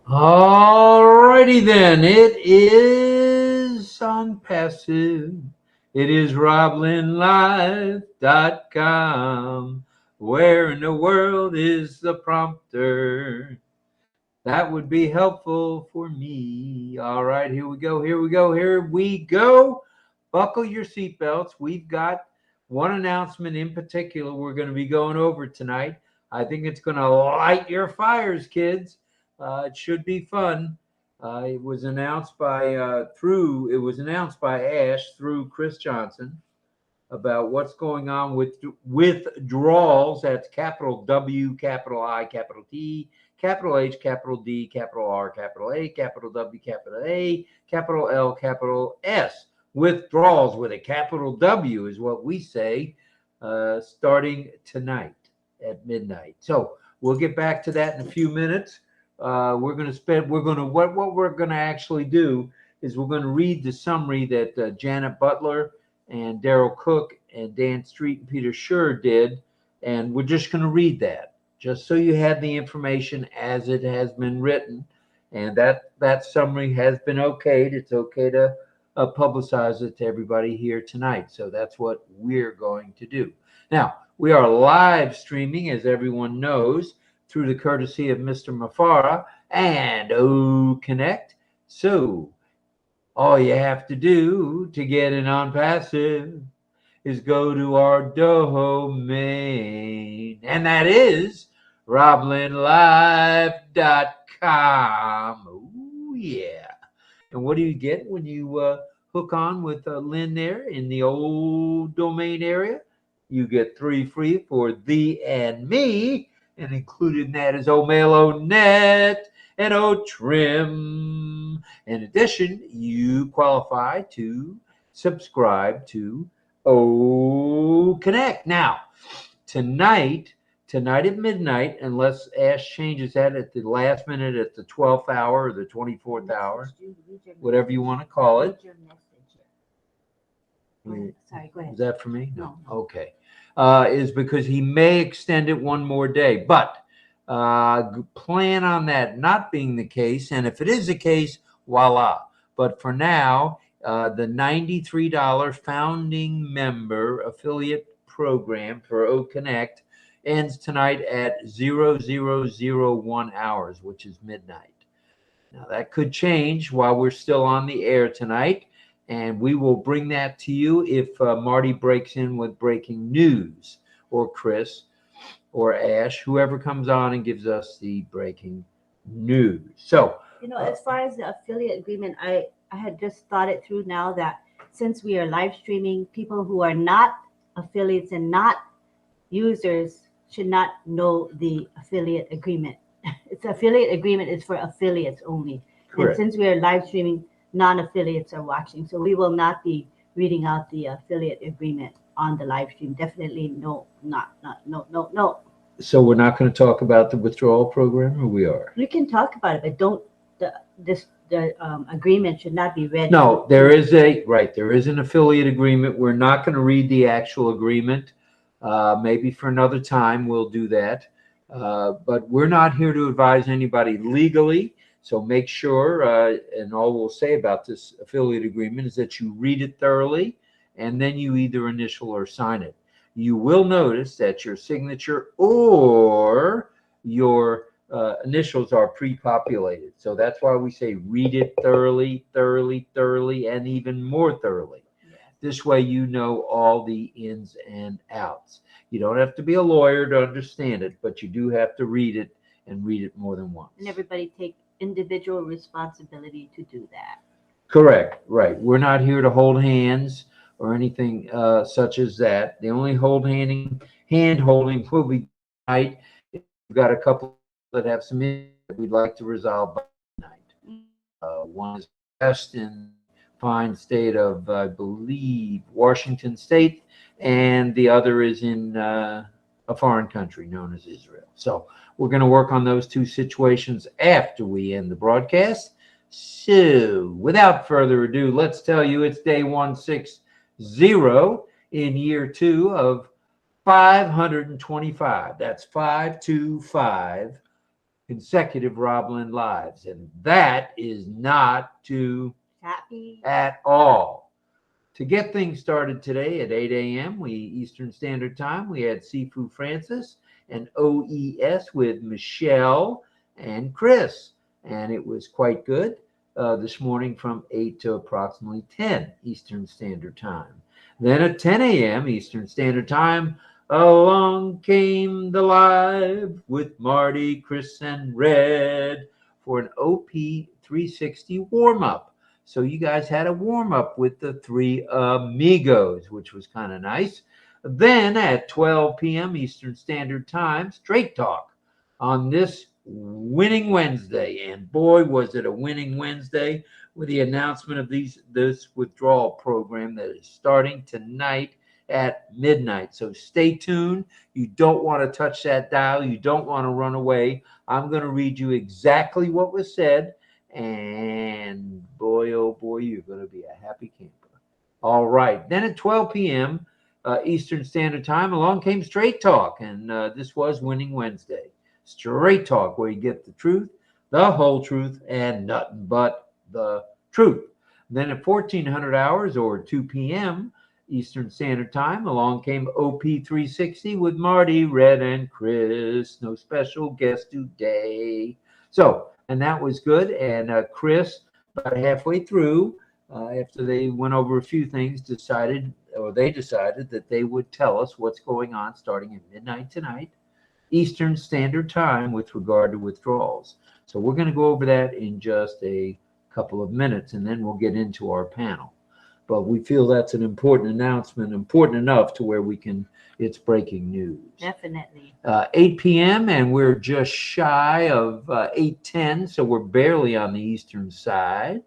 Alrighty then, it is on passive. It is RobLynnLive.com. Where in the world is the prompter? That would be helpful for me. All right, here we go. Here we go. Here we go. Buckle your seatbelts. We've got one announcement in particular we're going to be going over tonight. I think it's going to light your fires, kids. It should be fun. It was announced by Ash through Chris Johnson about what's going on with withdrawals. That's capital W, capital I, capital T, capital H, capital D, capital R, capital A, capital W, capital A, capital L, capital S. Withdrawals with a capital W is what we say, starting tonight at midnight. So we'll get back to that in a few minutes. What we're going to actually do is we're going to read the summary that Janet Butler and Daryl Cook and Dan Street and Peter Schur did, and we're just going to read that just so you have the information as it has been written, and that summary has been okayed. It's okay to publicize it to everybody here tonight, so that's what we're going to do. Now, we are live streaming, as everyone knows, through the courtesy of Mr. Mafara and OConnect. So all you have to do to get in on passive is go to our domain, and that is RobLynnLive.com. Oh, yeah. And what do you get when you hook on with Lynn there in the old domain area? You get 3 free for thee and me, and included in that is OMail, ONet, and OTrim. In addition, you qualify to subscribe to OConnect. Now, tonight at midnight, unless Ash changes that at the last minute, at the 12th hour or the 24th hour, whatever you want to call it. Sorry, go ahead. Is that for me? No. Okay. Is because he may extend it one more day, but plan on that not being the case. And if it is the case, voila. But for now, the $93 founding member affiliate program for OConnect ends tonight at 0001 hours, which is midnight. Now, that could change while we're still on the air tonight, and we will bring that to you if Marty breaks in with breaking news, or Chris, or Ash, whoever comes on and gives us the breaking news. So, as far as the affiliate agreement, I had just thought it through now that since we are live streaming, people who are not affiliates and not users should not know the affiliate agreement. It's affiliate agreement is for affiliates only. correct. And since we are live streaming, non-affiliates are watching, so we will not be reading out the affiliate agreement on the live stream. Definitely no. So we're not going to talk about the withdrawal program, or we are? We can talk about it, but the agreement should not be read. No, there is an affiliate agreement. We're not going to read the actual agreement. Maybe for another time we'll do that. But we're not here to advise anybody legally. So make sure, and all we'll say about this affiliate agreement is that you read it thoroughly, and then you either initial or sign it. You will notice that your signature or your initials are pre-populated. So that's why we say read it thoroughly, and even more thoroughly. Yes. This way you know all the ins and outs. You don't have to be a lawyer to understand it, but you do have to read it, and read it more than once. And everybody take individual responsibility to do that. Correct. Right. We're not here to hold hands or anything such as that. The only hand holding will be tonight. We've got a couple that have some issues that we'd like to resolve by tonight. One is best in fine state of, I believe, Washington State, and the other is in a foreign country known as Israel. So we're going to work on those two situations after we end the broadcast. So without further ado, let's tell you it's day 160 in year 2 of 525. That's 525 consecutive RobLynn lives. And that is not too happy at all. To get things started today at 8 a.m. Eastern Standard Time, we had 𝗥cie Francis and OES with Michelle and Chris. And it was quite good this morning from 8 to approximately 10 Eastern Standard Time. Then at 10 a.m. Eastern Standard Time, along came the live with Marty, Chris, and Red for an OP360 warm-up. So you guys had a warm-up with the three amigos, which was kind of nice. Then at 12 p.m. Eastern Standard Time, Straight Talk on this Winning Wednesday. And boy, was it a winning Wednesday with the announcement of this withdrawal program that is starting tonight at midnight. So stay tuned. You don't want to touch that dial. You don't want to run away. I'm going to read you exactly what was said. And boy, oh boy, you're going to be a happy camper. All right. Then at 12 p.m. Eastern Standard Time, along came Straight Talk. And this was Winning Wednesday. Straight Talk, where you get the truth, the whole truth, and nothing but the truth. Then at 1400 hours or 2 p.m. Eastern Standard Time, along came OP360 with Marty, Red, and Chris. No special guest today. So, and that was good. And Chris, about halfway through, after they went over a few things, decided that they would tell us what's going on starting at midnight tonight, Eastern Standard Time, with regard to withdrawals. So we're going to go over that in just a couple of minutes, and then we'll get into our panel. But we feel that's an important announcement, important enough to where it's breaking news. Definitely. 8 p.m. and we're just shy of 8:10, so we're barely on the eastern side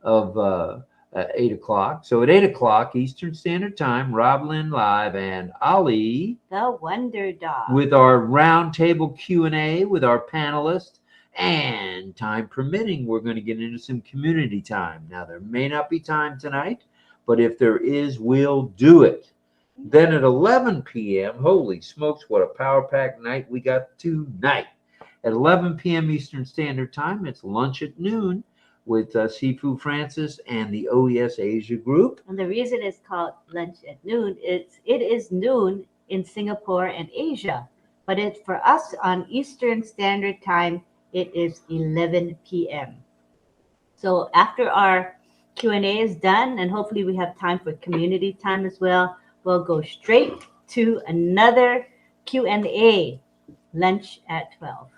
of 8 o'clock. So at 8 o'clock Eastern Standard Time, RobLynnLive and Ali, the Wonder Dog, with our roundtable Q&A with our panelists. And time permitting, we're going to get into some community time. Now, there may not be time tonight, but if there is, we'll do it. Then at 11 p.m., holy smokes, what a power-packed night we got tonight. At 11 p.m. Eastern Standard Time, it's lunch at noon with 𝗥cie Francis and the OES Asia group. And the reason it's called lunch at noon is it is noon in Singapore and Asia. But for us on Eastern Standard Time, it is 11 p.m. So after our Q&A is done, and hopefully we have time for community time as well, we'll go straight to another Q&A, lunch at 12.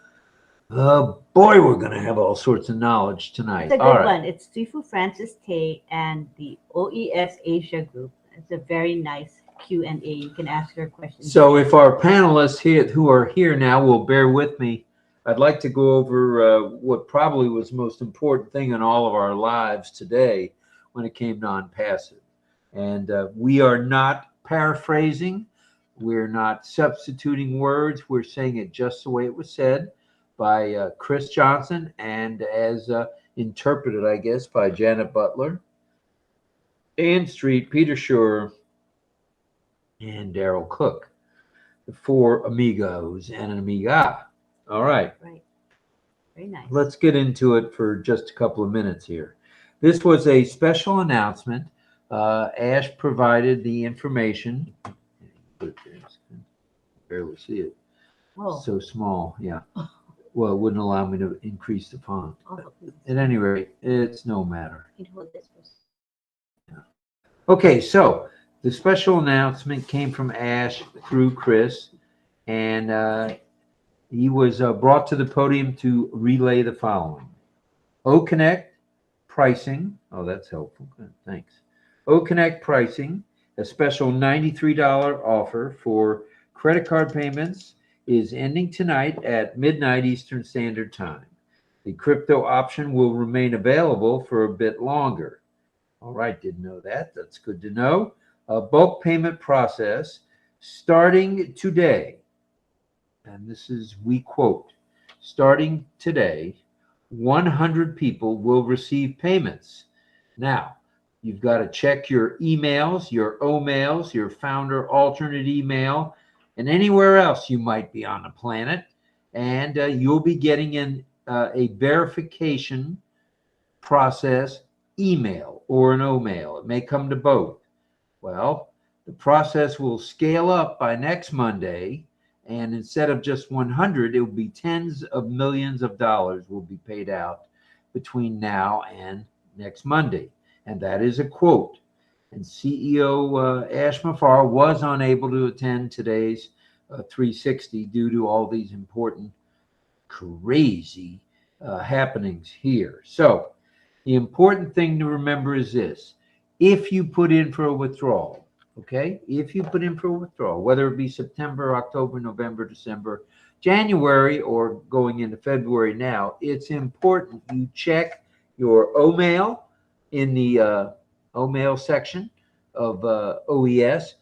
Boy, we're going to have all sorts of knowledge tonight. It's a good one. It's 𝗥cie Francis Tay and the OES Asia group. It's a very nice Q&A. You can ask your questions. So if our panelists here who are here now will bear with me, I'd like to go over what probably was the most important thing in all of our lives today when it came to ONPASSIVE. And we are not paraphrasing. We're not substituting words. We're saying it just the way it was said by Chris Johnson and as interpreted, I guess, by Janet Butler, Ann Street, Peter Schur, and Daryl Cook, the four amigos and an amiga. All right. Right. Very nice. Let's get into it for just a couple of minutes here. This was a special announcement. Ash provided the information. Barely see it. Whoa. So small. Yeah. Well, it wouldn't allow me to increase the font. Oh, At any rate, it's no matter. you can hold this for Yeah. Okay, so the special announcement came from Ash through Chris, and he was brought to the podium to relay the following. OConnect pricing. Oh, that's helpful. Good, thanks. OConnect pricing, a special $93 offer for credit card payments, is ending tonight at midnight Eastern Standard Time. The crypto option will remain available for a bit longer. All right, didn't know that. That's good to know. A bulk payment process starting today. And this is, we quote, starting today, 100 people will receive payments. Now, you've got to check your emails, your O-mails, your founder alternate email, and anywhere else you might be on the planet. and you'll be getting a verification process email or an O-mail. It may come to both. Well, the process will scale up by next Monday, and instead of just 100, it will be tens of millions of dollars will be paid out between now and next Monday. And that is a quote. And CEO 𝗥cie𝘂𝗱𝗁𝗹𝗲 was unable to attend today's 360 due to all these important, crazy happenings here. So the important thing to remember is this. If you put in for a withdrawal, okay, if you put in for a withdrawal, whether it be September, October, November, December, January, or going into February now, it's important you check your O-mail in the O-mail section of OES,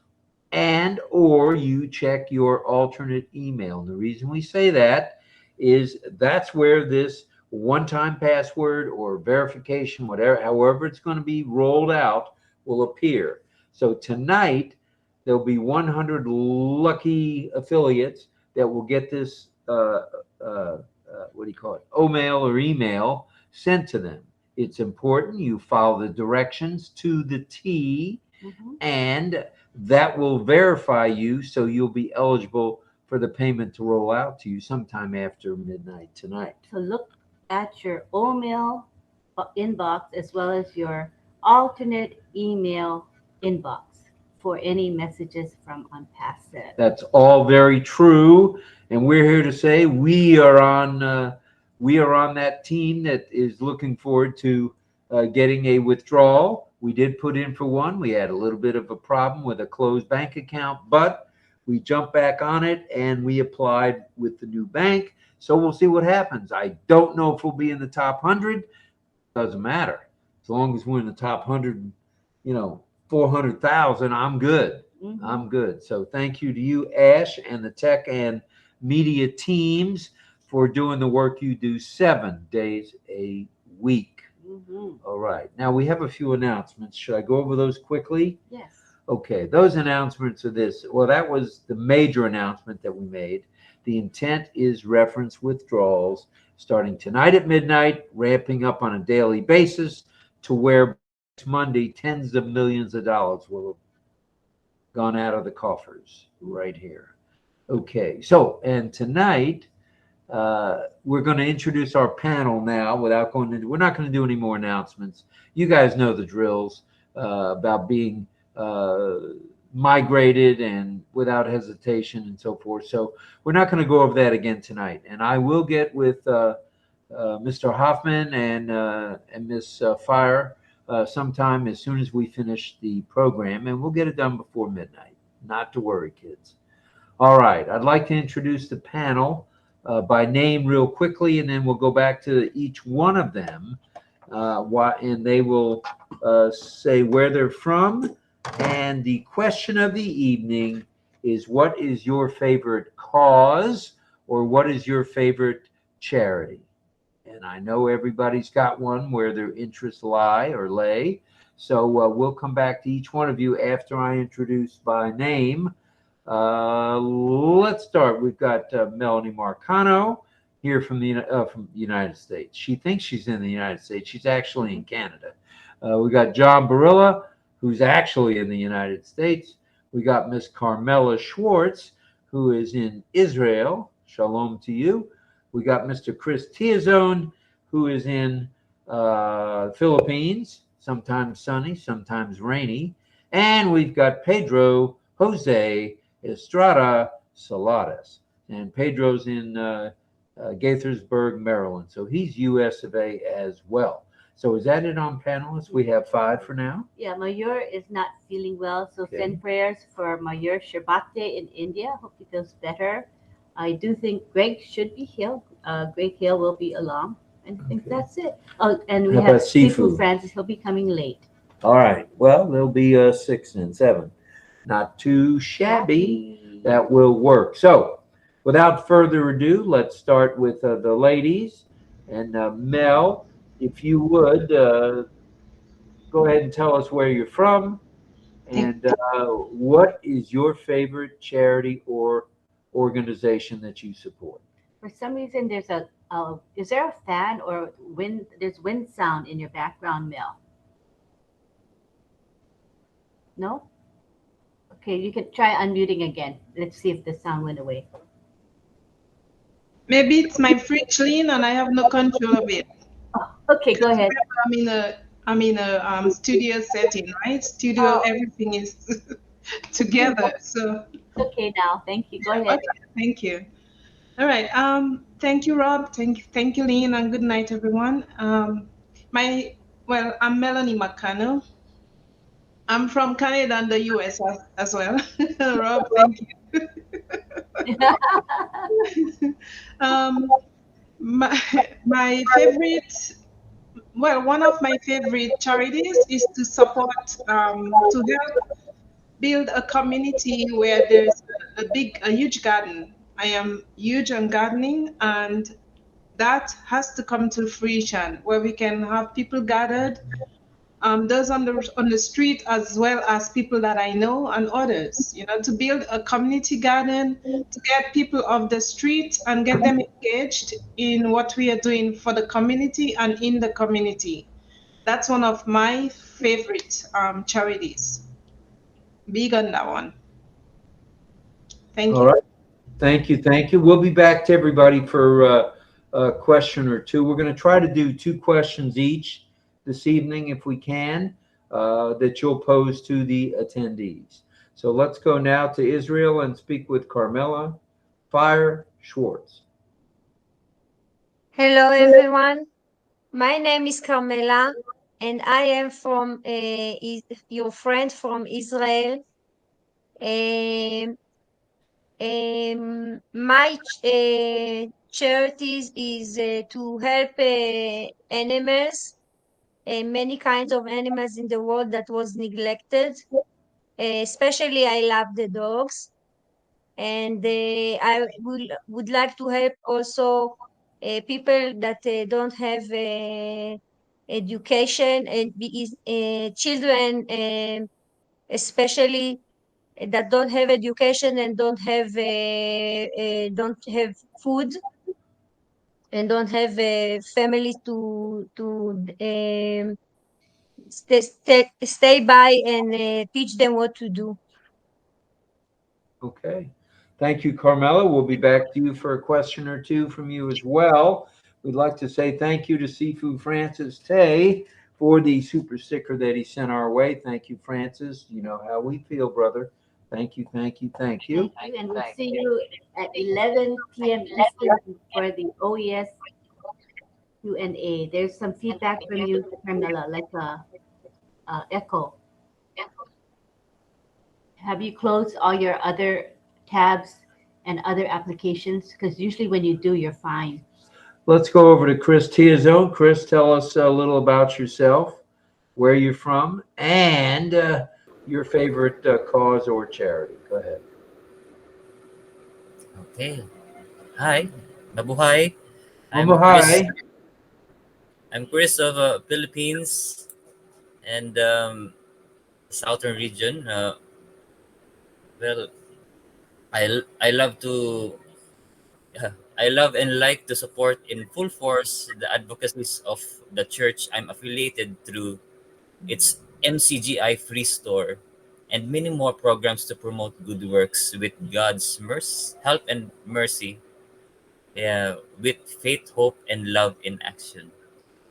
and or you check your alternate email. And the reason we say that is that's where this one-time password or verification, whatever, however it's going to be rolled out, will appear. So tonight there'll be 100 lucky affiliates that will get this what do you call it, O-mail or email sent to them. It's important you follow the directions to the T, and that will verify you, so you'll be eligible for the payment to roll out to you sometime after midnight tonight. So look at your O-mail inbox as well as your alternate email inbox for any messages from ONPASSIVE. That's all very true, and we're here to say we are on that team that is looking forward to getting a withdrawal. We did put in for one. We had a little bit of a problem with a closed bank account, but we jumped back on it and we applied with the new bank. So we'll see what happens. I don't know if we'll be in the top 100. Doesn't matter. As long as we're in the top 100, 400,000, I'm good. I'm good. So thank you to you, Ash, and the tech and media teams for doing the work you do 7 days a week. All right. Now we have a few announcements. Should I go over those quickly? Yes. Okay. Those announcements are this. Well, that was the major announcement that we made. The intent is reference withdrawals starting tonight at midnight, ramping up on a daily basis to where Monday tens of millions of dollars will have gone out of the coffers right here. Okay. So, and tonight, we're going to introduce our panel now without going into, we're not going to do any more announcements. You guys know the drills about being migrated and without hesitation and so forth. So we're not going to go over that again tonight. And I will get with Mr. Hoffman and Ms. Fire sometime as soon as we finish the program, and we'll get it done before midnight. Not to worry, kids. All right. I'd like to introduce the panel by name real quickly, and then we'll go back to each one of them, and they will say where they're from. And the question of the evening is, what is your favorite cause, or what is your favorite charity? And I know everybody's got one where their interests lie or lay. So we'll come back to each one of you after I introduce by name. Let's start. We've got Melanie Marcano here from the United States. She thinks she's in the United States. She's actually in Canada. We got John Barilla, who's actually in the United States. We got Miss Carmela Schwartz, who is in Israel. Shalom to you. We got Mr. Chris Tiazone, who is in Philippines, sometimes sunny, sometimes rainy. And we've got Pedro Jose Estrada Saladas. And Pedro's in Gaithersburg, Maryland. So he's US of A as well. So is that it on panelists? We have 5 for now. Yeah, Mayur is not feeling well, so Okay. send prayers for Mayur Shabate in India. Hope he feels better. I do think Greg should be healed. Greg Hill will be along. I think that's it. Oh, and we How have about Sifu? Francis. He'll be coming late. All right. Well, there'll be 6 and 7. Not too shabby. That will work. So without further ado, let's start with the ladies. And Mel, if you would, go ahead and tell us where you're from and what is your favorite charity or organization that you support? For some reason, there's is there a fan or wind? There's wind sound in your background, Mel. No? Okay, you can try unmuting again. Let's see if the sound went away. Maybe it's my fridge, Lynn, and I have no control of it. Oh, okay, go ahead. I'm in a studio setting, right? Studio, everything is together. So Okay, now, thank you. Go ahead. okay, thank you. All right. Thank you, Rob. Thank you, Lynn, and good night, everyone. I'm Melanie McConnell. I'm from Canada and the US as well. Rob, thank you. My favorite, one of my favorite charities is to support, to help build a community where there's a huge garden. I am huge on gardening, and that has to come to fruition where we can have people gathered, those on the street as well as people that I know and others, to build a community garden, to get people off the street and get them engaged in what we are doing for the community and in the community. That's one of my favorite charities. Big on that one. Thank you. All right. Thank you. Thank you. We'll be back to everybody for a question or two. We're going to try to do 2 questions each this evening, if we can, that you'll pose to the attendees. So let's go now to Israel and speak with Carmela Fire Schwartz. Hello, everyone. My name is Carmela, and I am from your friend from Israel. My charity is to help animals, many kinds of animals in the world that was neglected. Especially, I love the dogs, and I would like to help also people that don't have education, and children, especially that don't have education and don't have food and don't have families to stay by and teach them what to do. Okay. Thank you, Carmela. We'll be back to you for a question or two from you as well. We'd like to say thank you to Sifu Francis Tay for the super sticker that he sent our way. Thank you, Francis. You know how we feel, brother. Thank you, thank you, thank you. Thank you, and we'll see you at 11 p.m. Eastern for the OES Q&A. There's some feedback from you, Carmela, like a echo. Have you closed all your other tabs and other applications? Because usually when you do, you're fine. Let's go over to Chris Tiazone. Chris, tell us a little about yourself, where you're from, and your favorite cause or charity. Go ahead. Okay. Hi. Mabuhay. Mabuhay. I'm Chris of Philippines and southern region. Well, I love to I love and like to support in full force the advocacies of the church I'm affiliated through its MCGI Free Store and many more programs to promote good works with God's mercy, help and mercy. Yeah, with faith, hope, and love in action.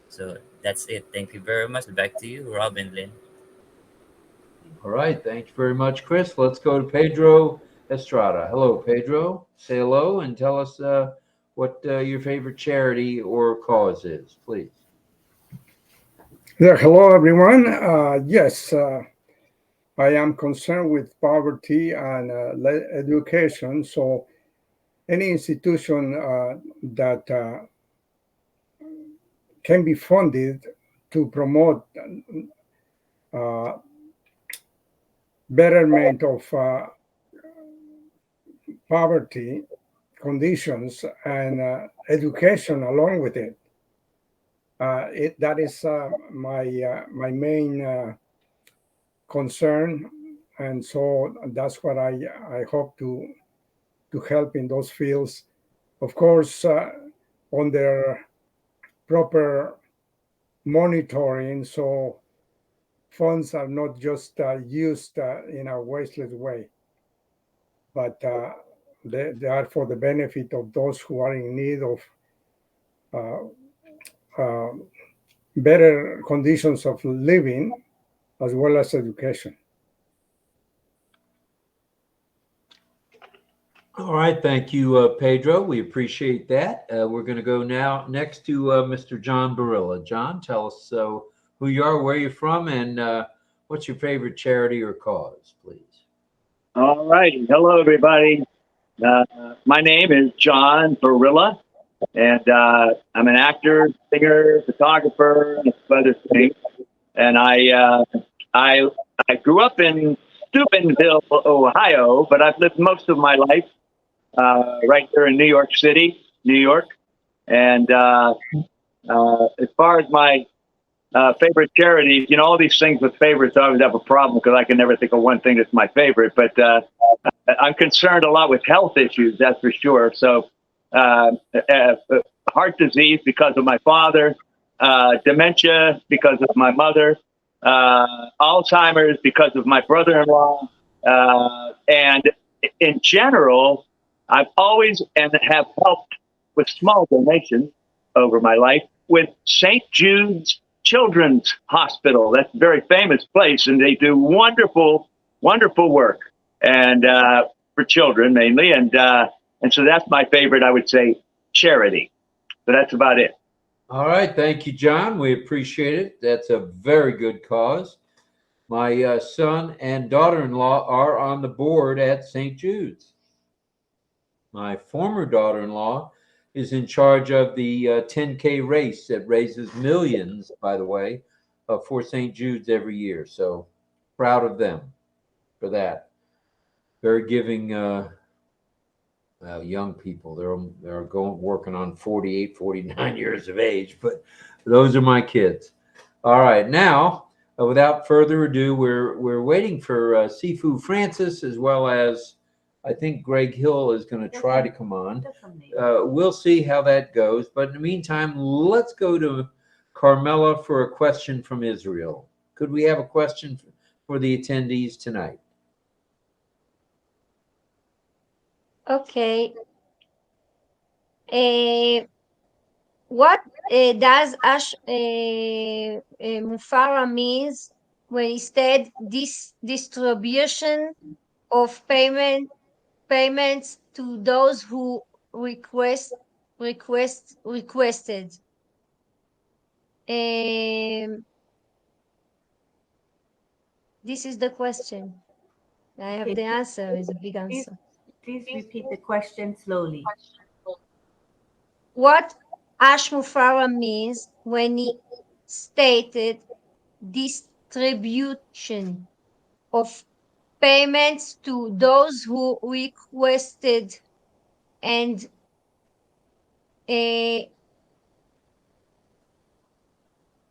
So that's it. Thank you very much. Back to you, Rob and Lynn. All right. Thank you very much, Chris. Let's go to Pedro Estrada. Hello, Pedro. Say hello and tell us what your favorite charity or cause is, please. Yeah, hello, everyone. Yes, I am concerned with poverty and education. So any institution that can be funded to promote betterment of poverty conditions and education along with it. That is my main concern, and so that's what I hope to help in those fields of course, on their proper monitoring, so funds are not just used in a wasteless way, but they are for the benefit of those who are in need of better conditions of living as well as education. All right, thank you, Pedro. We appreciate that. We're going to go now next to Mr. John Barilla. John, tell us who you are, where you're from, and what's your favorite charity or cause, please? All right. Hello, everybody. My name is John Barilla, and I'm an actor, singer, photographer, and other things. And I grew up in Steubenville, Ohio, but I've lived most of my life right here in New York City, New York. And as far as my favorite charities, you know, all these things with favorites, I always have a problem because I can never think of one thing that's my favorite. But I'm concerned a lot with health issues, that's for sure. So heart disease because of my father, dementia because of my mother, Alzheimer's because of my brother-in-law. And in general, I've always and have helped with small donations over my life with St. Jude's Children's Hospital. That's a very famous place, and they do wonderful, wonderful work, and for children mainly. And so that's my favorite, I would say, charity. So that's about it. All right, thank you, John. We appreciate it. That's a very good cause. My son and daughter-in-law are on the board at St. Jude's. My former daughter-in-law is in charge of the 10K race that raises millions, by the way, for St. Jude's every year. So proud of them for that. Very giving young people. They're working on 48, 49 years of age, but those are my kids. All right, now, without further ado, we're waiting for Sifu Francis, as well as I think Greg Hill is going to try to come on. We'll see how that goes. But in the meantime, let's go to Carmela for a question from Israel. Could we have a question for the attendees tonight? Okay. What does Mufara means when he said this distribution of payments to those who requested? This is the question. I have the answer. It's a big answer. Please repeat the question slowly. What Mufara means when he stated distribution of payments to those who requested, and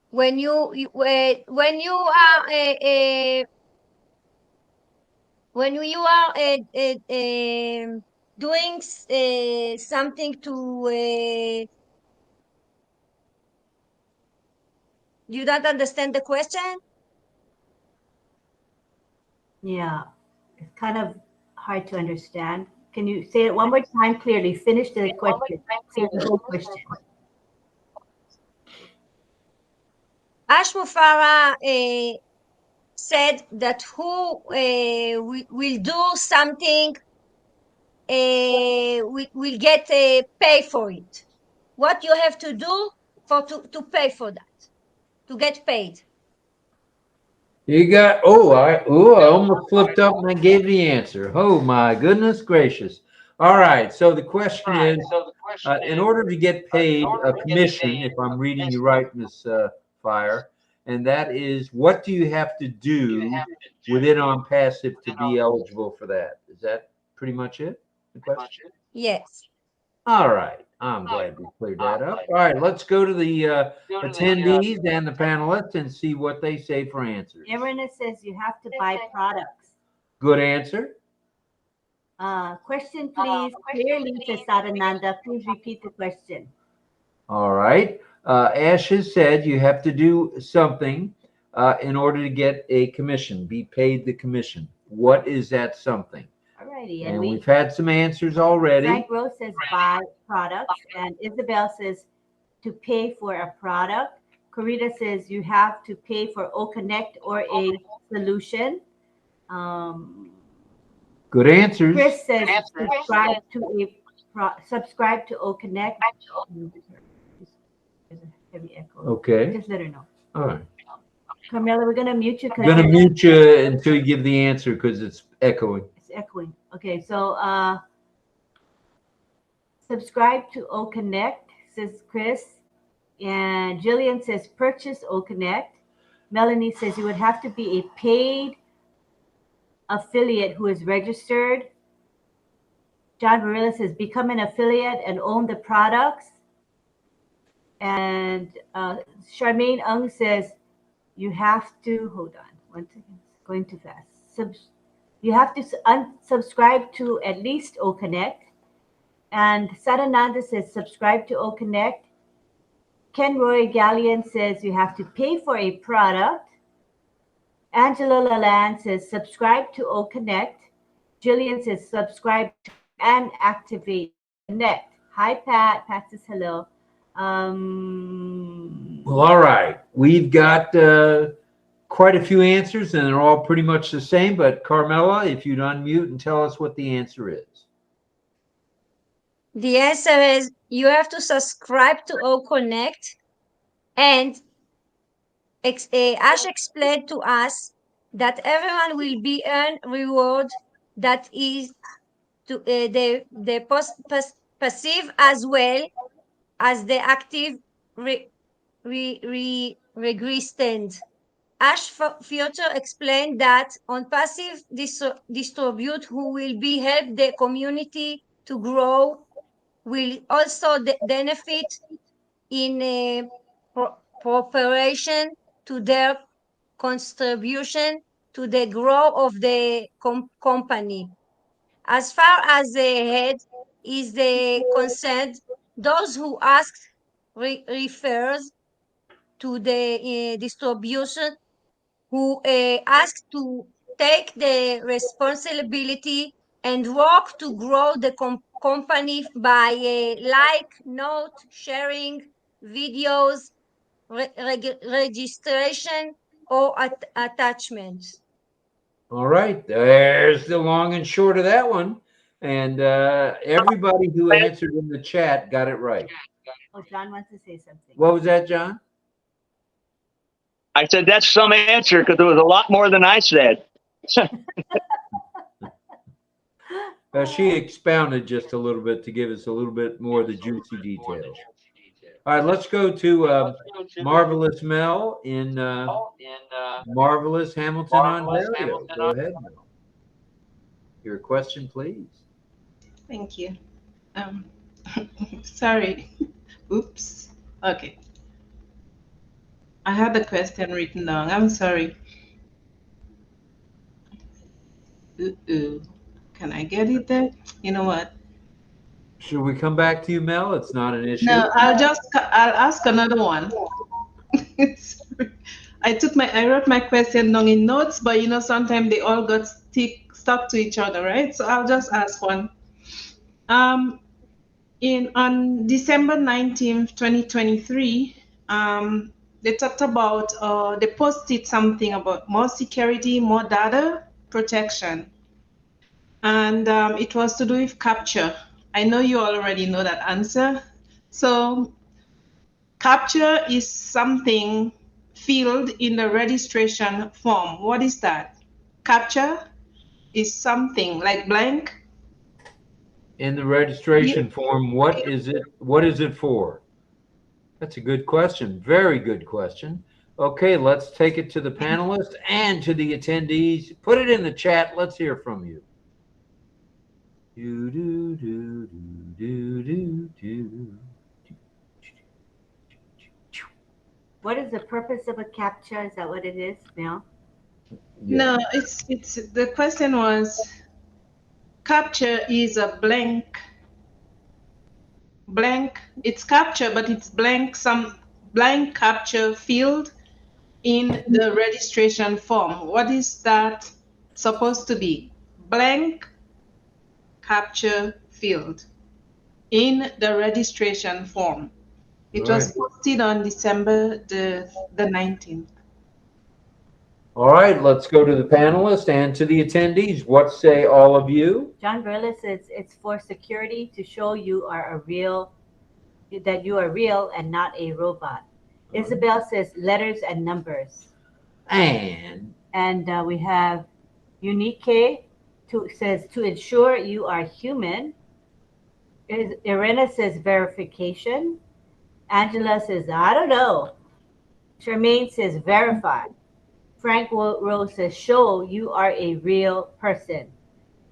when you are doing something to you don't understand the question? Yeah, it's kind of hard to understand. Can you say it one more time clearly? Finish the question. Say the whole question. Mufara said that who will do something will get pay for it. What you have to do to pay for that, to get paid. You got, I almost flipped up and I gave the answer. Oh my goodness gracious. All right, so the question is, in order to get paid a commission, if I'm reading you right, Ms. Fire, and that is, what do you have to do within ONPASSIVE to be eligible for that? Is that pretty much it, the question? Yes. All right. I'm glad we cleared that up. All right, let's go to the attendees and the panelists and see what they say for answers. Everyone says you have to buy products. Good answer. Question, please. Clearly, says Sadananda. Please repeat the question. All right. Ash has said you have to do something in order to get a commission, be paid the commission. What is that something? Alrighty. And we've had some answers already. Frank Rose says buy products, and Isabel says to pay for a product. Corita says you have to pay for OConnect or a solution. Good answers. Chris says subscribe to OConnect. There's a heavy echo. Okay. Just let her know. All right. Carmela, we're gonna mute you. I'm gonna mute you until you give the answer because it's echoing. It's echoing. Okay, so subscribe to OConnect, says Chris. And Jillian says purchase OConnect. Melanie says you would have to be a paid affiliate who is registered. John Varela says become an affiliate and own the products. And Charmaine Ung says you have to, hold on, one second, it's going too fast. You have to unsubscribe to at least OConnect. And Sadananda says subscribe to OConnect. Ken Roy Gallion says you have to pay for a product. Angela Lalande says subscribe to OConnect. Jillian says subscribe to and activate Connect. Hi, Pat. Pat says hello. Well, all right. We've got quite a few answers, and they're all pretty much the same. But Carmela, if you'd unmute and tell us what the answer is. The answer is you have to subscribe to OConnect, and Ash explained to us that everyone will be earn reward that is to the passive as well as the active regressed. Ash Future explained that on passive distribute who will be help the community to grow will also benefit in preparation to their contribution to the growth of the company. As far as the head is the concerned, those who ask refers to the distribution who ask to take the responsibility and work to grow the company by note sharing, videos, registration, or attachments. All right. There's the long and short of that one. And everybody who answered in the chat got it right. Oh, John wants to say something. What was that, John? I said that's some answer because there was a lot more than I said. She expounded just a little bit to give us a little bit more of the juicy details. All right, let's go to Marvelous Mel in Marvelous Hamilton, Ontario. Go ahead, Mel. Your question, please. Thank you. Sorry. Oops. Okay. I had the question written down. I'm sorry. Can I get it there? You know what? Should we come back to you, Mel? It's not an issue. No, I'll ask another one. I wrote my question down in notes, but you know, sometimes they all got stuck to each other, right? So I'll just ask one. On December 19th, 2023, they talked about, they posted something about more security, more data protection. And it was to do with CAPTCHA. I know you already know that answer. So CAPTCHA is something filled in the registration form. What is that? CAPTCHA is something like blank. In the registration form, what is it? What is it for? That's a good question. Very good question. Okay, let's take it to the panelists and to the attendees. Put it in the chat. Let's hear from you. What is the purpose of a CAPTCHA? Is that what it is, Mel? No, it's the question was, capture is a blank. It's capture, but it's blank. Some blank capture field in the registration form. What is that supposed to be? Blank capture field in the registration form. It was posted on December the 19th. All right, let's go to the panelists and to the attendees. What say all of you? John Verla says it's for security to show you are that you are real and not a robot. Isabel says letters and numbers. And we have Unique says to ensure you are human. Irena says verification. Angela says, I don't know. Charmaine says verify. Frank Rose says show you are a real person.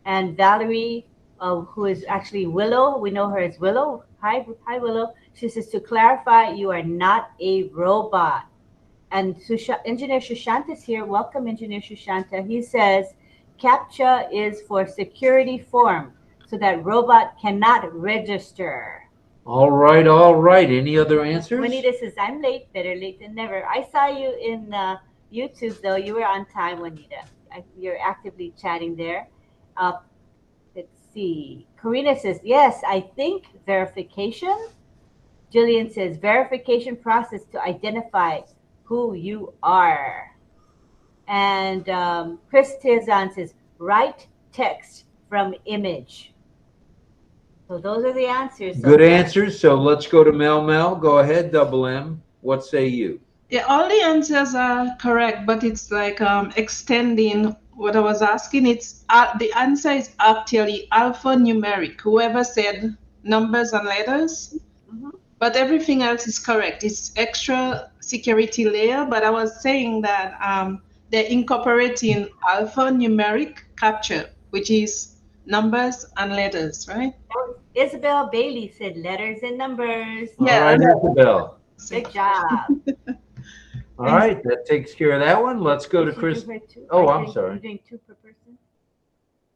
And Valerie, who is actually Willow, we know her as Willow. Hi Willow. She says to clarify, you are not a robot. And Engineer Shushant is here. Welcome, Engineer Shushanta. He says CAPTCHA is for security form so that robot cannot register. all right. Any other answers? Juanita says, I'm late, better late than never. I saw you in YouTube, though. You were on time, Juanita. You're actively chatting there. Let's see. Karina says, yes, I think verification. Jillian says, verification process to identify who you are. And Chris Tizan says, write text from image. So those are the answers. Good answers. So let's go to Mel. Go ahead, Double M. What say you? Yeah, all the answers are correct, but it's like extending what I was asking. It's the answer is actually alphanumeric. Whoever said numbers and letters, but everything else is correct. It's extra security layer, but I was saying that they're incorporating alphanumeric capture, which is numbers and letters, right? Isabel Bailey said letters and numbers. Yeah, all right, Isabel. Good job. All right, that takes care of that one. Let's go to Chris. Oh, I'm sorry. You're doing two per person?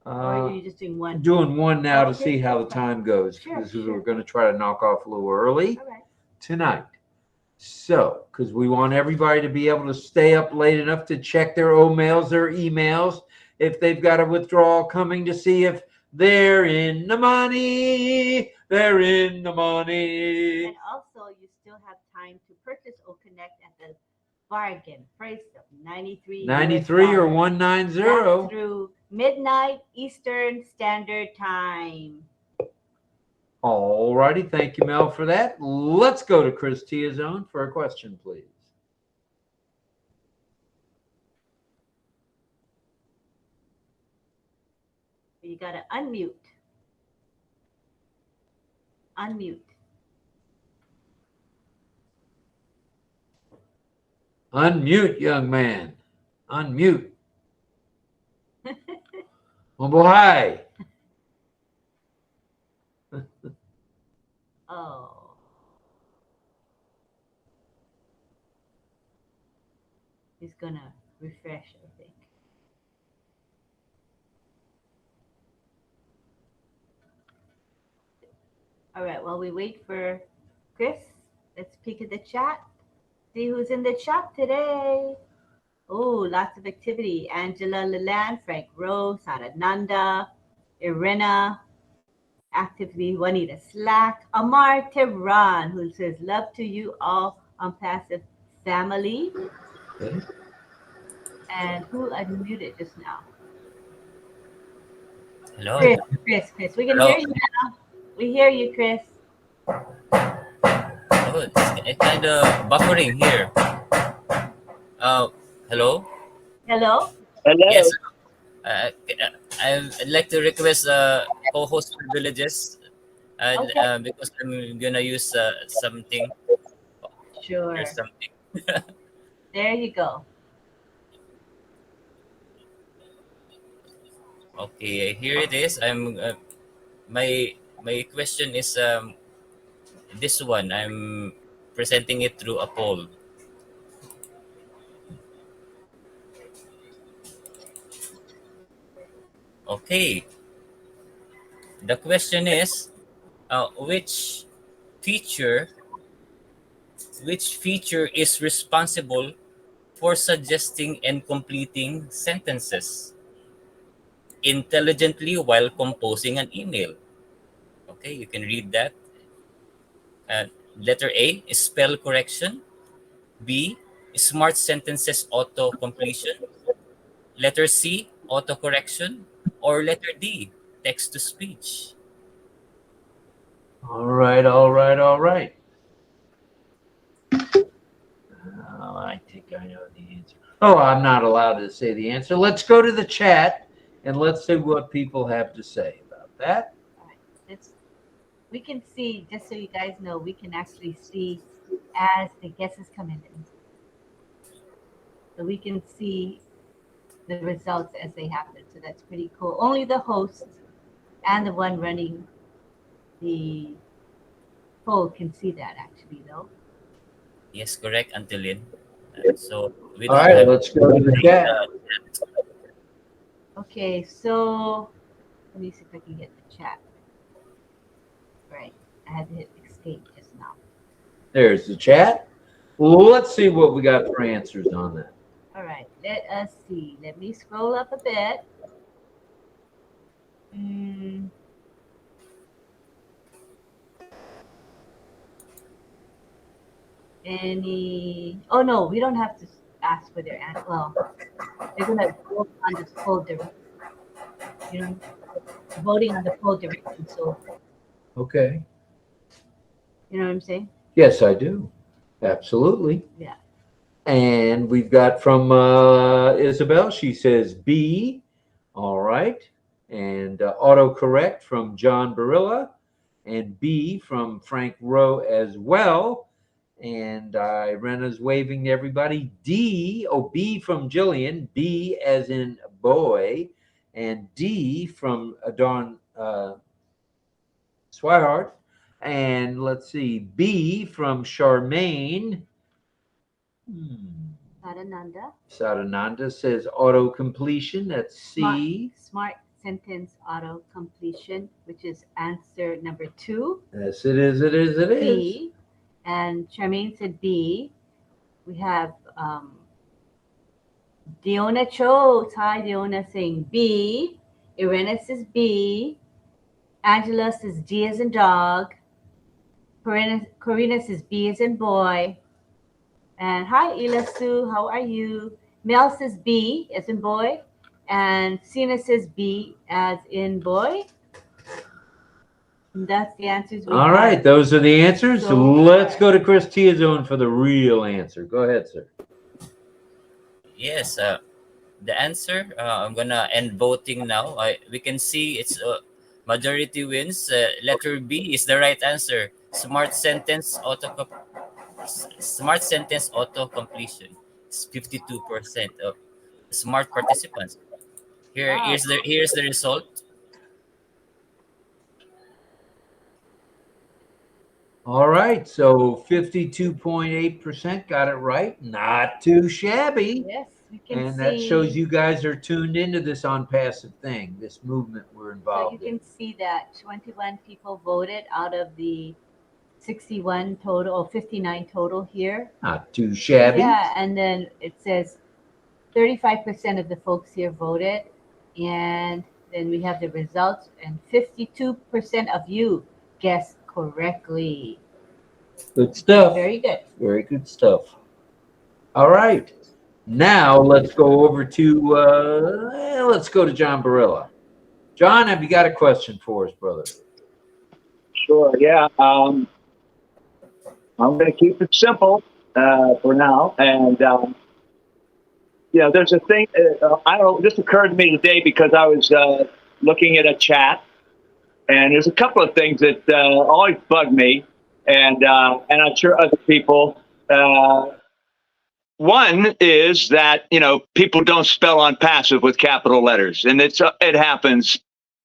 Or are you just doing one? Doing one now to see how the time goes, because we're going to try to knock off a little early tonight. So, because we want everybody to be able to stay up late enough to check their emails, if they've got a withdrawal coming, to see if they're in the money. They're in the money. And also, you still have time to purchase OConnect at the bargain price of $93 or 190. That's through midnight Eastern Standard Time. All righty. Thank you, Mel, for that. Let's go to Chris Tiazone for a question, please. You got to unmute. Unmute, young man. Unmute. Hi. Oh. He's going to refresh, I think. All right, while we wait for Chris, let's peek at the chat. See who's in the chat today. Oh, lots of activity. Angela Leland, Frank Rose, Sarananda, Irena, actively Juanita Slack, Amar Tehran, who says, love to you all ONPASSIVE family. Okay. And who unmuted just now? Hello. Chris. We can hear you now. We hear you, Chris. Oh, it's kind of buffering here. Hello. Hello. Yes. I'd like to request co-host privileges, and because I'm gonna use something. Sure. There's something. There you go. Okay, here it is. I'm my question is this one. I'm presenting it through a poll. Okay. The question is, which feature is responsible for suggesting and completing sentences intelligently while composing an email? Okay, you can read that. Letter A is spell correction. B, smart sentences auto-completion. Letter C, autocorrection. Or letter D, text-to-speech. All right, all right, all right. I think I know the answer. Oh, I'm not allowed to say the answer. Let's go to the chat and let's see what people have to say about that. All right. We can see, just so you guys know, we can actually see as the guesses come in. So we can see the results as they happen. So that's pretty cool. Only the host and the one running the poll can see that actually, though. Yes, correct, Auntie Lynn. So we All don't right, have let's go to the chat. Okay, so let me see if I can get the chat. Right, I had to hit escape just now. There's the chat. Well, let's see what we got for answers on that. All right, let us see. Let me scroll up a bit. Oh no, we don't have to ask for their answer. Well, they're gonna vote on this poll directly. You know, voting on the poll directly. So. Okay. You know what I'm saying? Yes, I do. Absolutely. Yeah. And we've got from Isabel. She says B. All right. And autocorrect from John Barilla. And B from Frank Rowe as well. And Rena's waving to everybody. D. Oh, B from Jillian. B as in boy. And D from Dawn Swihart. And let's see, B from Charmaine. Sadananda says auto completion. That's C. Smart sentence auto completion, which is answer number 2. Yes, it is. It is. It is. B. And Charmaine said B. We have Diona Cho. Hi, Diona, saying B. Irena says B. Angela says D as in dog. Corina says B as in boy. And hi, Ilasu, how are you? Mel says B as in boy. And Sina says B as in boy. And that's the answers we All right, have. those are the answers. So let's go to Chris Tiazone for the real answer. Go ahead, sir. Yes, the answer, I'm gonna end voting now. We can see it's majority wins. Letter B is the right answer. Smart sentence auto completion. It's 52% of smart participants. Here's the result. All right, so 52.8% got it right. Not too shabby. Yes, we can and see. that shows you guys are tuned into this ONPASSIVE thing, this movement we're So involved you in. can see that 21 people voted out of the 61 total, or 59 total here. Not too shabby. Yeah, and then it says 35% of the folks here voted, and then we have the results, and 52% of you guessed correctly. Good stuff. Very good. Very good stuff. All right. Now let's go over to let's go to John Barilla. John, have you got a question for us, brother? Sure. Yeah. I'm going to keep it simple for now, and yeah, there's a thing. I don't. This occurred to me today because I was looking at a chat, and there's a couple of things that always bug me, and I'm sure other people. One is that people don't spell ONPASSIVE with capital letters, and it happens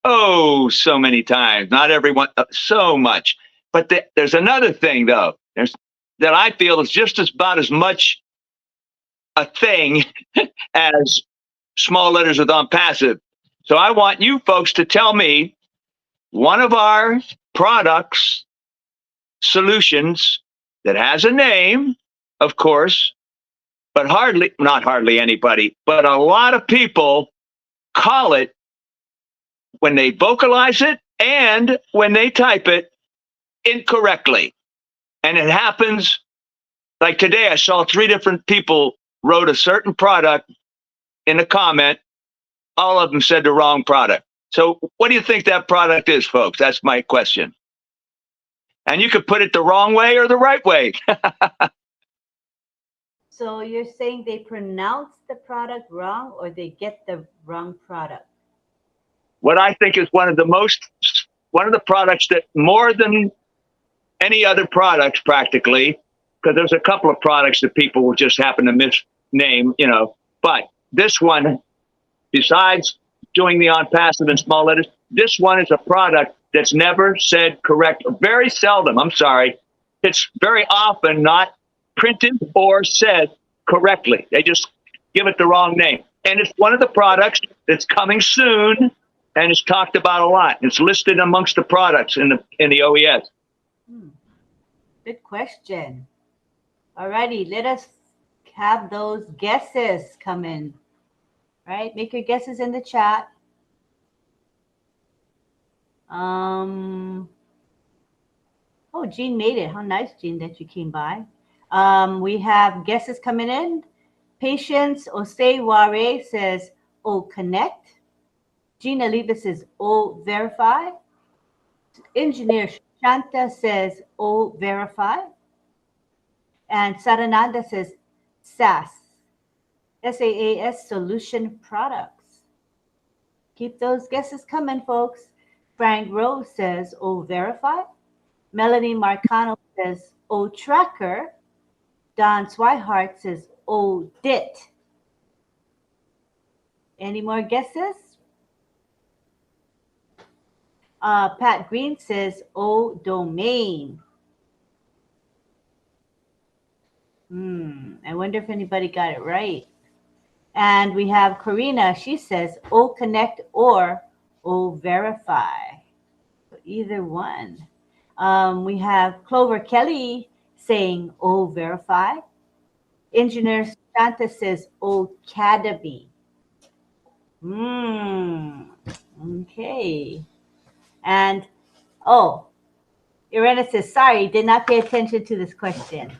so many times. Not everyone, so much. But there's another thing though. That I feel is just about as much a thing as small letters with ONPASSIVE. So I want you folks to tell me one of our products, solutions that has a name, of course, but not hardly anybody, but a lot of people call it when they vocalize it and when they type it incorrectly. And it happens, like today, I saw 3 different people wrote a certain product in a comment. All of them said the wrong product. So what do you think that product is, folks? That's my question. And you could put it the wrong way or the right way. So you're saying they pronounce the product wrong, or they get the wrong product? What I think is one of the products that more than any other products practically, because there's a couple of products that people will just happen to misname, but this one, besides doing the ONPASSIVE in small letters, this one is a product that's never said correct. Very seldom, I'm sorry. It's very often not printed or said correctly. They just give it the wrong name. And it's one of the products that's coming soon and is talked about a lot. It's listed amongst the products in the OES. Good question. Alrighty, let us have those guesses come in. All right, make your guesses in the chat. Oh, Jean made it. How nice, Jean, that you came by. We have guesses coming in. Patience Oseware says OConnect. Gina Leva says O-Verify. Engineer Shanta says O-Verify. And Sarananda says SAS. SaaS Solution Products. Keep those guesses coming, folks. Frank Rose says O-Verify. Melanie Marcano says O-Tracker. Don Swihart says O-Dit. Any more guesses? Pat Green says O-Domain. I wonder if anybody got it right. And we have Karina. She says OConnect or O-Verify. So either one. We have Clover Kelly saying O-Verify. Engineer Santa says O-Cademy. Okay. And, Irena says, sorry, did not pay attention to this question.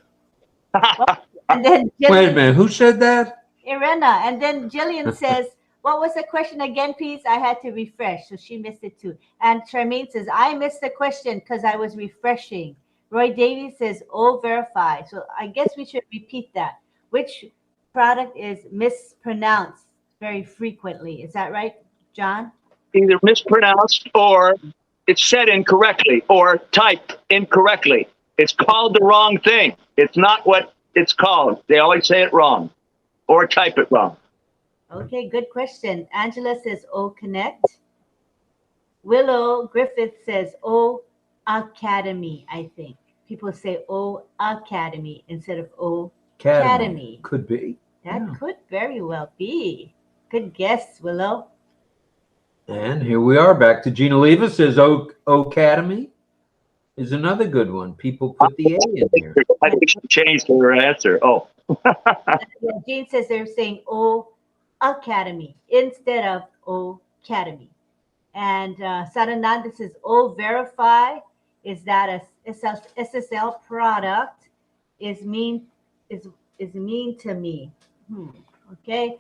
And then Wait a minute, who said that? Irena. And then Jillian says, what was the question again, please? I had to refresh, so she missed it too. And Charmaine says, I missed the question because I was refreshing. Roy Davies says, O-Verify. So I guess we should repeat that. Which product is mispronounced very frequently? Is that right, John? Either mispronounced or it's said incorrectly or typed incorrectly. It's called the wrong thing. It's not what it's called. They always say it wrong or type it wrong. Okay, good question. Angela says OConnect. Willow Griffith says O-Academy, I think. People say O-Academy instead of O-Academy. Could be. That could very well be. Good guess, Willow. And here we are back to Gina Leva says O-Academy is another good one. People put the A in there. I think she changed her answer. Jean says they're saying O-Academy instead of O-Academy. And Sarananda says O-Verify. Is that a SSL product? Is mean to me. Okay.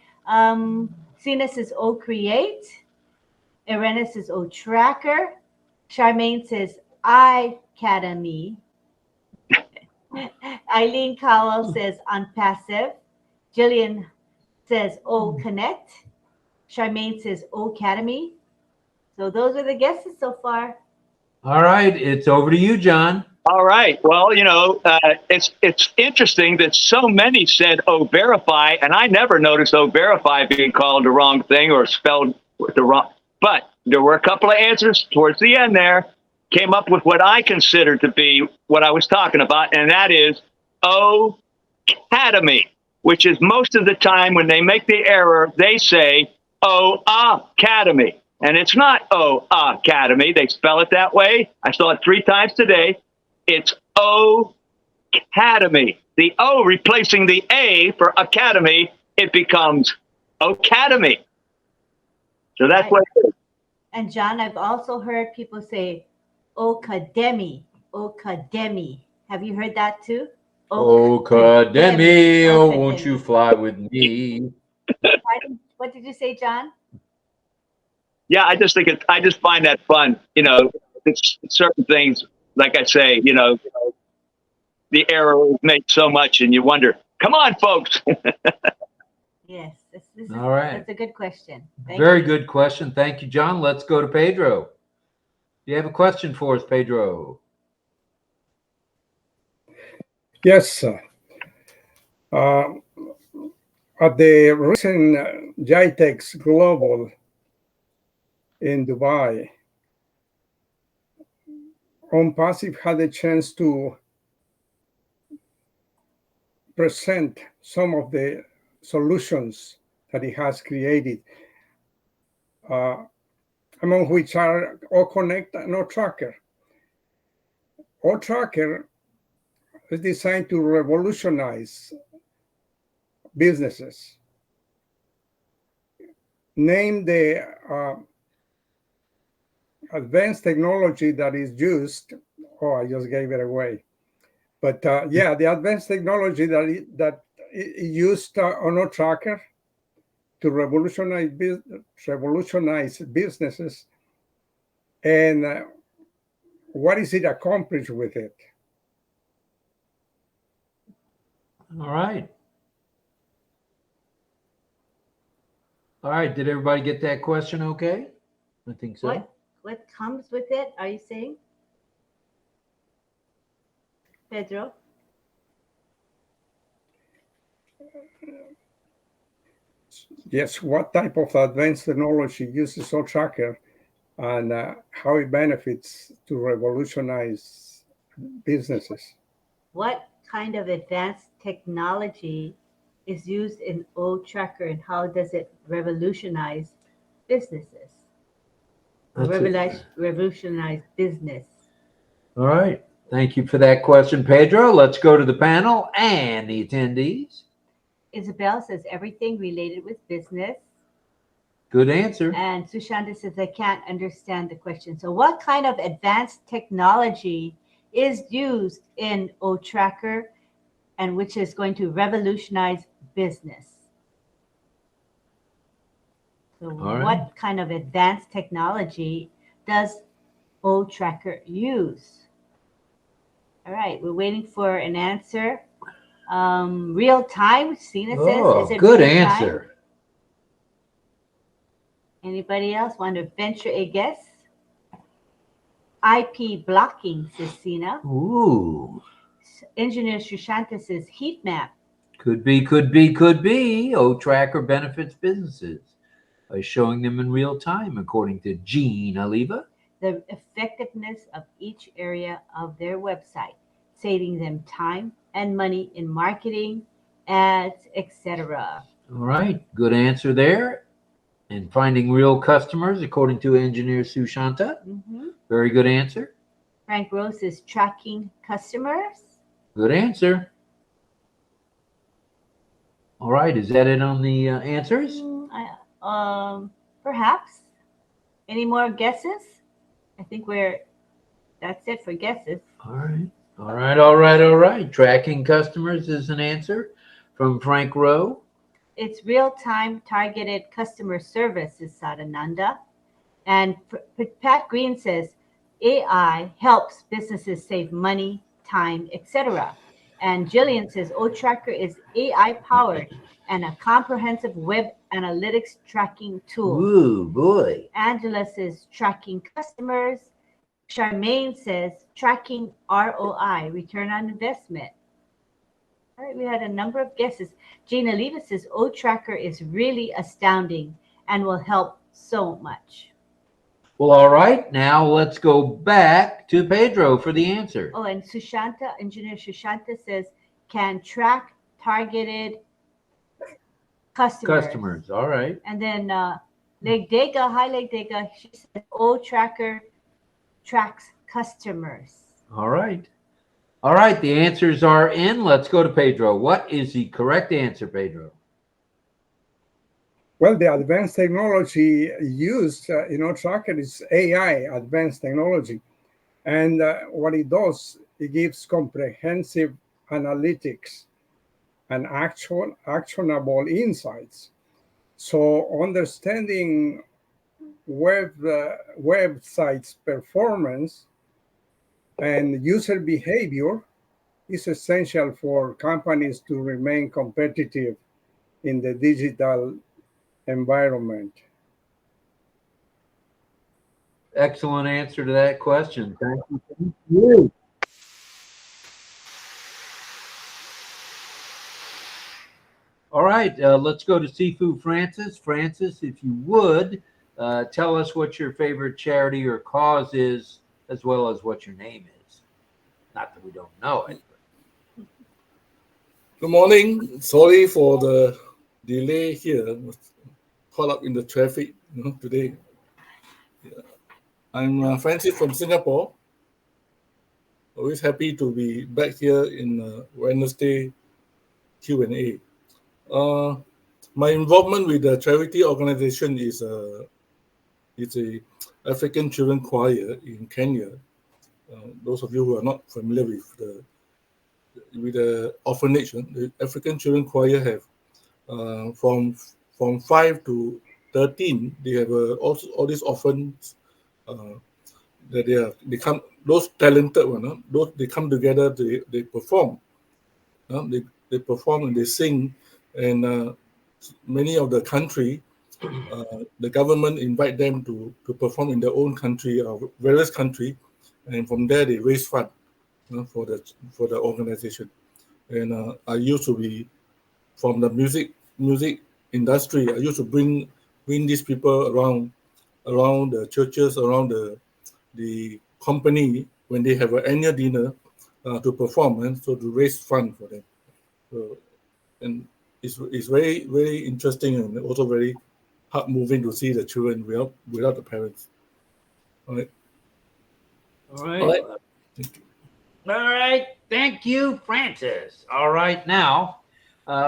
Sina says O-Create. Irena says O-Tracker. Charmaine says I-Academy. Eileen Cowell says ONPASSIVE. Jillian says OConnect. Charmaine says O-Academy. So those are the guesses so far. All right, it's over to you, John. All right. Well, it's interesting that so many said O-Verify, and I never noticed O-Verify being called the wrong thing or spelled with the wrong. But there were a couple of answers towards the end there. Came up with what I consider to be what I was talking about, and that is O-Academy, which is most of the time when they make the error, they say O-Academy. And it's not Academy. They spell it that way. I saw it 3 times today. It's Academy. The O replacing the A for Academy, it becomes Academy. So that's Right. what it is. And John, I've also heard people say Ocademy, Ocademy. Have you heard that too? Ocademy, oh, Ocademy. won't you fly with me? What did you say, John? Yeah, I just think I just find that fun. You know, it's certain things, like I say, you know, the error is made so much and you wonder, come on, folks. Yes, this is, All right. that's a good question. Very good question. Thank you, John. Let's go to Pedro. Do you have a question for us, Pedro? Yes, sir. At the recent GITEX Global in Dubai, ONPASSIVE had a chance to present some of the solutions that it has created, among which are OConnect and OTracker. OTracker is designed to revolutionize businesses. Name the advanced technology that is used. Oh, I just gave it away. But yeah, the advanced technology that is used on OTracker to revolutionize businesses, and what is it accomplished with it? All right. All right. Did everybody get that question okay? I think so. What comes with it, are you saying? Pedro? Yes, what type of advanced technology uses OTracker and how it benefits to revolutionize businesses? What kind of advanced technology is used in OTracker and how does it revolutionize businesses? Revolutionize business. All right. Thank you for that question, Pedro. Let's go to the panel and the attendees. Isabel says everything related with business. Good answer. And Sushanta says, I can't understand the question. So what kind of advanced technology is used in OTracker and which is going to revolutionize business? So what kind of advanced technology does OTracker use? All right, we're waiting for an answer. Real time, Sina says, is it good real answer. time? Anybody else want to venture a guess? IP blocking, says Sina. Ooh. Engineer Sushanta says heat map. Could be, could be, could be. OTracker benefits businesses by showing them in real time, according to Gene Oliva. The effectiveness of each area of their website, saving them time and money in marketing, ads, etc. All right, good answer there. And finding real customers, according to engineer Sushanta. Very good answer. Frank Rose is tracking customers. Good answer. All right, is that it on the answers? Perhaps. Any more guesses? I think that's it for guesses. All right. All right, all right, all right. Tracking customers is an answer from Frank Rowe. It's real-time targeted customer service, is Sadananda. And Pat Green says, AI helps businesses save money, time, etc. And Jillian says, OTracker is AI-powered and a comprehensive web analytics tracking tool. Ooh, boy. Angela says, tracking customers. Charmaine says, tracking ROI, return on investment. All right, we had a number of guesses. Gina Leva says, OTracker is really astounding and will help so much. Well, all right. Now let's go back to Pedro for the answer. Oh, and Sushanta, engineer Sushanta says, can track targeted customers. All right. And then 𝗥cie𝘂𝗱𝗁𝗹𝗲, hi 𝗥cie𝘂𝗱𝗁𝗹𝗲. She said, O Tracker tracks customers. All right. All right. The answers are in. Let's go to Pedro. What is the correct answer, Pedro? Well, the advanced technology used in OConnect is AI, advanced technology. And what it does, it gives comprehensive analytics and actionable insights. So understanding websites performance and user behavior is essential for companies to remain competitive in the digital environment. Excellent answer to that question. Thank you. Thank you. All right, let's go to Sifu Francis. Francis, if you would, tell us what your favorite charity or cause is, as well as what your name is. Not that we don't know it. Good morning. Sorry for the delay here. Caught up in the traffic today. Yeah. I'm Francis from Singapore. Always happy to be back here in Wednesday Q&A. My involvement with the charity organization is a African Children Choir in Kenya. Those of you who are not familiar with the orphanage, the African Children Choir have from 5 to 13. They have all these orphans that they come, those talented ones. Those they come together. They perform. They perform and they sing, and many of the country, the government invite them to perform in their own country or various country, and from there they raise fund for the organization. And I used to be from the music industry. I used to bring these people around the churches, around the company when they have an annual dinner to perform, and so to raise fund for them. So, and it's very, very interesting and also very heart moving to see the children without the parents. All right. All right. Thank you. All right. Thank you, Francis. All right. Now,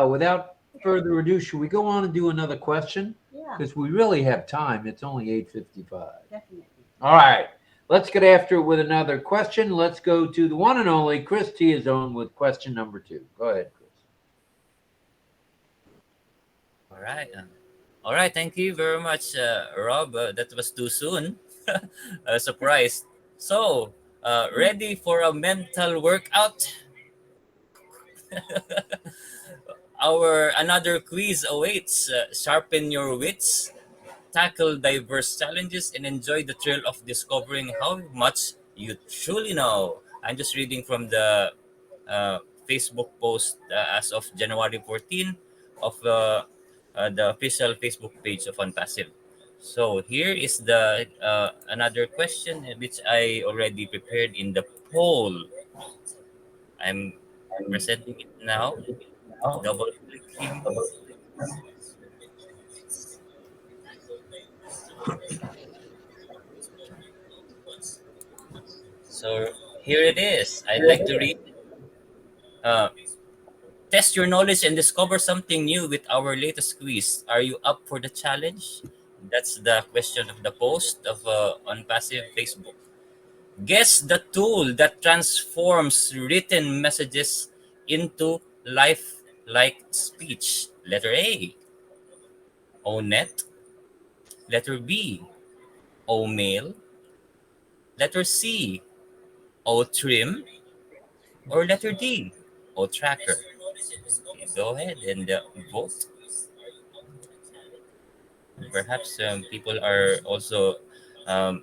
without further ado, should we go on and do another question? Yeah, Because we really have time. It's only 8:55. definitely. All right. Let's get after it with another question. Let's go to the one and only Chris Tiazone with question number 2. Go ahead, Chris. All right. Thank you very much, Rob. That was too soon. Surprise. So, ready for a mental workout? Our another quiz awaits. Sharpen your wits, tackle diverse challenges, and enjoy the thrill of discovering how much you truly know. I'm just reading from the Facebook post as of January 14 of the official Facebook page of ONPASSIVE. So here is the another question which I already prepared in the poll. I'm presenting it now. Double clicking. So here it is. I'd like to read. Uh, Test your knowledge and discover something new with our latest quiz. Are you up for the challenge? That's the question of the post of on Passive Facebook. Guess the tool that transforms written messages into life-like speech. Letter A, ONet. Letter B, OMail. Letter C, OTrim. Or letter D, OTracker. Okay, go ahead and vote. Perhaps people are also um,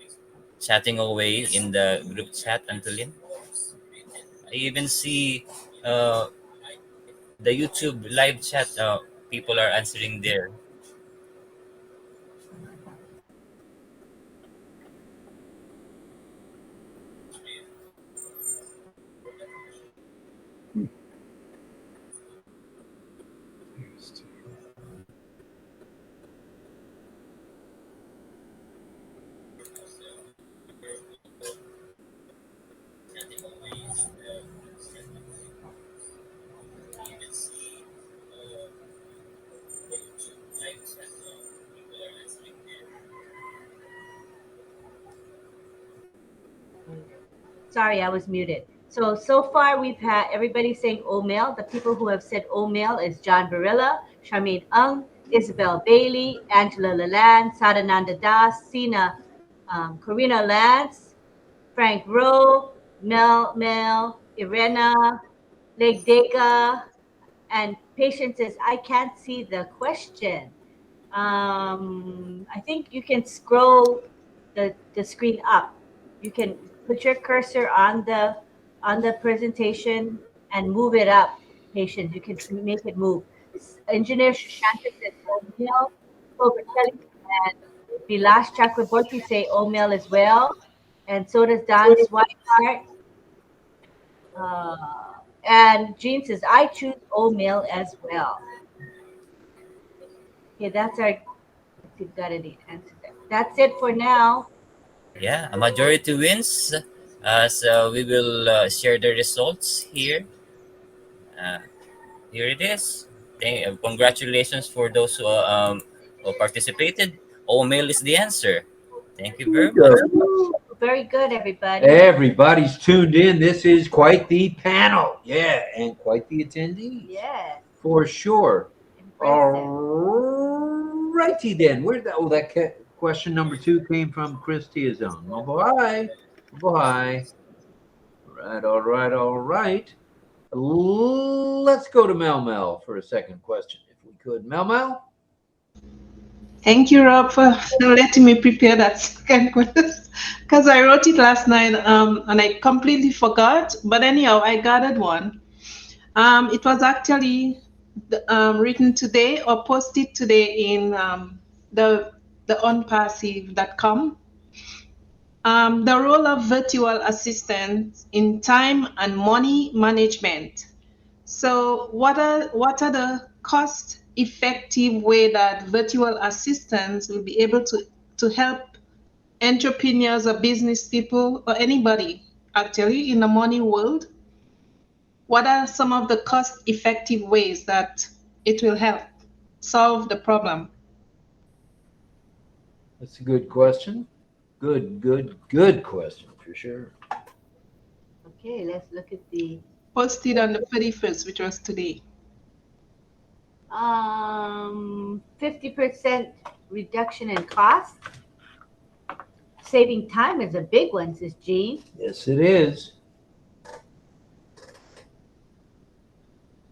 chatting away in the group chat, Antolin. I even see uh, the YouTube live chat. People are answering there. sorry, I was muted. So far we've had everybody saying OMail. The people who have said OMail is John Barilla, Charmaine Ung, Isabel Bailey, Angela Lalande, Sadananda Das, Sina, Karina Lance, Frank Rowe, Mel, Irena, Lake Dega, and Patience says, I can't see the question. I think you can scroll the screen up. You can put your cursor on the presentation and move it up. Patience, you can make it move. Engineer Shushanta says OMail. Overtelling and Vilash Chakraborty say OMail as well. And so does Don Swihart. And Jean says, I choose OMail as well. Okay, that's our, if you've got any answer there. That's it for now. Yeah, a majority wins. So we will share the results here. Here it is. Congratulations for those who participated. OMail is the answer. Thank you very much. Very good, everybody. Everybody's tuned in. This is quite the panel. Yeah, and quite the attendees. Yeah. For sure. Impressive. All righty then. Where that question number 2 came from Chris Tiazone. Oh, boy. Boy. All right. Let's go to Mel for a second question, if we could. Mel? Thank you, Rob, for letting me prepare that second question, because I wrote it last night and I completely forgot. But anyhow, I gathered one. It was actually written today or posted today in the ONPASSIVE.com. The role of virtual assistants in time and money management. So what are the cost-effective way that virtual assistants will be able to help entrepreneurs or business people or anybody actually in the money world? What are some of the cost-effective ways that it will help solve the problem? That's a good question. Good question for sure. Okay, let's look at the posted on the 31st, which was today. 50% reduction in cost. Saving time is a big one, says Jean. Yes, it is.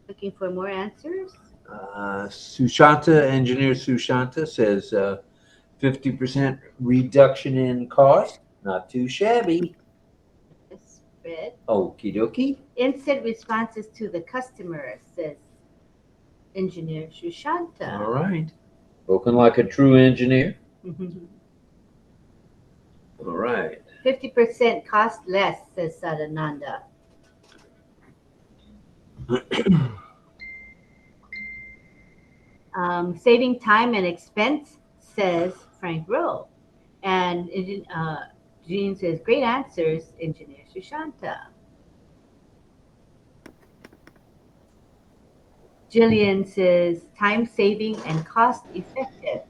Looking for more answers. Engineer Sushanta says 50% reduction in cost. Not too shabby. Fred. Okie dokie. Instant responses to the customer, says Engineer Shushanta. All right. Spoken like a true engineer. All right. 50% cost less, says Sadananda. Saving time and expense, says Frank Rowe. And Jean says, great answers, Engineer Shushanta. Jillian says, time saving and cost effective.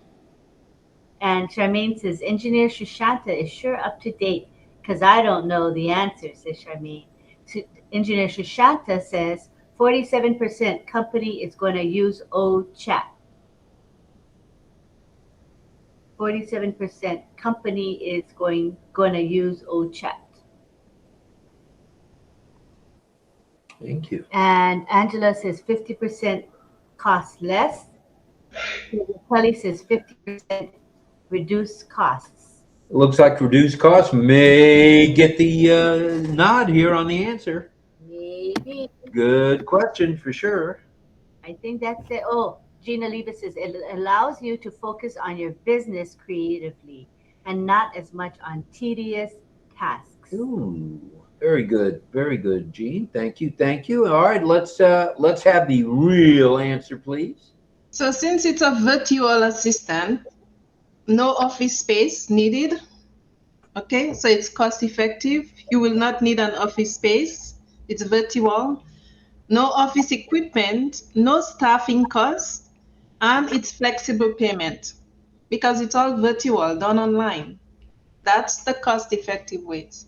And Charmaine says, Engineer Shushanta is sure up to date because I don't know the answer, says Charmaine. Engineer Shushanta says, 47% company is going to use OChat. 47% company is going to use OChat. Thank you. And Angela says 50% cost less. Kelly says 50% reduced costs. It looks like reduced costs may get the nod here on the answer. Maybe. Good question for sure. I think that's it. Oh, Gina Leva says it allows you to focus on your business creatively and not as much on tedious tasks. Ooh, very good, Jean. Thank you. All right, let's have the real answer, please. So since it's a virtual assistant, no office space needed. Okay, so it's cost effective. You will not need an office space. It's virtual. No office equipment, no staffing costs. And it's flexible payment because it's all virtual, done online. That's the cost-effective ways.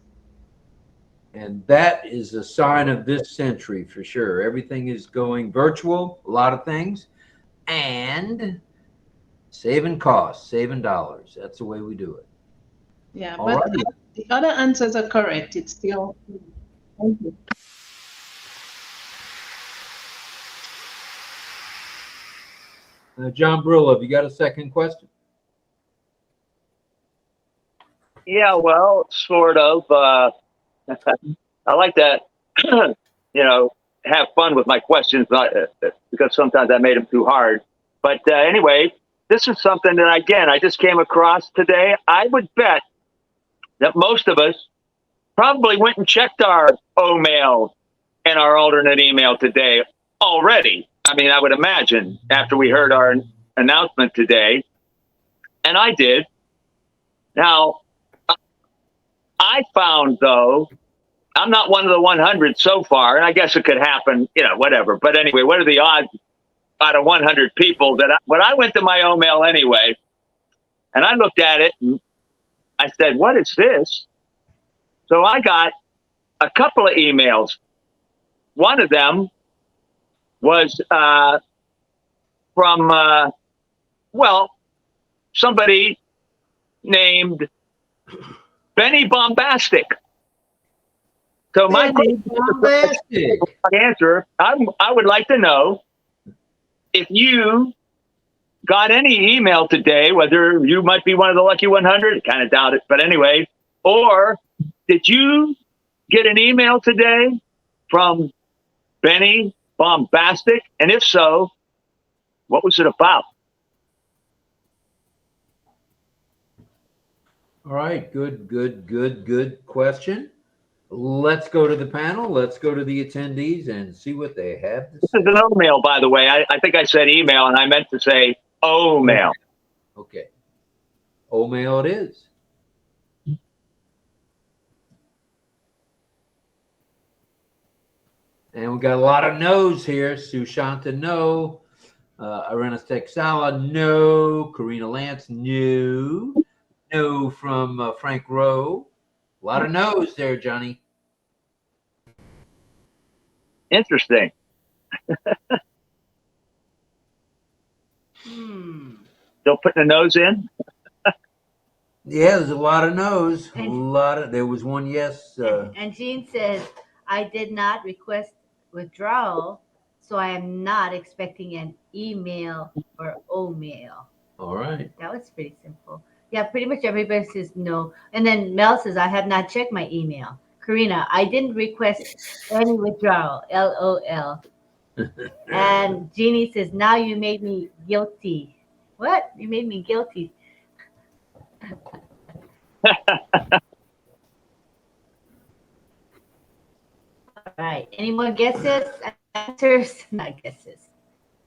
And that is a sign of this century for sure. Everything is going virtual, a lot of things, and saving costs, saving dollars. That's the way we do it. Yeah, All but righty. the other answers are correct. It's still. Thank you. John Brilla, have you got a second question? Yeah, well, sort of. I like that, have fun with my questions, because sometimes I made them too hard. But anyway, this is something that, again, I just came across today. I would bet that most of us probably went and checked our O-mail and our alternate email today already. I mean, I would imagine after we heard our announcement today, and I did. Now, I found, though, I'm not one of the 100 so far, and I guess it could happen, whatever. But anyway, what are the odds out of 100 people that when I went to my O-mail anyway, and I looked at it, and I said, what is this? So I got a couple of emails. One of them was from, somebody named Benny Bombastic. So my answer, I would like to know if you got any email today, whether you might be one of the lucky 100, kind of doubt it, but anyway, or did you get an email today from Benny Bombastic? And if so, what was it about? All right, good question. Let's go to the panel. Let's go to the attendees and see what they have to say. This is an O-mail, by the way. I think I said email, and I meant to say O-mail. Okay. O-mail it is. And we got a lot of no's here. Sushanta, no. Arena Texala, no. Karina Lance, no. No from Frank Rowe. A lot of no's there, Johnny. Interesting. Still putting a nose in? Yeah, there's a lot of no's. There was one yes. And Jean says, I did not request withdrawal, so I am not expecting an email or O-mail. All right. That was pretty simple. Yeah, pretty much everybody says no. And then Mel says, I have not checked my email. Karina, I didn't request any withdrawal, LOL. And Jeannie says, now you made me guilty. What? You made me guilty. All right. Any more guesses? Answers? Not guesses.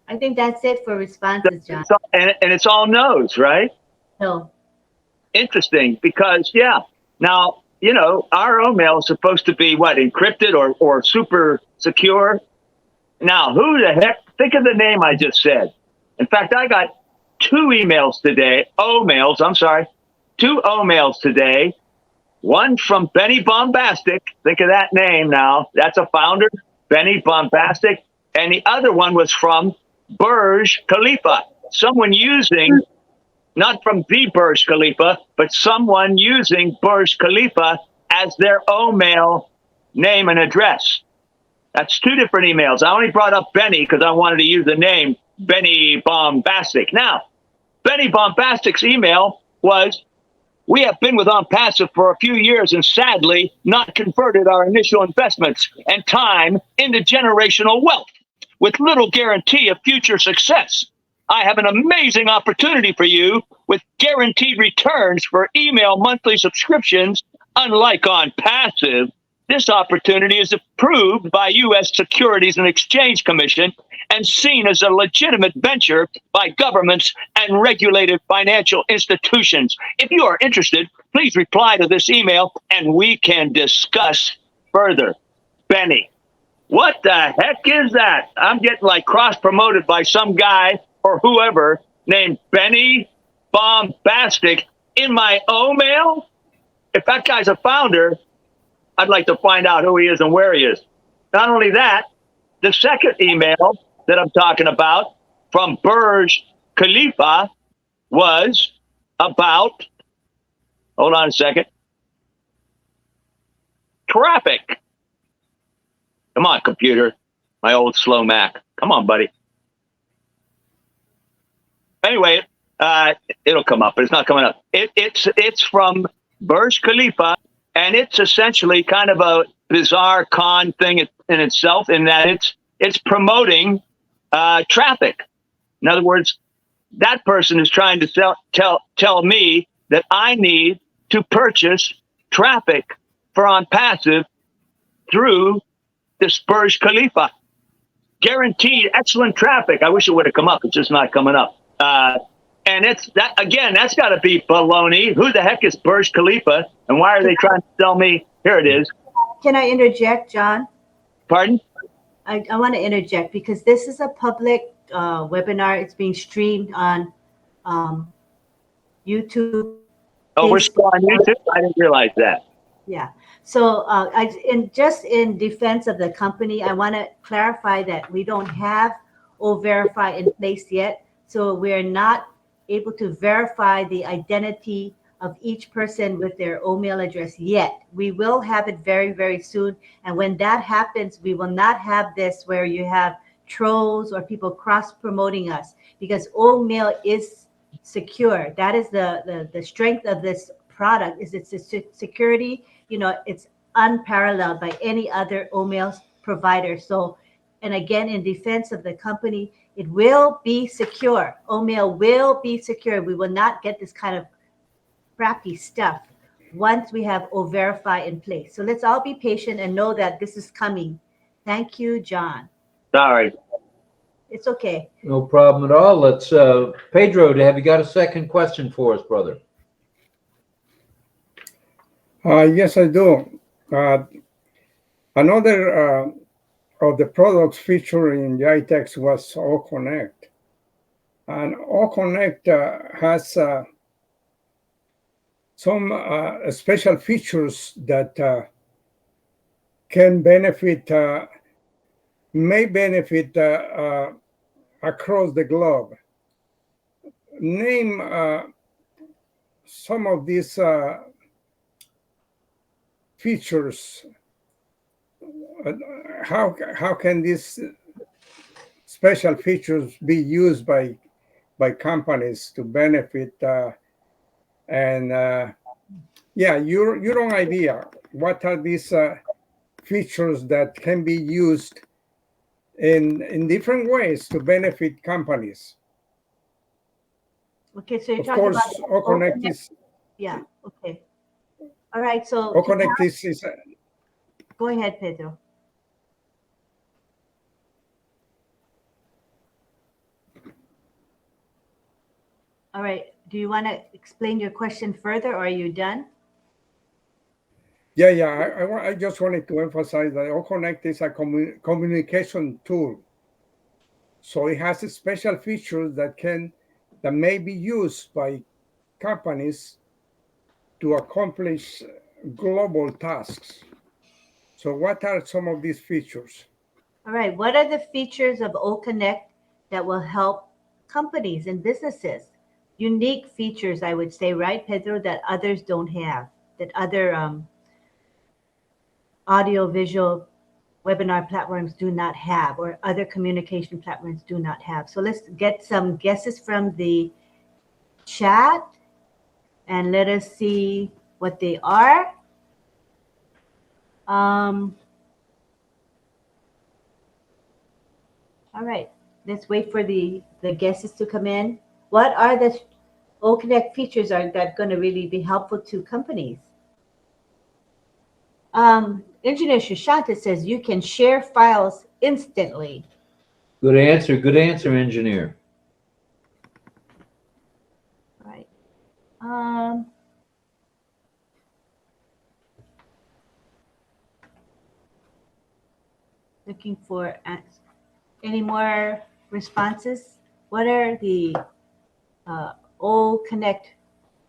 I think that's it for responses, John. And it's all no's, right? No. Interesting, because, now, our O-mail is supposed to be, encrypted or super secure? Now, who the heck, think of the name I just said. In fact, I got two O-mails today, one from Benny Bombastic, think of that name now, that's a founder, Benny Bombastic, and the other one was from Burj Khalifa, someone using, not from the Burj Khalifa, but someone using Burj Khalifa as their O-mail name and address. That's two different emails. I only brought up Benny because I wanted to use the name Benny Bombastic. Now, Benny Bombastic's email was, we have been with ONPASSIVE for a few years and sadly not converted our initial investments and time into generational wealth with little guarantee of future success. I have an amazing opportunity for you with guaranteed returns for email monthly subscriptions. Unlike ONPASSIVE, this opportunity is approved by U.S. Securities and Exchange Commission and seen as a legitimate venture by governments and regulated financial institutions. If you are interested, please reply to this email and we can discuss further. Benny. What the heck is that? I'm getting like cross-promoted by some guy or whoever named Benny Bombastic in my O-mail. If that guy's a founder, I'd like to find out who he is and where he is. Not only that, the second email that I'm talking about from 𝗥cie𝘂𝗱𝗁𝗹𝗲 was about, hold on a second, traffic. Come on, computer, my old slow Mac. Come on, buddy. Anyway, it'll come up, but it's not coming up. It's from 𝗥cie𝘂𝗱𝗁𝗹𝗲, and it's essentially kind of a bizarre con thing in itself, in that it's promoting traffic. In other words, that person is trying to tell me that I need to purchase traffic for ONPASSIVE through this 𝗥cie𝘂𝗱𝗁𝗹𝗲. Guaranteed excellent traffic. I wish it would have come up. It's just not coming up. And it's that again. That's got to be baloney. Who the heck is 𝗥cie𝘂𝗂𝗱𝗁𝗹, and why are they trying to sell me? Here it is. Can I interject, John? Pardon? I want to interject because this is a public webinar. It's being streamed on YouTube. Oh, we're still on YouTube? I didn't realize that. Yeah. So in defense of the company, I want to clarify that we don't have O-Verify in place yet. So we're not able to verify the identity of each person with their O-mail address yet. We will have it very, very soon. And when that happens, we will not have this where you have trolls or people cross-promoting us, because O-mail is secure. That is the strength of this product, is its security. You know, it's unparalleled by any other O-mail provider. So, and again, in defense of the company, it will be secure. O-mail will be secure. We will not get this kind of crappy stuff once we have O-Verify in place. So let's all be patient and know that this is coming. Thank you, John. Sorry. It's okay. No problem at all. Let's, Pedro, have you got a second question for us, brother? Yes, I do. Another of the products featured in the iText was OConnect. And OConnect has some special features that can benefit, may benefit across the globe. Name some of these features. How can these special features be used by companies to benefit yeah, your own idea? What are these features that can be used in different ways to benefit companies? Okay, so you're Of talking course, about OConnect is. Yeah. Okay. All right. So OConnect is. Go ahead, Pedro. All right. Do you want to explain your question further, or are you done? Yeah. I just wanted to emphasize that OConnect is a communication tool. So it has a special features that may be used by companies to accomplish global tasks. So what are some of these features? All right. What are the features of OConnect that will help companies and businesses? Unique features, I would say, right, Pedro, that others don't have, that other audio-visual webinar platforms do not have, or other communication platforms do not have. So let's get some guesses from the chat and let us see what they are. All right, let's wait for the guesses to come in. What are the OConnect features that going to really be helpful to companies? Engineer Shushanka says you can share files instantly. Good answer, engineer. All right. Looking for any more responses. What are the OConnect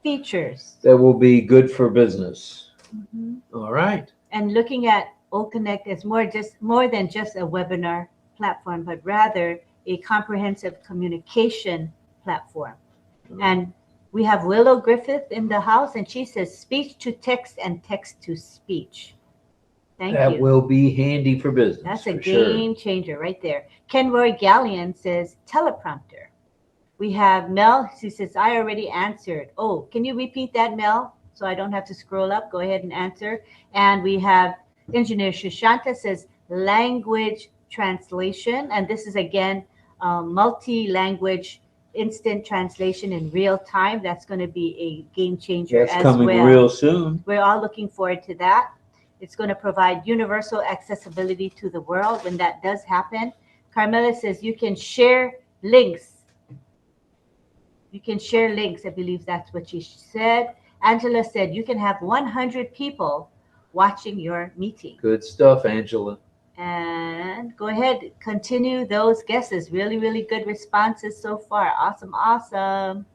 features that will be good for business? Mm-hmm. All right. and looking at OConnect as more than just a webinar platform, but rather a comprehensive communication platform. And we have Willow Griffith in the house, and she says speech to text and text to speech. Thank you. That will be handy for business. That's a for sure. game changer right there. Kenroy Gallion says teleprompter. We have Mel. She says, I already answered. Oh, can you repeat that, Mel? So I don't have to scroll up. Go ahead and answer. And we have Engineer Shushanta says language translation. And this is, again, multi-language instant translation in real time. That's going to be a game changer That's as coming well. real soon. We're all looking forward to that. It's going to provide universal accessibility to the world when that does happen. Carmela says you can share links. You can share links. I believe that's what she said. Angela said you can have 100 people watching your meeting. Good stuff, Angela. And go ahead, continue those guesses. Really, really good responses so far. Awesome, awesome.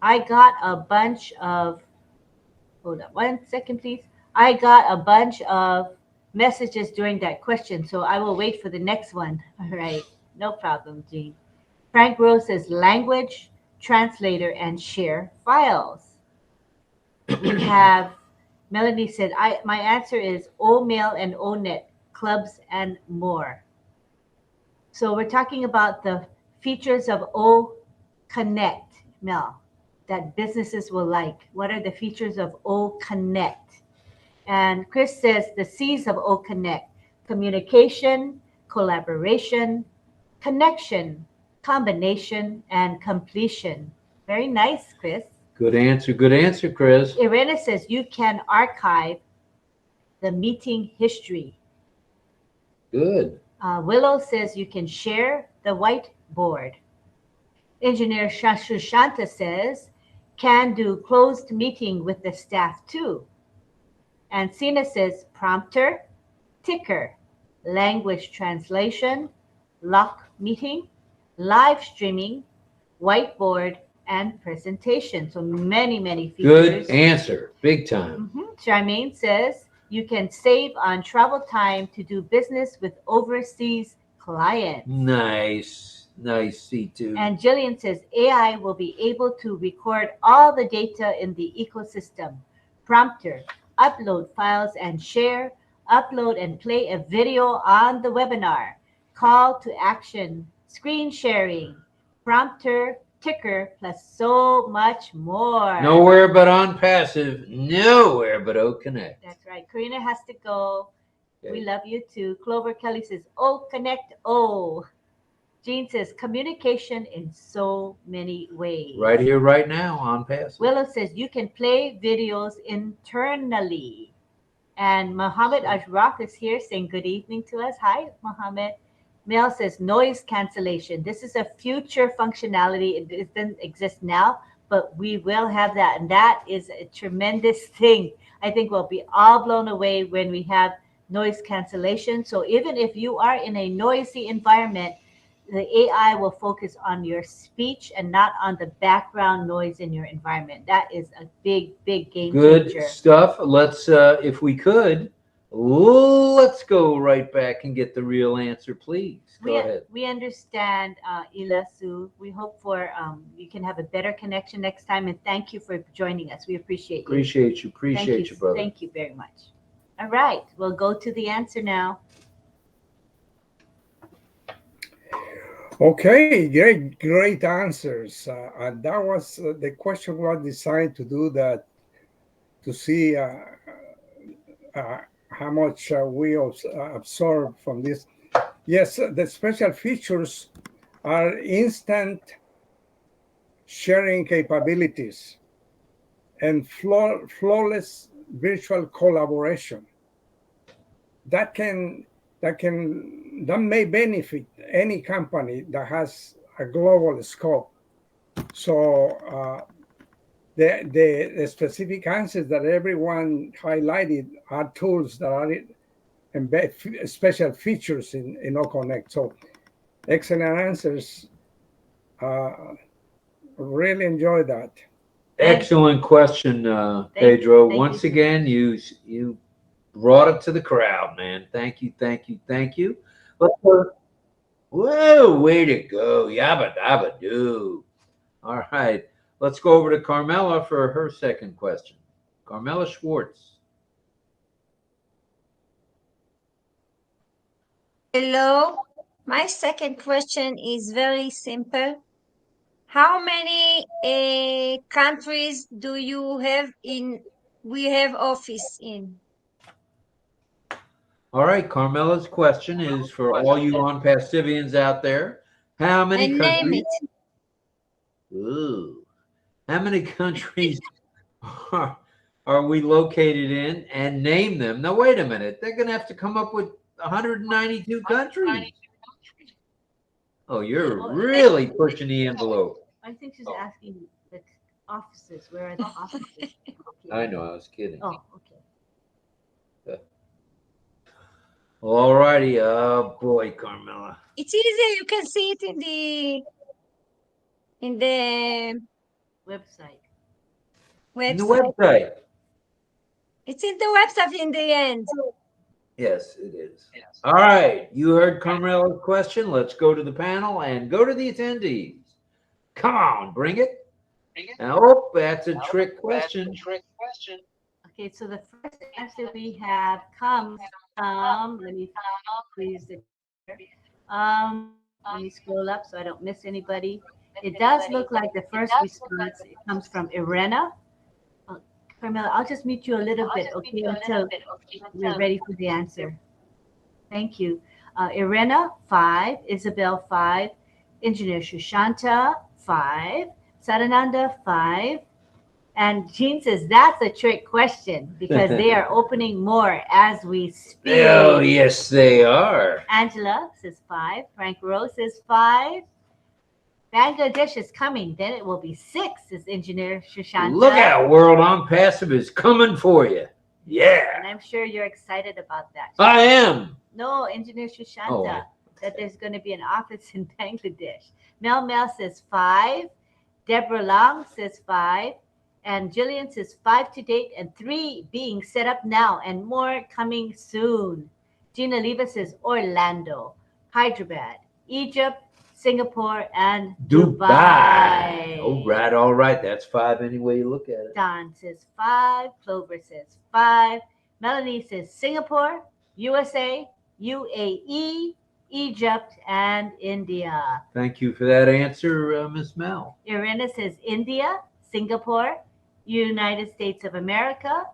I got a bunch of, hold on 1 second, please. I got a bunch of messages during that question, so I will wait for the next one. All right, no problem, Jean. Frank Rose says language, translator, and share files. We have Melanie said, my answer is OMail and ONet, clubs and more. So we're talking about the features of OConnect, Mel, that businesses will like. What are the features of OConnect? And Chris says the C's of OConnect: communication, collaboration, connection, combination, and completion. Very nice, Chris. Good answer, Chris. Irena says you can archive the meeting history. Good. Willow says you can share the whiteboard. Engineer Shushanta says can do closed meeting with the staff too. And Sina says prompter, ticker, language translation, lock meeting, live streaming, whiteboard, and presentation. So many, many features. Good answer. Big time. Charmaine says you can save on travel time to do business with overseas clients. Nice. Nice, C2. And Jillian says AI will be able to record all the data in the ecosystem. Prompter, upload files and share, upload and play a video on the webinar, call to action, screen sharing, prompter, ticker, plus so much more. Nowhere but ONPASSIVE, nowhere but OConnect. That's right. Karina has to go. Okay. We love you too. Clover Kelly says, OConnect, oh. Jean says, communication in so many ways. Right here, right now, ONPASSIVE. Willow says, you can play videos internally. And Mohammed Ajraq is here saying good evening to us. Hi, Mohammed. Mel says noise cancellation. This is a future functionality. It doesn't exist now, but we will have that. And that is a tremendous thing. I think we'll be all blown away when we have noise cancellation. So even if you are in a noisy environment, the AI will focus on your speech and not on the background noise in your environment. That is a big, big game changer. Good stuff. Let's, if we could, let's go right back and get the real answer, please. Go ahead. We understand, Ila Sue. We hope for you can have a better connection next time. And thank you for joining us. We appreciate you. Appreciate you, brother. Thank you very much. All right, we'll go to the answer now. Okay, great answers. And that was the question was designed to do that, to see how much we absorb from this. Yes, the special features are instant sharing capabilities and flawless virtual collaboration. That may benefit any company that has a global scope. So the specific answers that everyone highlighted are tools that are special features in OConnect. So excellent answers. Really enjoy that. Excellent question, Pedro. thank Once you. again, you brought it to the crowd, man. Thank you, thank you, thank you. Let's go. Whoa, way to go. Yabba dabba doo. All right. Let's go over to Carmela for her second question. Carmela Schwartz. Hello. My second question is very simple. How many countries do you have we have office in? All right, Carmela's question is for all you ONPASSIVians out there. How many And name countries? it. Ooh. How many countries are we located in, and name them? Now, wait a minute. They're going to have to come up with 192 countries. Oh, you're really pushing the envelope. I think she's asking the offices. Where are the offices? I know, I was kidding. Oh, okay. All righty. Oh, boy, Carmela. It's easy. You can see it in the Website. In the website. It's in the website in the end. Yes, it is. All right. You heard Carmela's question. Let's go to the panel and go to the attendees. Come on, bring it. Oh, that's a trick question. Okay, so the first answer we have comes from, let me please, let me scroll up so I don't miss anybody. It does look like the first response, it comes from Irena. Carmela, I'll just mute you a little bit, okay, until we're ready for the answer. Thank you. Irena, 5. Isabel, 5. Engineer Shushanta, 5. Sarananda, 5. And Jean says that's a trick question because they are opening more as we speak. Oh, yes, they are. Angela says 5. Frank Rose says 5. Bangladesh is coming. Then it will be 6, says Engineer Shushanta. Look out, World ONPASSIVE is coming for you. Yeah. And I'm sure you're excited about that. I am. No, Engineer Shushanta, that there's going to be an office in Bangladesh. Mel says 5. Deborah Long says 5. And Jillian says 5 to date and 3 being set up now and more coming soon. Gina Leva says Orlando, Hyderabad, Egypt, Singapore, and Dubai. All right. That's 5 any way you look at it. Don says 5. Clover says 5. Melanie says Singapore, USA, UAE, Egypt, and India. Thank you for that answer, Miss Mel. Irena says India, Singapore, United States of America,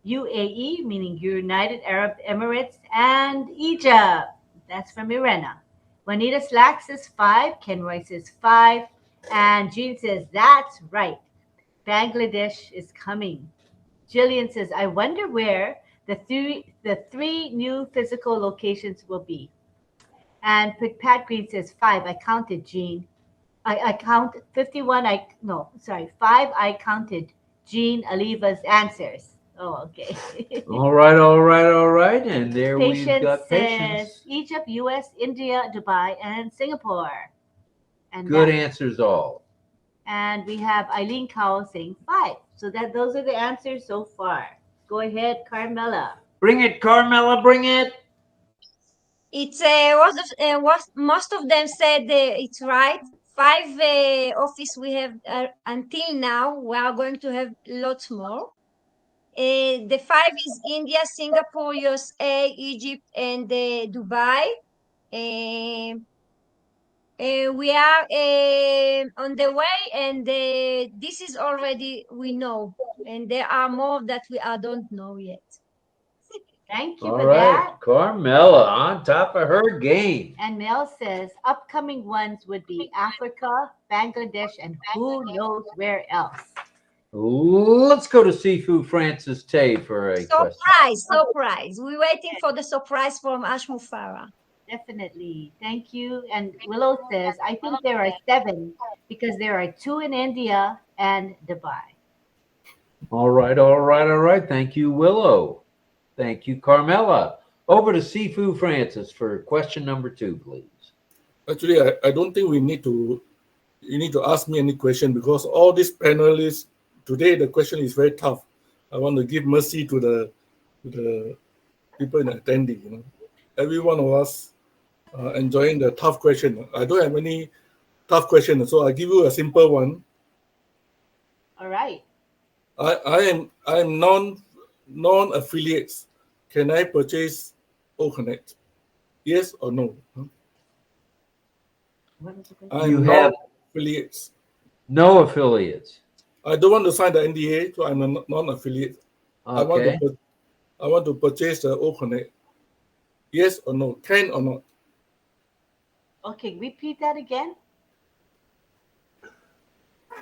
UAE, meaning United Arab Emirates, and Egypt. That's from Irena. Juanita Slack says 5. Ken Roy says 5. And Jean says, that's right. Bangladesh is coming. Jillian says, I wonder where the three new physical locations will be. And Pat Green says 5. I counted, Jean. I count 51. 5. I counted Jean Aliva's answers. Oh, okay. All right. And there we've got Patience. Says Egypt, US, India, Dubai, and Singapore. And good answers all. And we have Eileen Cowell saying 5. So those are the answers so far. Go ahead, Carmela. Bring it, Carmela. Bring it. It's what most of them said it's right. 5 office we have until now. We are going to have lots more. The 5 is India, Singapore, USA, Egypt, and Dubai. We are on the way, and this is already we know, and there are more that we don't know yet. Thank you all for right. that. Carmela on top of her game. And Mel says upcoming ones would be Africa, Bangladesh, and who knows where else. Let's go to Sifu Francis Tay for a Surprise. We're waiting for the surprise from Ashmu Farah. Definitely. Thank you. And Willow says, I think there are 7 because there are 2 in India and Dubai. All right. Thank you, Willow. Thank you, Carmela. Over to Sifu Francis for question number 2, please. Actually, I don't think you need to ask me any question because all these panelists today the question is very tough. I want to give mercy to the people in attending. You know, every one of us enjoying the tough question. I don't have any tough questions, so I give you a simple one. All right. I am non-affiliates. Can I purchase OConnect? Yes or no? You have affiliates. no affiliates. I don't want to sign the NDA, so I'm a non-affiliate. Okay. I want to purchase the OConnect. Yes or no? Can or not? Okay, repeat that again.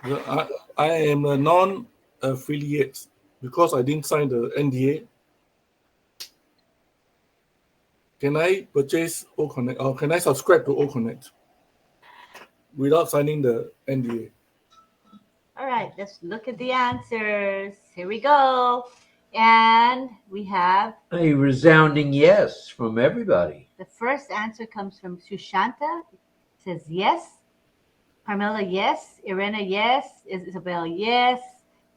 I am a non-affiliate because I didn't sign the NDA. Can I purchase OConnect or can I subscribe to OConnect without signing the NDA? All right, let's look at the answers. Here we go. And we have A resounding yes from everybody. the first answer comes from Sushanta. It says yes. Carmela, yes. Irena, yes. Isabel, yes.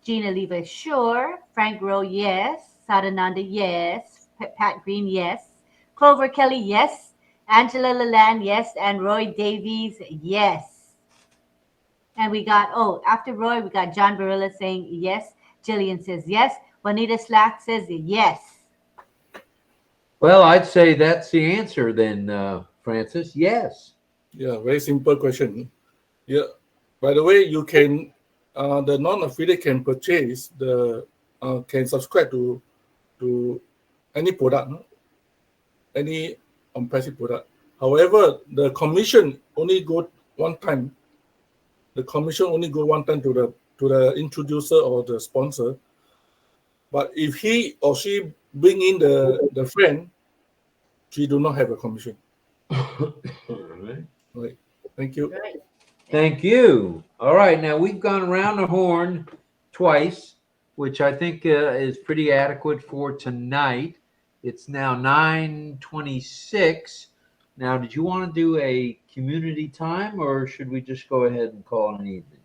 Gina Leva, sure. Frank Rowe, yes. Sadananda, yes. Pat Green, yes. Clover Kelly, yes. Angela Leland, yes. And Roy Davies, yes. And we got, after Roy, we got John Barilla saying yes. Jillian says yes. Juanita Slack says yes. Well, I'd say that's the answer then, Francis. Yes. Yeah, very simple question. Yeah. By the way, you can the non-affiliate can purchase can subscribe to any product, any ONPASSIVE product. However, the commission only go one time. The commission only go one time to the introducer or the sponsor. But if he or she bring in the friend, she do not have a commission. Right. Thank you. Right. Thank you. All right. Now we've gone around the horn twice, which I think is pretty adequate for tonight. It's now 9:26. Now, did you want to do a community time or should we just go ahead and call it an evening?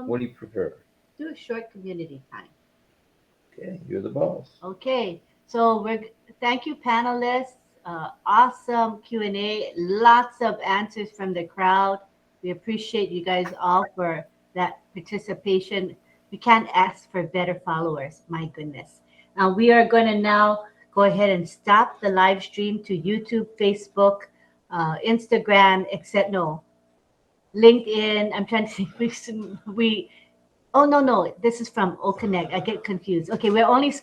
What do you prefer? Do a short community time. Okay, you're the boss. Okay, so thank you, panelists. Awesome Q&A, lots of answers from the crowd. We appreciate you guys all for that participation. We can't ask for better followers, my goodness. Now we are going to now go ahead and stop the live stream to YouTube, Facebook, Instagram, LinkedIn. I'm trying to think. No, this is from OConnect. I get confused. Okay, we're only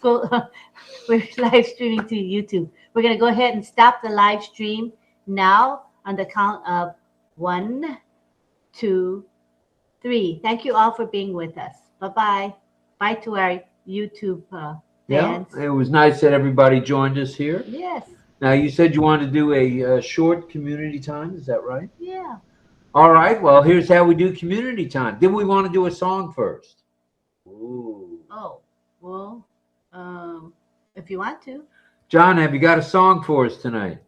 we're live streaming to YouTube. We're going to go ahead and stop the live stream now on the count of 1, 2, 3. Thank you all for being with us. Bye-bye. Bye to our YouTube fans. Yeah, it was nice that everybody joined us here. Yes. Now, you said you wanted to do a short community time. Is that right? Yeah. All right. Well, here's how we do community time. Did we want to do a song first? Ooh. Oh, well, if you want to. John, have you got a song for us tonight?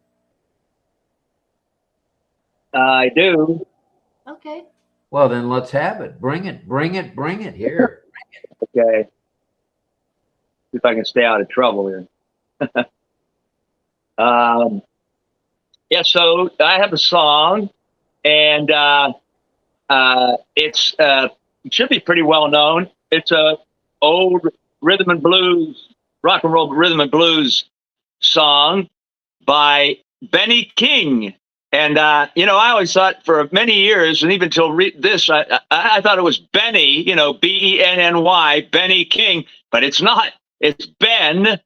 I do. Okay. Well, then let's have it. Bring it. Here. Okay. See if I can stay out of trouble here. Yeah, so I have a song, and it should be pretty well known. It's a old rhythm and blues, rock and roll rhythm and blues song by Benny King. And, I always thought for many years, and even till this, I thought it was Benny, Benny, Benny King, but it's not. It's Ben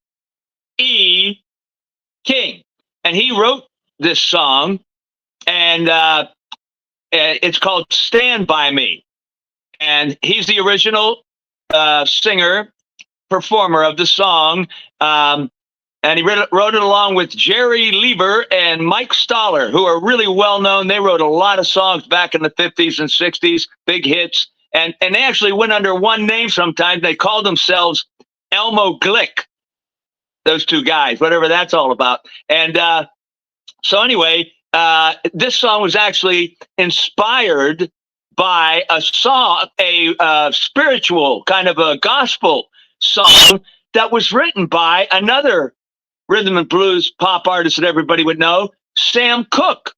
E. King. And he wrote this song, and it's called Stand By Me. And he's the original singer, performer of the song. And he wrote it along with Jerry Lieber and Mike Stoller, who are really well known. They wrote a lot of songs back in the 50s and 60s, big hits. And they actually went under one name sometimes. They called themselves Elmo Glick, those two guys, whatever that's all about. And so anyway, this song was actually inspired by a song, a spiritual kind of a gospel song that was written by another rhythm and blues pop artist that everybody would know, Sam Cooke,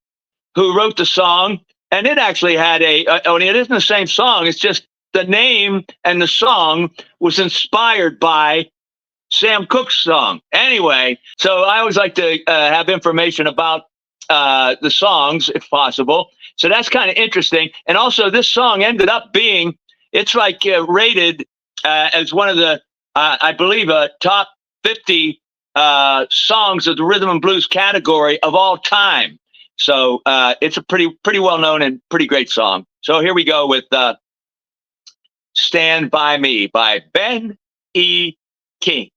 who wrote the song. And it actually had it isn't the same song. It's just the name and the song was inspired by Sam Cooke's song. Anyway, so I always like to have information about the songs, if possible. So that's kind of interesting. And also, this song ended up being, it's like rated as one of the, I believe, top 50 songs of the rhythm and blues category of all time. So it's a pretty well known and pretty great song. So here we go with "Stand By Me" by Ben E. King.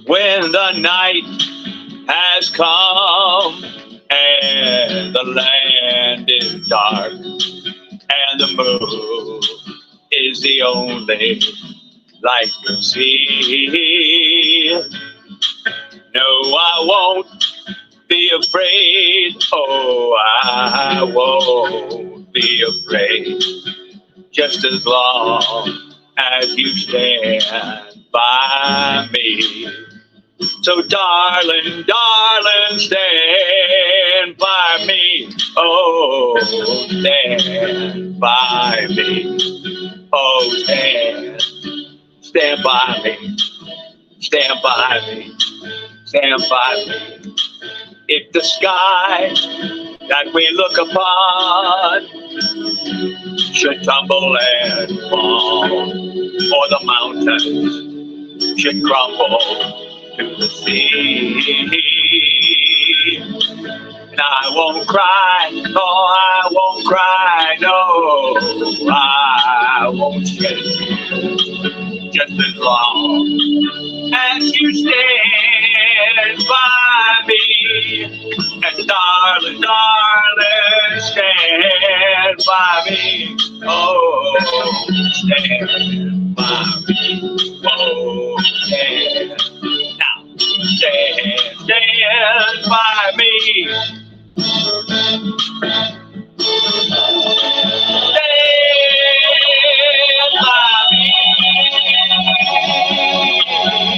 When the night has come and the land is dark and the moon is the only light you see, no, I won't be afraid. Oh, I won't be afraid, just as long as you stand by me. So darling, darling, stand by me. Oh, stand by me. Oh, stand by me. Stand by me. Stand by me. If the sky that we look upon should tumble and fall, or the mountains should crumble to the sea, and I won't cry, oh, I won't cry, no, I won't shed tears, just as long as you stand by me. And darling, darling, stand by me, oh, stand by me, oh, stand. Stand by me. Stand by me. Stand by me.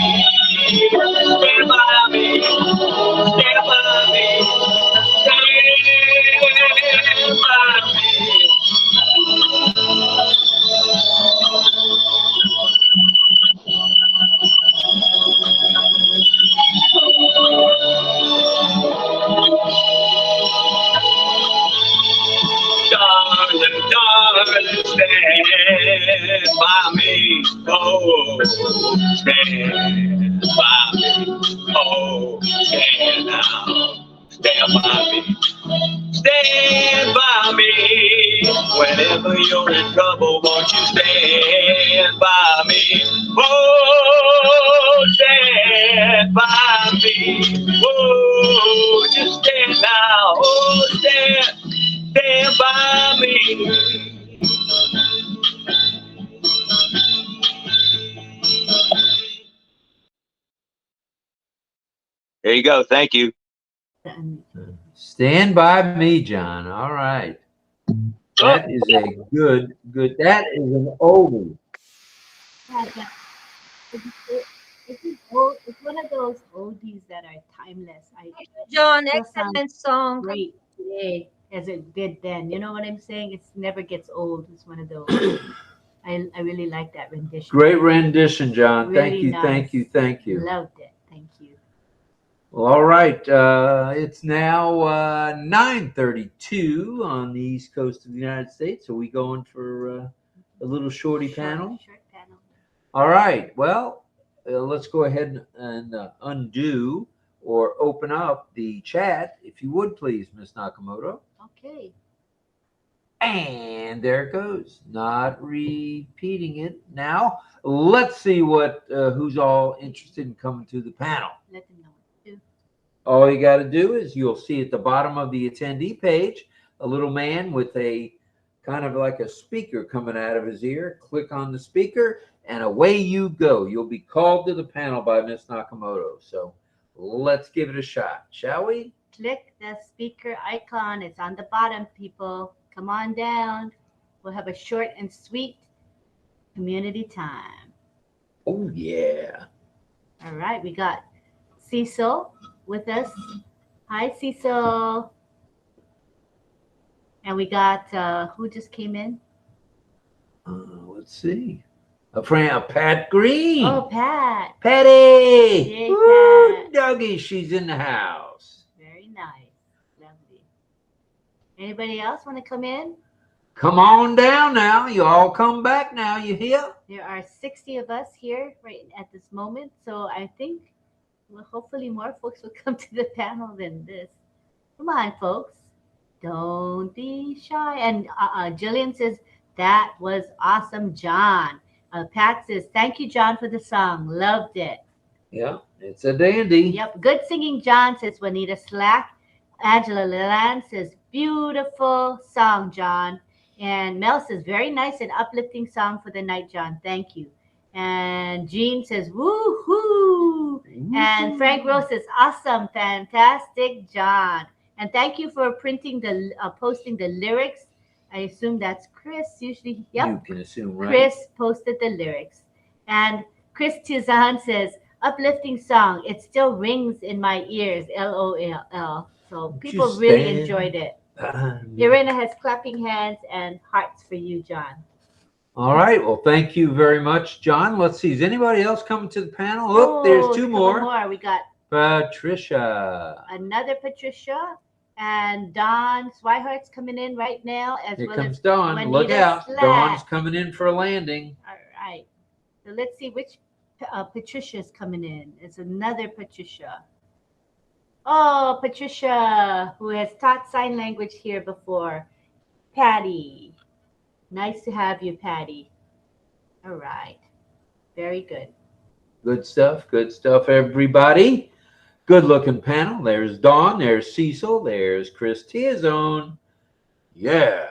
Stand by me. Stand by me. Darling, darling, stand by me. Oh, stand by me. Oh, stand now. Stand by me. Stand by me. Whenever you're in trouble, won't you stand by me? Oh, stand by me. Oh, just stand now. Oh, stand by me. There you go. Thank you. Stand by me, John. All right. That is a good, that is an oldie. It's one of those oldies that are timeless. John, still sounds excellent song. great today as it did then. You know what I'm saying? It never gets old. It's one of those. I really like that rendition. Great rendition, John. Really Thank you, nice. thank you, thank you. Loved it. Thank you. Well, all right. It's now 9:32 on the East Coast of the United States. Are we going for a little short panel? Short panel. All right. Well, let's go ahead and undo or open up the chat, if you would, please, Ms. Nakamoto. Okay. And there it goes. Not repeating it. Now, let's see what who's all interested in coming to the panel. Let them know. All you got to do is you'll see at the bottom of the attendee page a little man with a kind of like a speaker coming out of his ear. Click on the speaker and away you go. You'll be called to the panel by Miss Nakamoto. So let's give it a shot, shall we? Click the speaker icon. It's on the bottom, people. Come on down. We'll have a short and sweet community time. Oh, yeah. All right, we got Cecil with us. Hi, Cecil. And we got, who just came in? Let's see. A friend, Pat Green. Oh, Pat. Patty. Yay, Woo, Pat. Dougie, she's in the house. Very nice. Lovely. Anybody else want to come in? Come on down now. You all come back now. You hear? There are 60 of us here right at this moment. So I think, well, hopefully more folks will come to the panel than this. Come on, folks. Don't be shy. And Jillian says, that was awesome, John. Pat says, thank you, John, for the song. Loved it. Yeah, it's a dandy. Yep. Good singing, John, says Juanita Slack. Angela Leland says, beautiful song, John. And Mel says, very nice and uplifting song for the night, John. Thank you. And Jean says, woo-hoo. And Frank Rose says, awesome, fantastic, John. And thank you for printing the, posting the lyrics. I assume that's Chris. Usually, yep. You can assume, right? Chris posted the lyrics. And Chris Tizan says, uplifting song. It still rings in my ears, LOL. So people Just really stand enjoyed it. behind me. Irena has clapping hands and hearts for you, John. All right. Well, thank you very much, John. Let's see. Is anybody else coming to the panel? Oh, there's two more. We got Patricia. another Patricia and Don Swihart's coming in right now, as Here well comes as Dawn. Juanita Look out. Slack. Dawn's coming in for a landing. All right. So let's see which Patricia's coming in. It's another Patricia. Oh, Patricia, who has taught sign language here before. Patty. Nice to have you, Patty. All right. Very good. Good stuff, everybody. Good looking panel. There's Dawn, there's Cecil, there's Chris Tiazone. Yeah.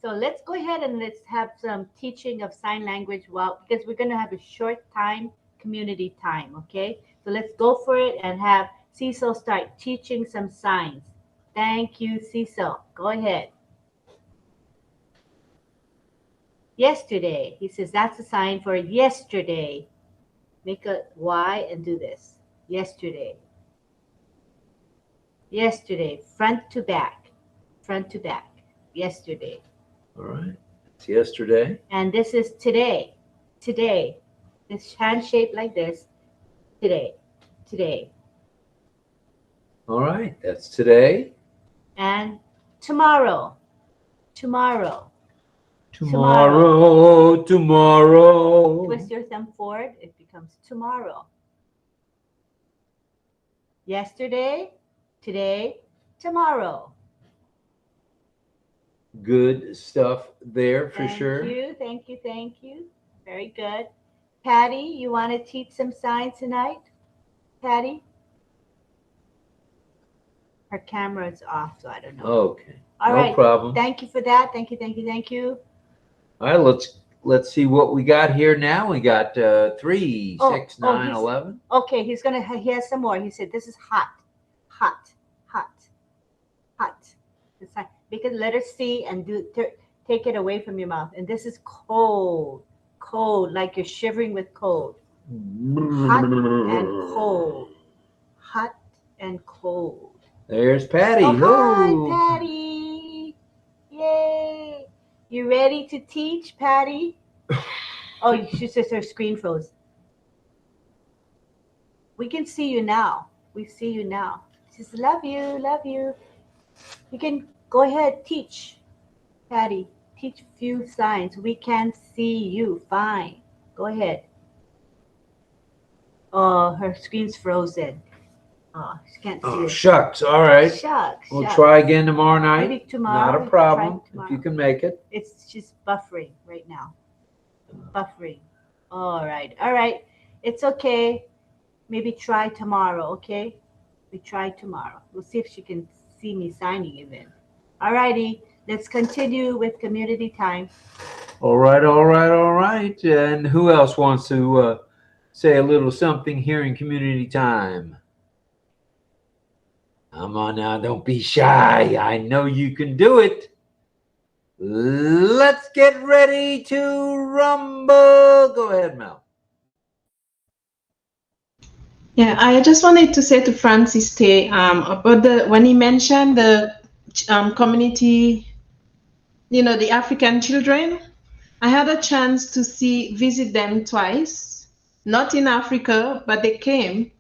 So let's go ahead and let's have some teaching of sign language, because we're going to have a short time, community time, okay? So let's go for it and have Cecil start teaching some signs. Thank you, Cecil. Go ahead. Yesterday. He says that's a sign for yesterday. Make a Y and do this. Yesterday. Yesterday. Front to back. Front to back. Yesterday. All right. It's yesterday. And this is today. Today. This hand shaped like this. Today. Today. All right. That's today. And tomorrow. Tomorrow. Tomorrow. Tomorrow. Twist your thumb forward. It becomes tomorrow. Yesterday. Today. Tomorrow. Good stuff there for sure. Thank you. Thank you. Very good. Patty, you want to teach some signs tonight? Patty? Her camera is off, so I don't know. Okay. All no right. problem. Thank you for that. Thank you. All right, let's see what we got here now. We got 3, 6, 9, 11. Okay, he has some more. He said this is hot. Because letter C and take it away from your mouth. And this is cold, like you're shivering with cold. Hot and cold. Hot and cold. There's Patty. Oh, hi, Patty. Yay. You ready to teach, Patty? Oh, she says her screen froze. We can see you now. We see you now. She says, love you. You can go ahead, teach, Patty. Teach a few signs. We can see you fine. Go ahead. Oh, her screen's frozen. Oh, she can't see it. Shucks. All right. Shucks. We'll try again tomorrow night. Maybe tomorrow. Not a problem if you can make it. She's buffering right now. Buffering. All right. It's okay. Maybe try tomorrow, okay? We try tomorrow. We'll see if she can see me signing even. All righty, let's continue with community time. All right, all right, all right. And who else wants to say a little something here in community time? Come on now, don't be shy. I know you can do it. Let's get ready to rumble. Go ahead, Mel. Yeah, I just wanted to say to Francis Tay about when he mentioned the community, the African children. I had a chance to visit them twice, not in Africa, but they came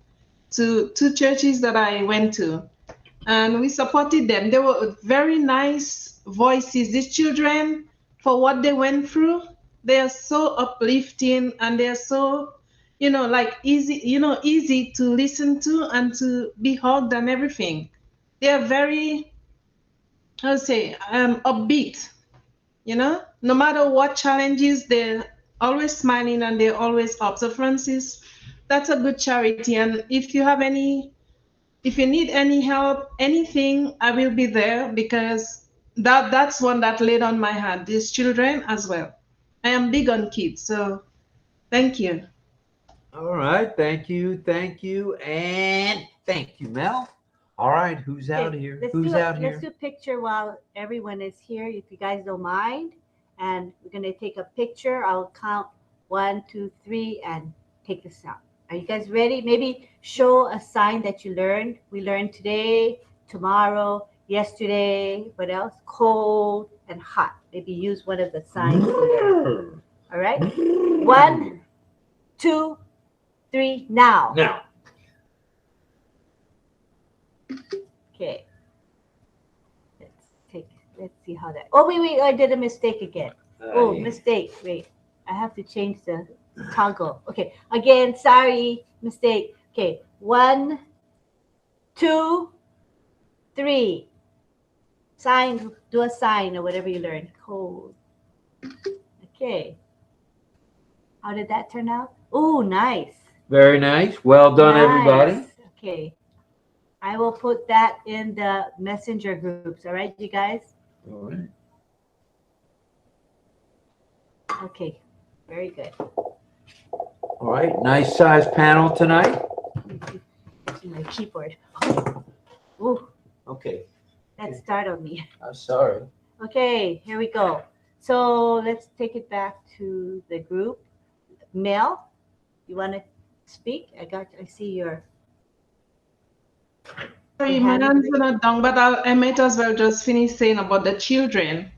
to two churches that I went to, and we supported them. They were very nice voices. These children, for what they went through, they are so uplifting, and they are so, like easy to listen to and to be hugged and everything. They are very, how to say, upbeat. No matter what challenges, they're always smiling and they're always up. So Francis, that's a good charity. And if you need any help, anything, I will be there, because that's one that laid on my heart. These children as well. I am big on kids, so thank you. All right, thank you, and thank you, Mel. All right, who's out here? Let's do a picture while everyone is here, if you guys don't mind. And we're gonna take a picture. I'll count 1, 2, 3, and take this out. Are you guys ready? Maybe show a sign that you learned. We learned today, tomorrow, yesterday. What else? Cold and hot. Maybe use one of the signs. All right. 1, 2, 3. Now. Okay. Let's see how that. Oh, wait, I did a mistake again. Mistake. Wait, I have to change the toggle. Okay, again, sorry, mistake. Okay, 1, 2, 3. Sign, do a sign or whatever you learned. Cold. Okay. How did that turn out? Oh, nice. Very nice. Well done, everybody. Okay. I will put that in the messenger groups. All right, you guys? All right. Okay. Very good. All right. Nice size panel tonight. My keyboard. Ooh. Okay. That startled me. I'm sorry. Okay, here we go. So let's take it back to the group. Mel, you want to speak? I see your. Sorry, my hands are not down, but I might as well just finish saying about the children.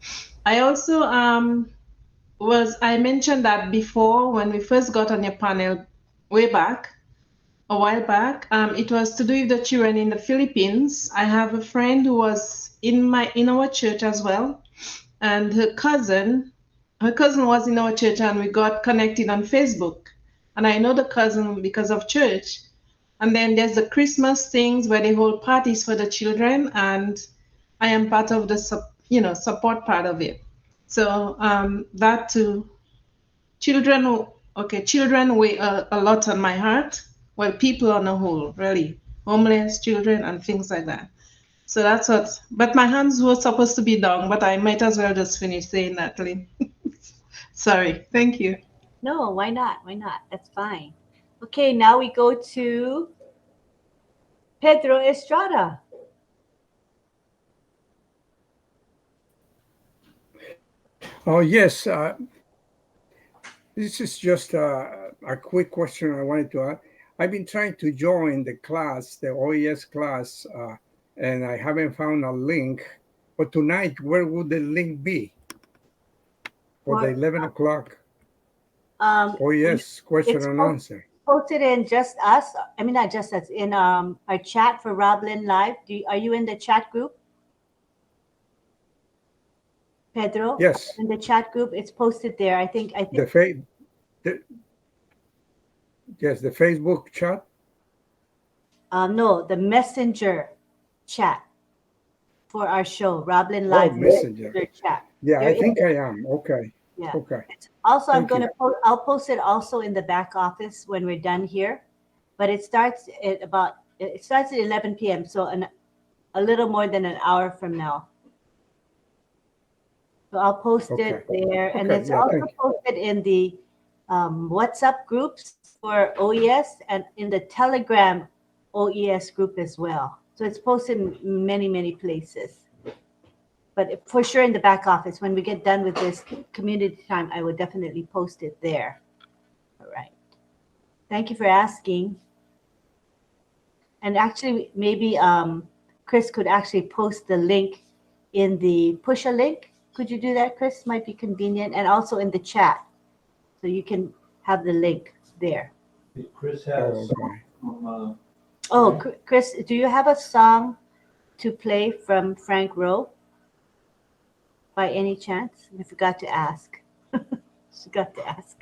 I also I mentioned that before when we first got on your panel a while back. It was to do with the children in the Philippines. I have a friend who was in our church as well, and her cousin was in our church, and we got connected on Facebook. And I know the cousin because of church. And then there's the Christmas things where they hold parties for the children, and I am part of the support part of it. So that too, children weigh a lot on my heart. Well, people on the whole, really, homeless children and things like that. So that's what. But my hands were supposed to be down, but I might as well just finish saying that, Lynn. Sorry. Thank you. No, why not? Why not? That's fine. Okay, now we go to Pedro Estrada. Oh, yes. This is just a quick question I wanted to ask. I've been trying to join the class, the OES class, and I haven't found a link. But tonight, where would the link be? For the 11 o'clock OES question and answer. Posted in Just Us. I mean, not Just Us, in our chat for RobLynnLive. Are you in the chat group? Pedro? Yes. In the chat group, it's posted there. I think yes, the Facebook chat. No, the messenger chat for our show, RobLynnLive. Messenger chat. Yeah, I think I am. Okay. Yeah. Okay. Also, I'll post it also in the back office when we're done here. But it starts at about It starts at 11 p.m. So a little more than an hour from now. So I'll post it there, and it's also posted in the WhatsApp groups for OES and in the Telegram OES group as well. So it's posted in many, many places. But for sure in the back office, when we get done with this community time, I will definitely post it there. All right. Thank you for asking. And actually, maybe Chris could actually post the link in the push a link. Could you do that, Chris? Might be convenient. And also in the chat. So you can have the link there. Chris has some, Chris, do you have a song to play from Frank Rowe by any chance? I forgot to ask. Forgot to ask.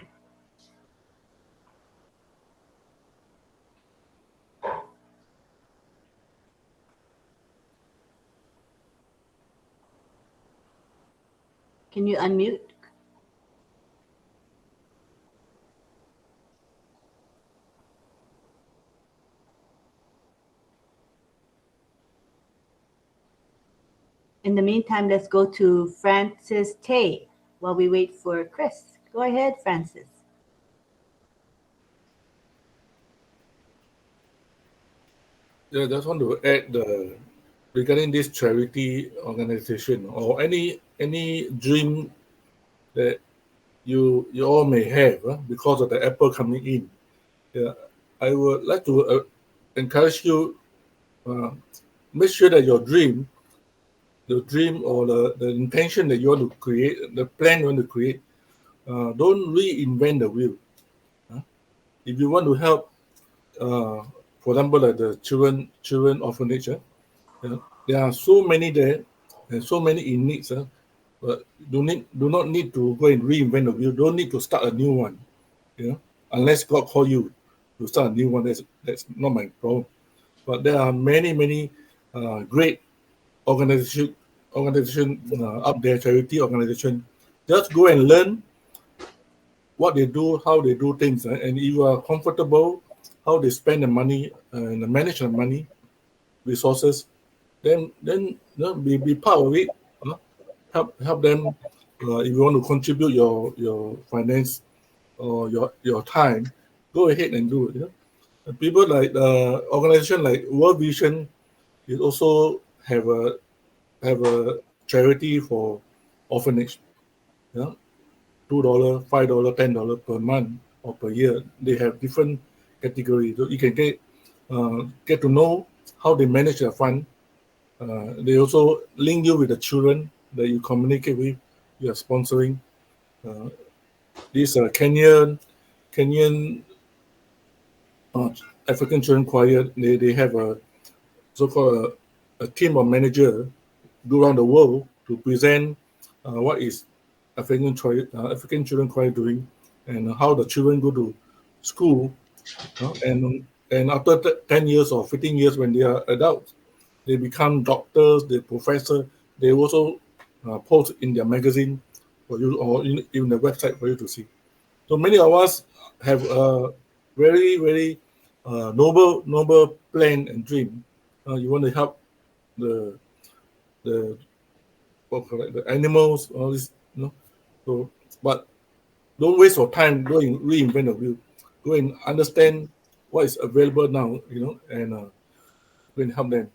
Can you unmute? In the meantime, let's go to Francis Tay while we wait for Chris. Go ahead, Francis. Yeah, I just want to add regarding this charity organization or any dream that you all may have because of the Apple coming in. Yeah, I would like to encourage you, make sure that your dream or the intention that you want to create, the plan you want to create, don't reinvent the wheel. If you want to help, for example, like the children orphanage, there are so many there and so many in needs. But do not need to go and reinvent the wheel. Don't need to start a new one. Unless God call you to start a new one, that's not my problem. But there are many great organization up there, charity organization. Just go and learn what they do, how they do things, and if you are comfortable how they spend the money and manage the money, resources, then be part of it. Help them. If you want to contribute your finance or your time, go ahead and do it. People like organization like World Vision, it also have a charity for orphanage. $2, $5, $10 per month or per year. They have different categories. So you can get to know how they manage their fund. They also link you with the children that you communicate with. You are sponsoring. This Kenyan African Children Choir. They have a so-called a team of managers go around the world to present what is African Children Choir doing and how the children go to school. And after 10 years or 15 years, when they are adults, they become doctors, they're professors. They also post in their magazine for you or in the website for you to see. So many of us have a very, very noble plan and dream. You want to help the animals, all this, So, but don't waste your time going reinvent the wheel. Go and understand what is available now, and go and help them.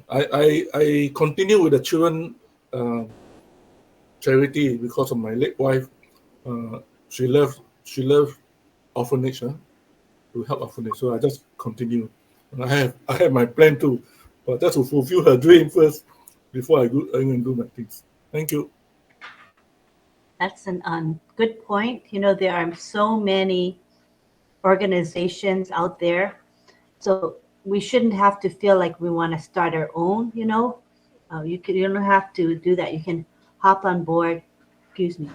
I continue with the children charity because of my late wife. She loved orphanage, to help orphanage. So I just continue. And I have my plan too, but just to fulfill her dream first before I go and do my things. Thank you. That's a good point. There are so many organizations out there, so we shouldn't have to feel like we want to start our own. You don't have to do that. You can hop on board. Excuse me.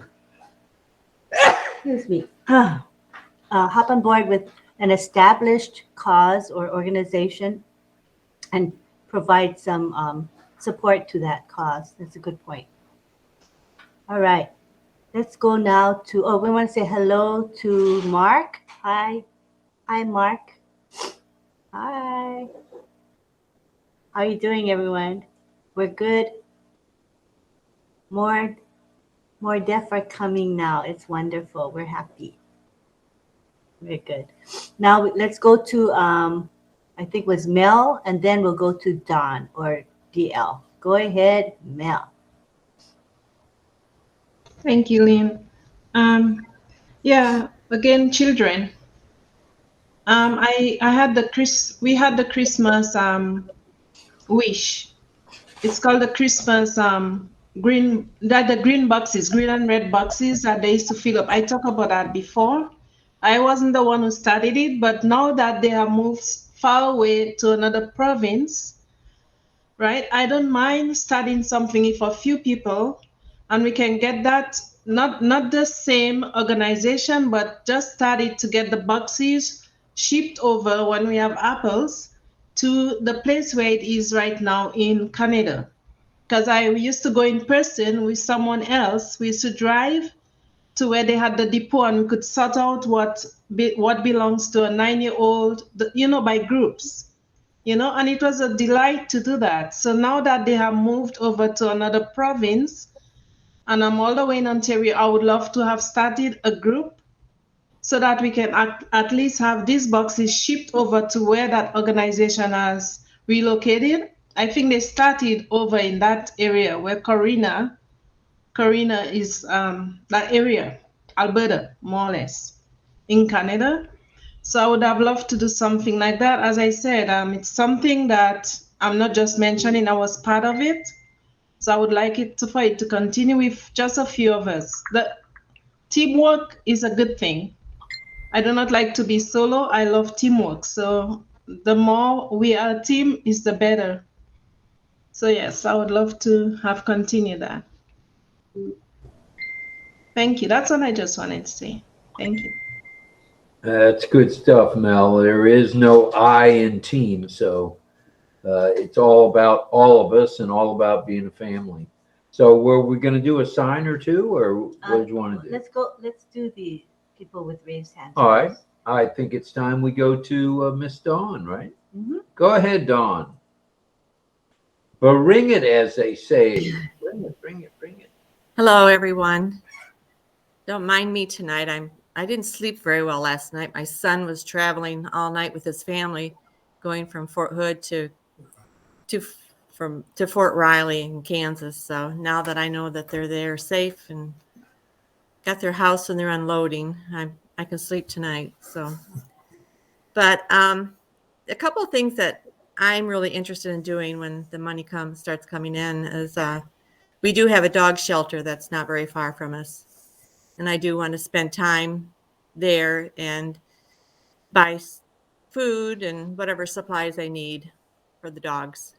Hop on board with an established cause or organization and provide some support to that cause. That's a good point. All right. Let's go now to, we want to say hello to Mark. Hi, Mark. Hi. How are you doing, everyone? We're good. More deaf are coming now. It's wonderful. We're happy. Very good. Now let's go to I think it was Mel, and then we'll go to Don or DL. Go ahead, Mel. Thank you, Lynn. Yeah, again, children. I had we had the Christmas wish. It's called the Christmas green boxes, green and red boxes that they used to fill up. I talked about that before. I wasn't the one who started it, but now that they have moved far away to another province, right? I don't mind starting something if a few people, and we can get that, not the same organization, but just start it to get the boxes shipped over when we have apples to the place where it is right now in Canada. Because I used to go in person with someone else. We used to drive to where they had the depot, and we could sort out what belongs to a 9-year-old, by groups, and it was a delight to do that. So now that they have moved over to another province, and I'm all the way in Ontario, I would love to have started a group so that we can at least have these boxes shipped over to where that organization has relocated. I think they started over in that area where Corina is, that area, Alberta, more or less, in Canada. So I would have loved to do something like that. As I said, it's something that I'm not just mentioning, I was part of it. So I would like for it to continue with just a few of us. The teamwork is a good thing. I do not like to be solo. I love teamwork. So the more we are a team is the better. So yes, I would love to have continued that. Thank you. That's what I just wanted to say. Thank you. That's good stuff, Mel. There is no I in team, so it's all about all of us and all about being a family. So were we going to do a sign or two, or what did you want to do? Let's do the people with raised hands. All right. I think it's time we go to Miss Dawn, right? Mm-hmm. Go ahead, Dawn. But ring it, as they say. Bring it. Hello, everyone. Don't mind me tonight. I didn't sleep very well last night. My son was traveling all night with his family, going from Fort Hood to Fort Riley in Kansas. So now that I know that they're there safe and got their house and they're unloading, I can sleep tonight. So, but a couple of things that I'm really interested in doing when the money starts coming in is we do have a dog shelter that's not very far from us. And I do want to spend time there and buy food and whatever supplies I need for the dogs,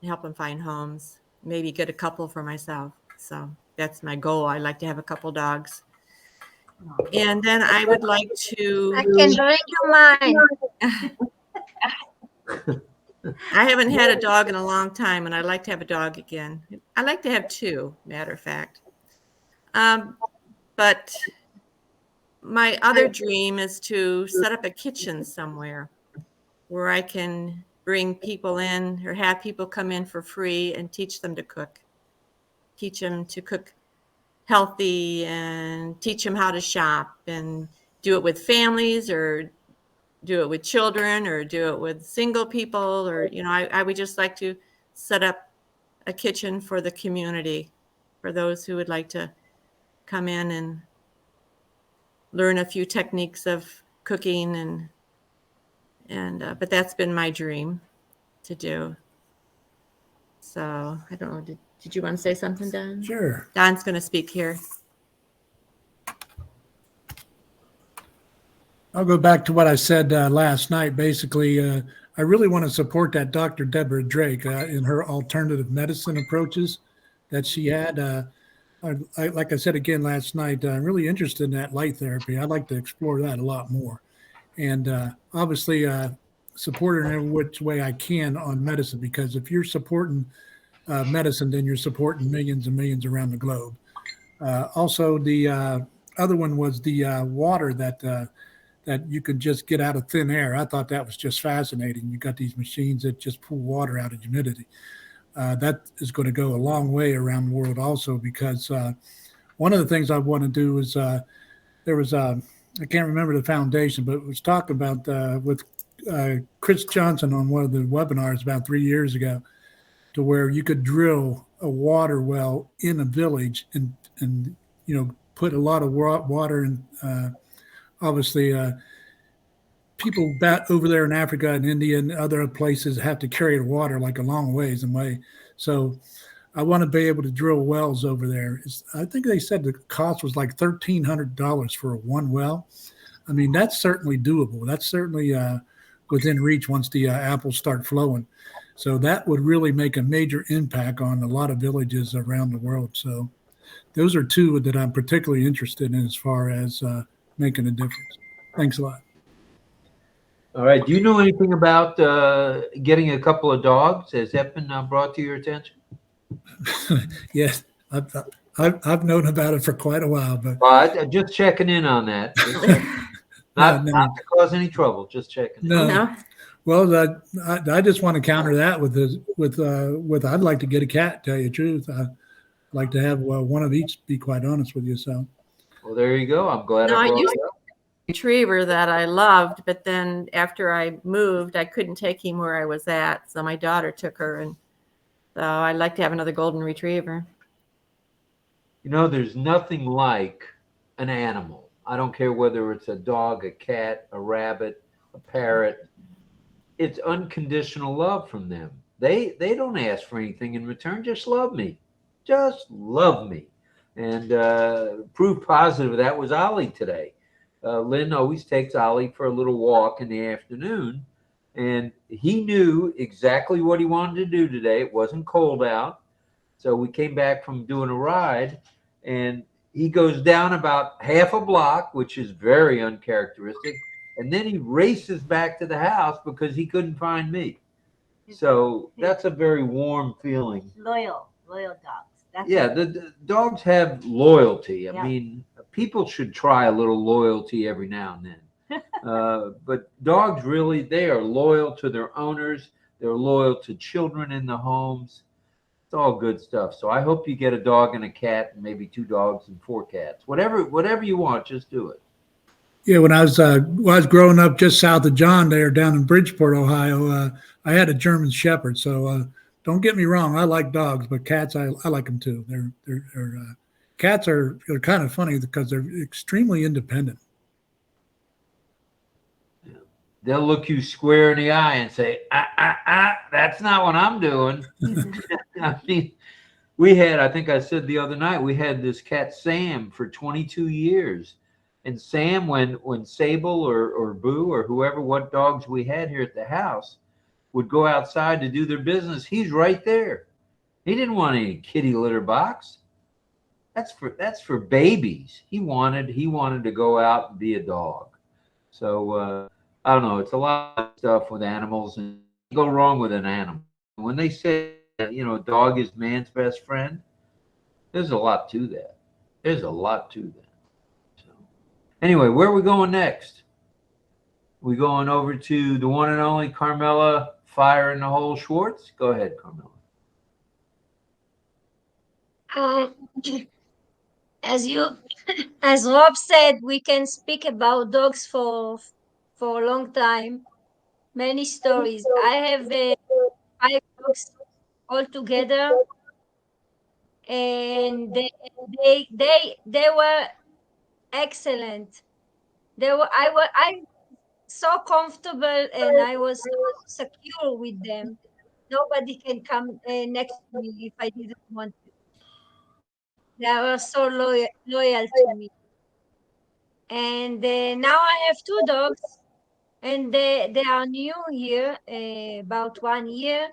help them find homes, maybe get a couple for myself. So that's my goal. I like to have a couple dogs. And then I would like to... I can drink your mind. I haven't had a dog in a long time, and I'd like to have a dog again. I like to have two, matter of fact. But my other dream is to set up a kitchen somewhere where I can bring people in or have people come in for free and teach them to cook. Teach them to cook healthy and teach them how to shop and do it with families or do it with children or do it with single people, or, I would just like to set up a kitchen for the community, for those who would like to come in and learn a few techniques of cooking but that's been my dream to do. So I don't know, did you want to say something, Don? Sure. Don's going to speak here. I'll go back to what I said last night. Basically, I really want to support that Dr. Deborah Drake in her alternative medicine approaches that she had. Like I said again last night, I'm really interested in that light therapy. I'd like to explore that a lot more. And obviously, support her in every which way I can on medicine, because if you're supporting medicine, then you're supporting millions and millions around the globe. Also, the other one was the water that that you could just get out of thin air. I thought that was just fascinating. You got these machines that just pull water out of humidity. That is going to go a long way around the world also, because one of the things I want to do is there was I can't remember the foundation, but it was talking about with Chris Johnson on one of the webinars about 3 years ago, to where you could drill a water well in a village and you know, put a lot of water in. Obviously, people back over there in Africa and India and other places have to carry the water like a long ways away. So I want to be able to drill wells over there. I think they said the cost was like $1,300 for one well. I mean, that's certainly doable. That's certainly within reach once the apples start flowing. So that would really make a major impact on a lot of villages around the world. So those are two that I'm particularly interested in as far as making a difference. Thanks a lot. All right. Do you know anything about getting a couple of dogs? Has that been brought to your attention? Yes, I've known about it for quite a while, but I'm just checking in on that. Not to cause any trouble, just checking. No. Well, I just want to counter that with I'd like to get a cat. Tell you the truth, I'd like to have one of each. Be quite honest with you, so. Well, there you go. I'm glad I brought it up. Retriever that I loved, but then after I moved, I couldn't take him where I was at, so my daughter took her, and so I'd like to have another golden retriever. You know, there's nothing like an animal. I don't care whether it's a dog, a cat, a rabbit, a parrot. It's unconditional love from them. They don't ask for anything in return. Just love me. Just love me. And proof positive of that was Ollie today. Lynn always takes Ollie for a little walk in the afternoon, and he knew exactly what he wanted to do today. It wasn't cold out, so we came back from doing a ride, and he goes down about half a block, which is very uncharacteristic, and then he races back to the house because he couldn't find me. So that's a very warm feeling. Loyal dogs. The dogs have loyalty. I mean, people should try a little loyalty every now and then. But dogs really, they are loyal to their owners. They're loyal to children in the homes. It's all good stuff. So I hope you get a dog and a cat, and maybe 2 dogs and 4 cats. Whatever you want, just do it. Yeah, when I was growing up just south of John there down in Bridgeport, Ohio, I had a German Shepherd. So don't get me wrong, I like dogs, but cats, I like them too. Cats are kind of funny because they're extremely independent. They'll look you square in the eye and say, that's not what I'm doing. I mean, I think I said the other night, we had this cat Sam for 22 years. And Sam, when Sable or Boo or whoever, what dogs we had here at the house, would go outside to do their business, he's right there. He didn't want any kitty litter box. That's for babies. He wanted to go out and be a dog. So I don't know. It's a lot of stuff with animals, and you go wrong with an animal. When they say that, a dog is man's best friend, there's a lot to that. So anyway, where are we going next? We going over to the one and only Carmela Fire in the Hole Schwartz. Go ahead, Carmela. As Rob said, we can speak about dogs for a long time. Many stories. I have 5 dogs all together, and they were excellent. I'm so comfortable, and I was so secure with them. Nobody can come next to me if I didn't want to. They were so loyal to me. And now I have 2 dogs, and they are new here, about 1 year.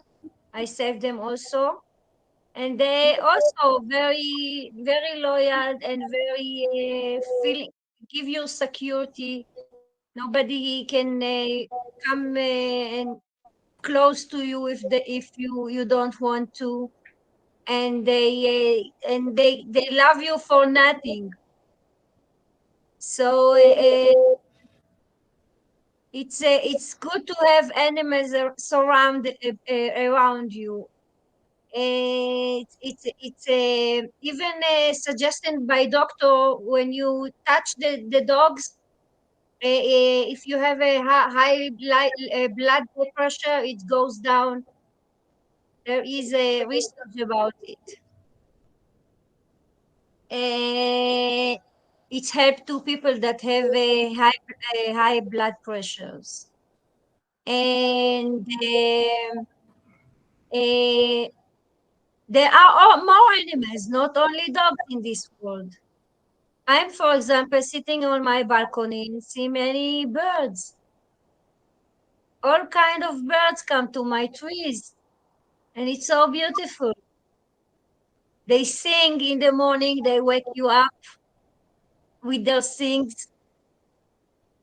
I saved them also. And they also very, very loyal and very give you security. Nobody can come and close to you if you don't want to, and they love you for nothing. So it's good to have animals around you. It's even suggested by doctor when you touch the dogs. If you have a high blood pressure, it goes down. There is a research about it. It's help to people that have a high blood pressures. And there are more animals, not only dogs in this world. I'm, for example, sitting on my balcony and see many birds. All kind of birds come to my trees, and it's so beautiful. They sing in the morning, they wake you up with their sings.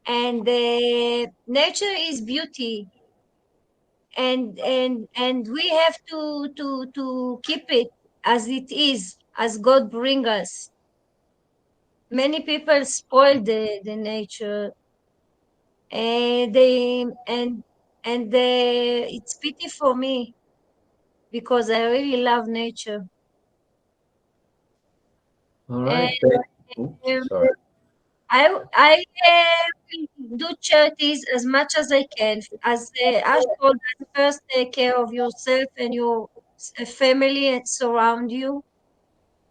And nature is beauty. And we have to keep it as it is, as God bring us. Many people spoil the nature, and it's pity for me because I really love nature. All right. Sorry. I will do charities as much as I can. As Ash told us, first take care of yourself and your family and surround you,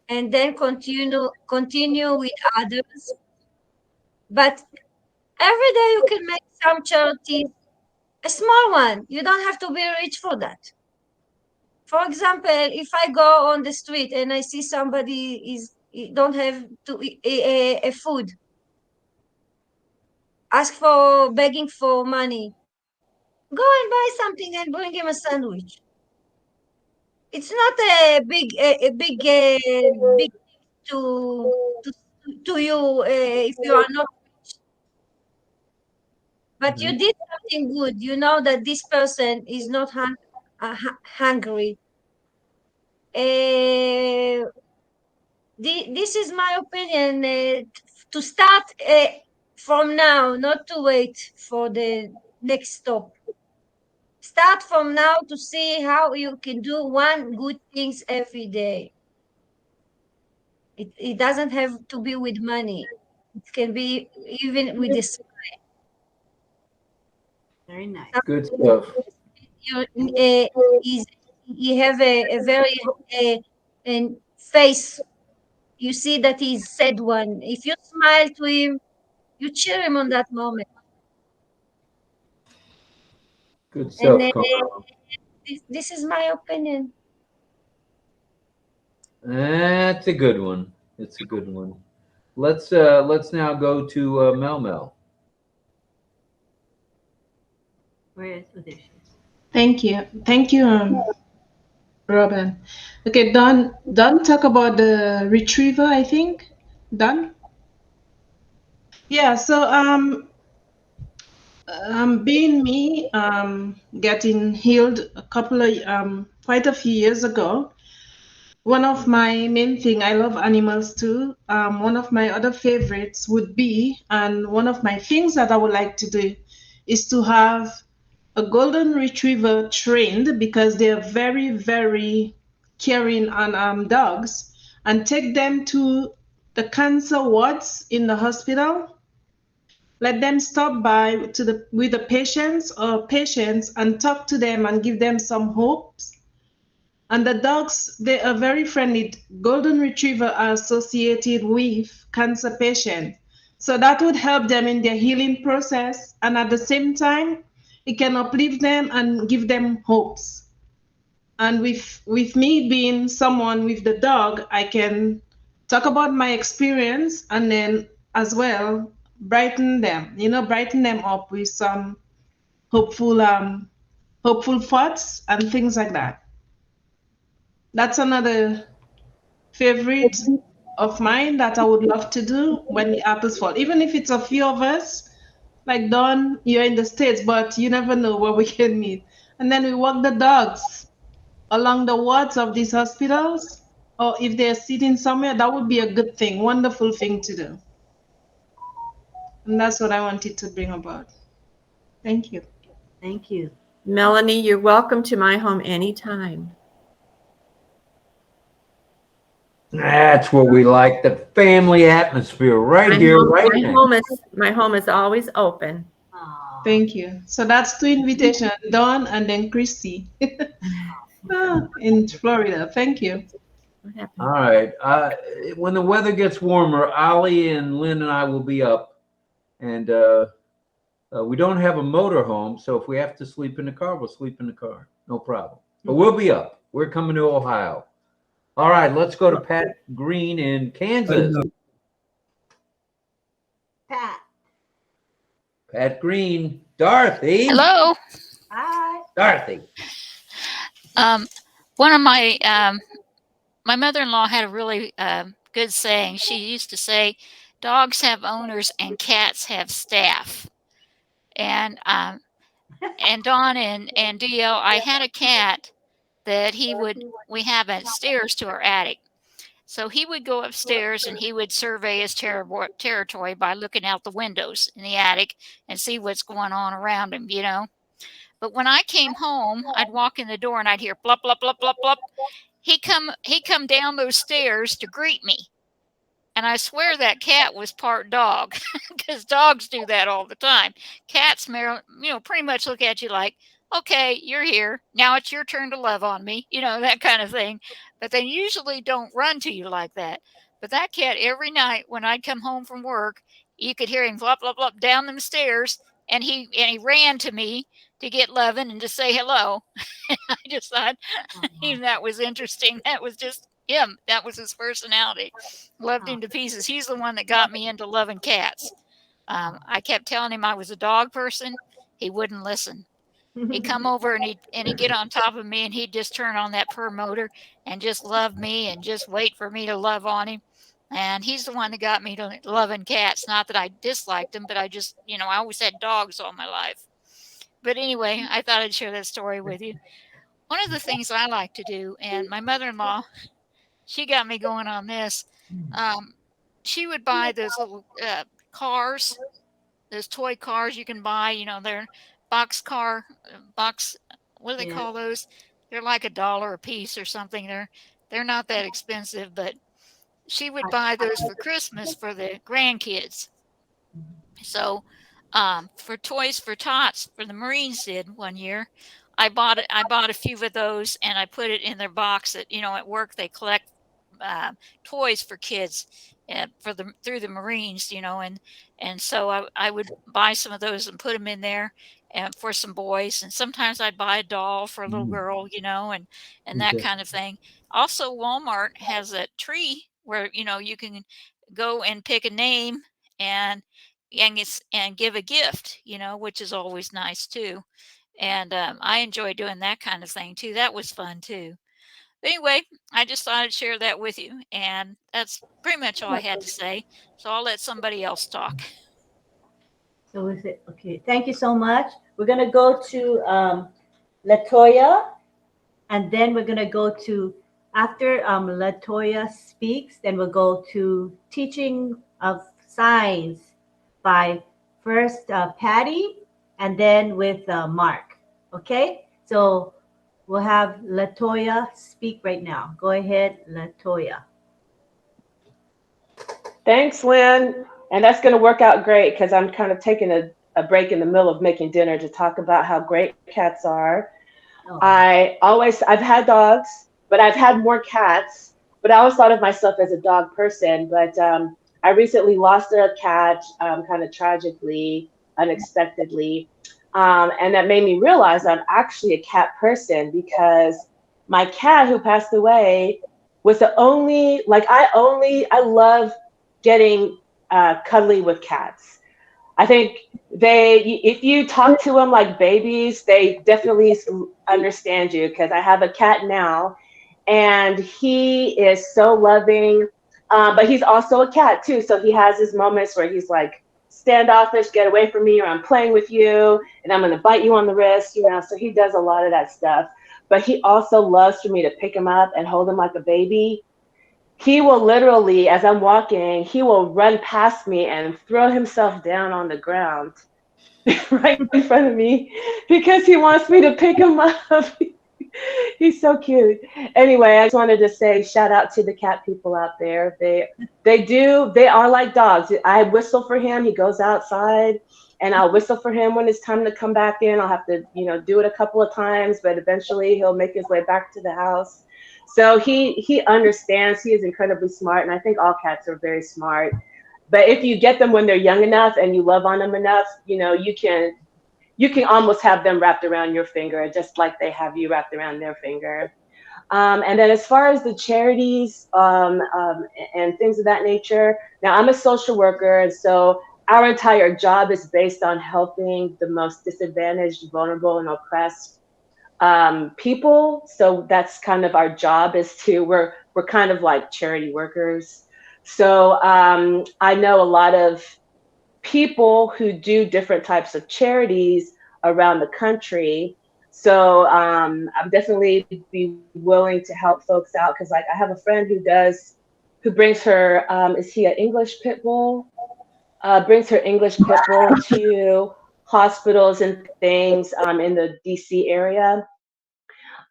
and then continue with others. But every day you can make some charities, a small one. You don't have to be rich for that. For example, if I go on the street and I see somebody don't have to a food, begging for money, go and buy something and bring him a sandwich. It's not a big to you if you are not rich. But you did something good. You know that this person is not hungry. This is my opinion. To start from now, not to wait for the next stop. Start from now to see how you can do one good things every day. It doesn't have to be with money. It can be even with a smile. Very nice. Good stuff. You have a very face. You see that he's sad one. If you smile to him, you cheer him on that moment. Good stuff. This is my opinion. That's a good one. It's a good one. Let's now go to Mel. Where is Odysseus? Thank you, Robin. Okay, Don talk about the retriever, I think. Don? Yeah, so being me, getting healed quite a few years ago, one of my main thing, I love animals too. One of my other favorites would be, and one of my things that I would like to do is to have a golden retriever trained, because they are very, very caring on dogs, and take them to the cancer wards in the hospital. Let them stop by with the patients and talk to them and give them some hopes. And the dogs, they are very friendly. Golden retriever are associated with cancer patients. So that would help them in their healing process. And at the same time, it can uplift them and give them hopes. And with me being someone with the dog, I can talk about my experience and then as well brighten them up with some hopeful thoughts and things like that. That's another favorite of mine that I would love to do when the apples fall. Even if it's a few of us, like Don, you're in the States, but you never know where we can meet. And then we walk the dogs along the wards of these hospitals, or if they're sitting somewhere, that would be a good thing, wonderful thing to do. And that's what I wanted to bring about. Thank you. Thank you. Melanie, you're welcome to my home anytime. That's what we like, the family atmosphere right here, right now. My home is always open. Thank you. So that's 2 invitations, Dawn and then Christy in Florida. Thank you. All right. When the weather gets warmer, Ollie and Lynn and I will be up. And we don't have a motor home, so if we have to sleep in the car, we'll sleep in the car. No problem. But we'll be up. We're coming to Ohio. All right, let's go to Pat Green in Kansas. Pat Green. Dorothy. Hello. Hi. Dorothy. One of my my mother-in-law had a really good saying. She used to say, "Dogs have owners and cats have staff." And Dawn and DL, I had a cat that we have stairs to our attic. So he would go upstairs and he would survey his territory by looking out the windows in the attic and see what's going on around him, you know. But when I came home, I'd walk in the door and I'd hear blop, blop, blop, blop, blop. He come down those stairs to greet me. And I swear that cat was part dog, because dogs do that all the time. Cats, pretty much look at you like, okay, you're here. Now it's your turn to love on me, that kind of thing. But they usually don't run to you like that. But that cat, every night when I'd come home from work, you could hear him flop, flop, flop down them stairs. And he ran to me to get loving and to say hello. I just thought that was interesting. That was just him. That was his personality. Loved him to pieces. He's the one that got me into loving cats. I kept telling him I was a dog person. He wouldn't listen. He'd come over and he'd get on top of me and he'd just turn on that purr motor and just love me and just wait for me to love on him. And he's the one that got me to loving cats. Not that I disliked them, but I just, I always had dogs all my life. But anyway, I thought I'd share that story with you. One of the things I like to do, and my mother-in-law, she got me going on this. She would buy those little cars, those toy cars you can buy. They're box, what do they call those? They're like $1 a piece or something. They're not that expensive, but she would buy those for Christmas for the grandkids. So for Toys for Tots, for the Marines did one year, I bought a few of those and I put it in their box that, at work they collect toys for kids through the Marines, and so I would buy some of those and put them in there and for some boys. And sometimes I'd buy a doll for a little girl, and that kind of thing. Also, Walmart has a tree where, you can go and pick a name and give a gift, which is always nice too. And I enjoy doing that kind of thing too. That was fun too. But anyway, I just thought I'd share that with you. And that's pretty much all I had to say. So I'll let somebody else talk. So is it okay? Thank you so much. We're gonna go to Latoya, and then we're gonna go to after Latoya speaks. Then we'll go to teaching of signs by first Patty, and then with Mark. Okay, so we'll have Latoya speak right now. Go ahead, Latoya. Thanks, Lynn. And that's going to work out great because I'm kind of taking a break in the middle of making dinner to talk about how great cats are. Oh. I've had dogs, but I've had more cats, but I always thought of myself as a dog person. But I recently lost a cat kind of tragically, unexpectedly. And that made me realize I'm actually a cat person because my cat who passed away was the only, I love getting cuddly with cats. I think if you talk to them like babies, they definitely understand you because I have a cat now and he is so loving, but he's also a cat too. So he has his moments where he's like, standoffish, get away from me, or I'm playing with you and I'm going to bite you on the wrist, so he does a lot of that stuff. But he also loves for me to pick him up and hold him like a baby. He will literally, as I'm walking, he will run past me and throw himself down on the ground right in front of me because he wants me to pick him up. He's so cute. Anyway, I just wanted to say shout out to the cat people out there. They are like dogs. I whistle for him. He goes outside and I'll whistle for him when it's time to come back in. I'll have to, do it a couple of times, but eventually he'll make his way back to the house. So he understands. He is incredibly smart. And I think all cats are very smart. But if you get them when they're young enough and you love on them enough, you can almost have them wrapped around your finger, just like they have you wrapped around their finger. And then as far as the charities and things of that nature, now I'm a social worker, and so our entire job is based on helping the most disadvantaged, vulnerable, and oppressed people. So that's kind of our job we're kind of like charity workers. So I know a lot of people who do different types of charities around the country. So I'm definitely be willing to help folks out because like I have a friend who brings her, is he an English pit bull? Brings her English pit bull to hospitals and things in the DC area.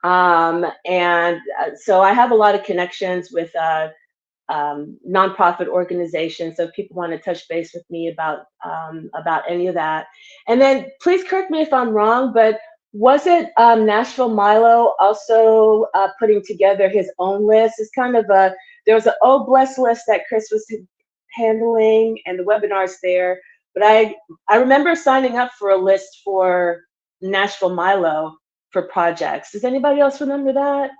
So I have a lot of connections with nonprofit organizations. So if people want to touch base with me about any of that. And then please correct me if I'm wrong, but wasn't Nashville Milo also putting together his own list? It's kind of there was an Oh Bless list that Chris was handling and the webinars there. But I remember signing up for a list for Nashville Milo for projects. Does anybody else remember that?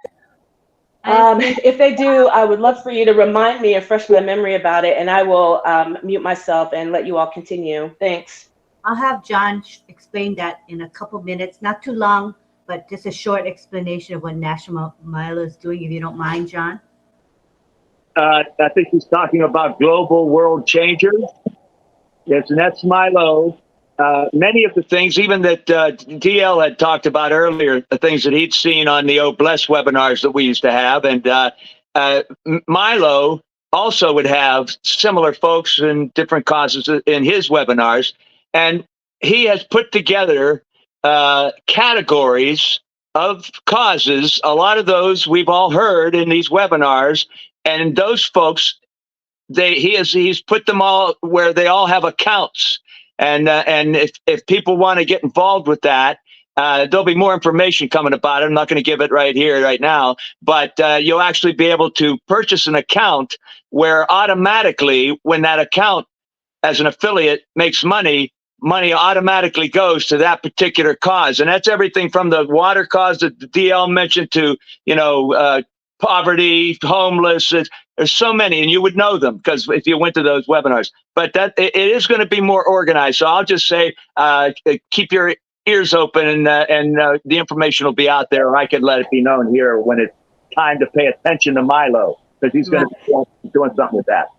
If they do, I would love for you to remind me or refresh my memory about it, and I will mute myself and let you all continue. Thanks. I'll have John explain that in a couple minutes, not too long, but just a short explanation of what National Milo is doing, if you don't mind, John. I think he's talking about global world changers. Yes, and that's Milo. Many of the things, even that DL had talked about earlier, the things that he'd seen on the Oh Bless webinars that we used to have. And Milo also would have similar folks in different causes in his webinars. And he has put together categories of causes. A lot of those we've all heard in these webinars. And those folks, he's put them all where they all have accounts. And if people want to get involved with that, there'll be more information coming about it. I'm not going to give it right here, right now, but you'll actually be able to purchase an account where automatically, when that account as an affiliate makes money automatically goes to that particular cause. And that's everything from the water cause that DL mentioned to, poverty, homeless. There's so many, and you would know them because if you went to those webinars. But it is going to be more organized. So I'll just say, keep your ears open, and the information will be out there. Or I can let it be known here when it's time to pay attention to Milo, because he's going to be doing something with that.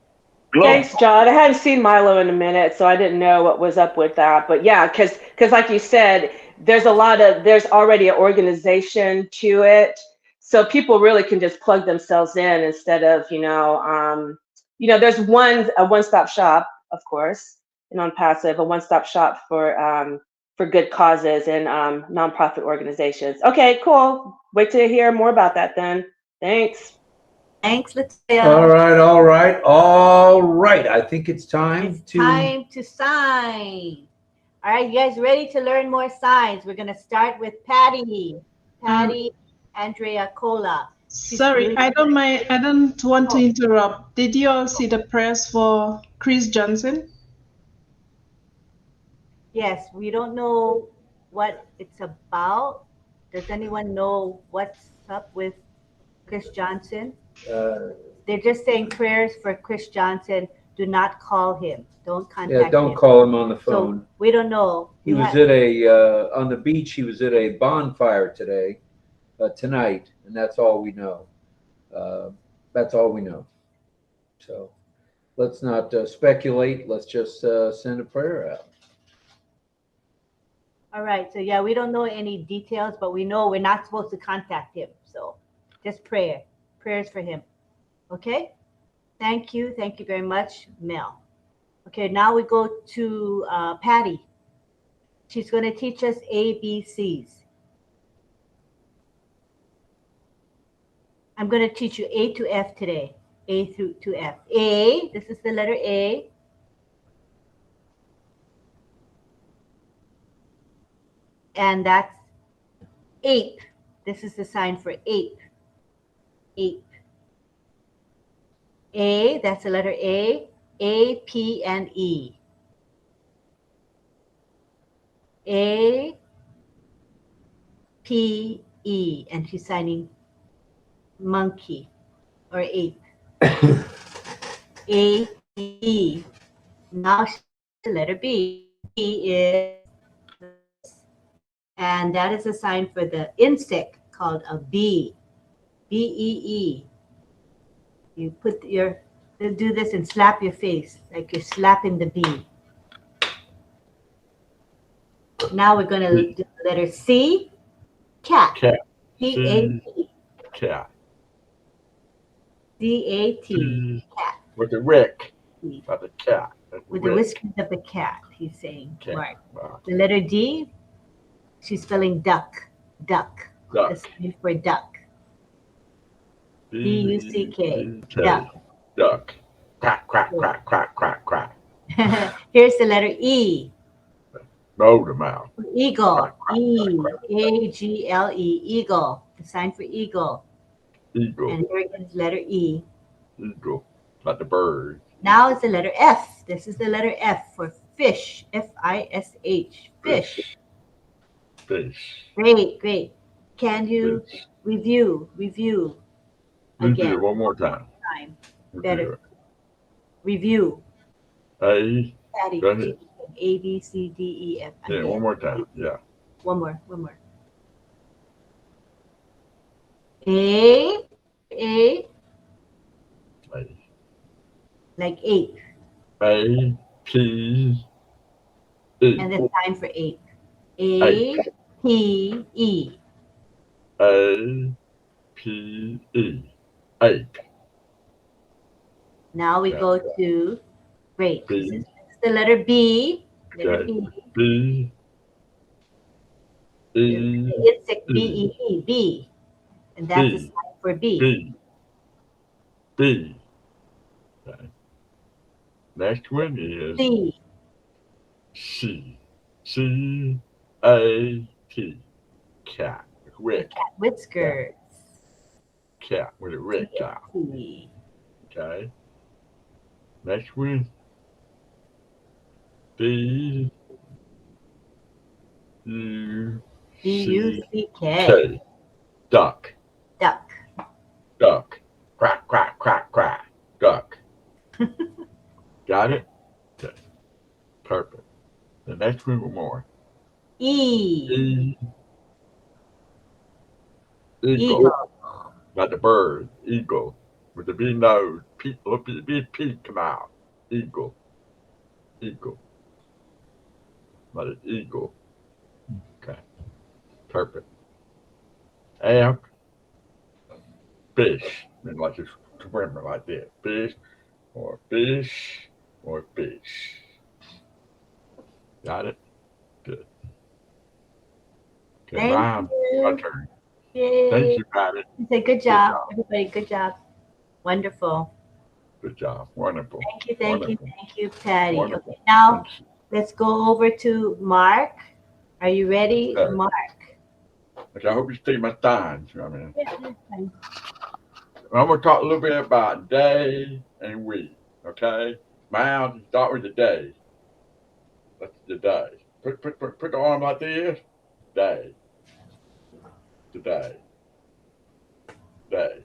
Thanks, John. I hadn't seen Milo in a minute, so I didn't know what was up with that. But yeah, because like you said, there's already an organization to it. So people really can just plug themselves in instead of, there's a one-stop shop, of course, in ONPASSIVE, a one-stop shop for good causes and nonprofit organizations. Okay, cool. Wait to hear more about that then. Thanks. Thanks, Latoya. All right. I think it's time to sign. All right, you guys ready to learn more signs? We're going to start with Patty. Andrea Cola. Sorry, I don't mind. I don't want to interrupt. Did you all see the press for Chris Johnson? Yes, we don't know what it's about. Does anyone know what's up with Chris Johnson? They're just saying prayers for Chris Johnson. Do not call him. Don't contact him. Yeah, don't call him on the phone. So we don't know. He was at on the beach. He was at a bonfire tonight, and that's all we know. So let's not speculate. Let's just send a prayer out. All right. So yeah, we don't know any details, but we know we're not supposed to contact him. So just prayers for him. Okay. Thank you. Thank you very much, Mel. Okay. Now we go to Patty. She's going to teach us ABCs. I'm going to teach you A to F today. A through to F. A, this is the letter A. And that's ape. This is the sign for ape. Ape. A, that's the letter A. A, P, and E. A, P, E. And she's signing monkey or ape. A, E. Now the letter B. B is, and that is a sign for the insect called a bee. B-E-E. You put your, do this and slap your face like you're slapping the bee. Now we're going to do the letter C. Cat. Cat. C-A-T. Cat. C-A-T. Cat. With the Rick. By the cat. With the whiskers of the cat, he's saying. Cat. Right. Wow. The letter D, she's spelling duck. Duck. Duck. The sign for duck. D-U-C-K. Duck. Duck. Crack, crack, crack, crack, crack, crack. Here's the letter E. Roll them out. Eagle. Crack, crack, E. crack, crack. A-G-L-E. Eagle. The sign for eagle. Eagle. And here is letter E. Eagle. Like the bird. Now it's the letter F. This is the letter F for fish. F-I-S-H. Fish. Fish. Great, great. Can you Fish. review again? One more time. Better. Review. A. Patty. Go ahead. A, B, C, D, E, F. Yeah, one more time. Yeah. One more. A. A. Like ape. A. P. E. And the sign for ape. A. P. E. A. P. E. Ape. Now we go to, great. B. This is the letter B. Letter Okay. B. B. E. Insect B-E-E. B. And that's the sign for B. B. B. Okay. Next one is C. C. C-A-T. Cat. Rick. Cat whiskers. Cat with a red cat. C. Okay. Next one. B. U. D-U-C-K. Duck. Duck. Duck. Crack, crack, crack, crack. Duck. Got it? Okay. Perfect. The next one more. E. E. Eagle. Eagle. Like the bird. Eagle. With the big nose. Big peak come out. Eagle. Eagle. Like an eagle. Okay. Perfect. F. Fish. And like a swimmer like that. Fish. Or fish. Or fish. Got it? Good. Okay, Thank Ryan, you. my turn. Yay. Thank you, Patty. Say good job, everybody. Good job. Wonderful. Good job. Wonderful. Thank you, Patty. Wonderful. Okay, now let's go over to Mark. Are you ready, Okay. Mark? Okay, I hope you see my signs. I mean, Yeah, that's fine. I'm going to talk a little bit about day and week. Okay? Now, start with the day. That's the day. Put the arm like this. Day. Today. Day.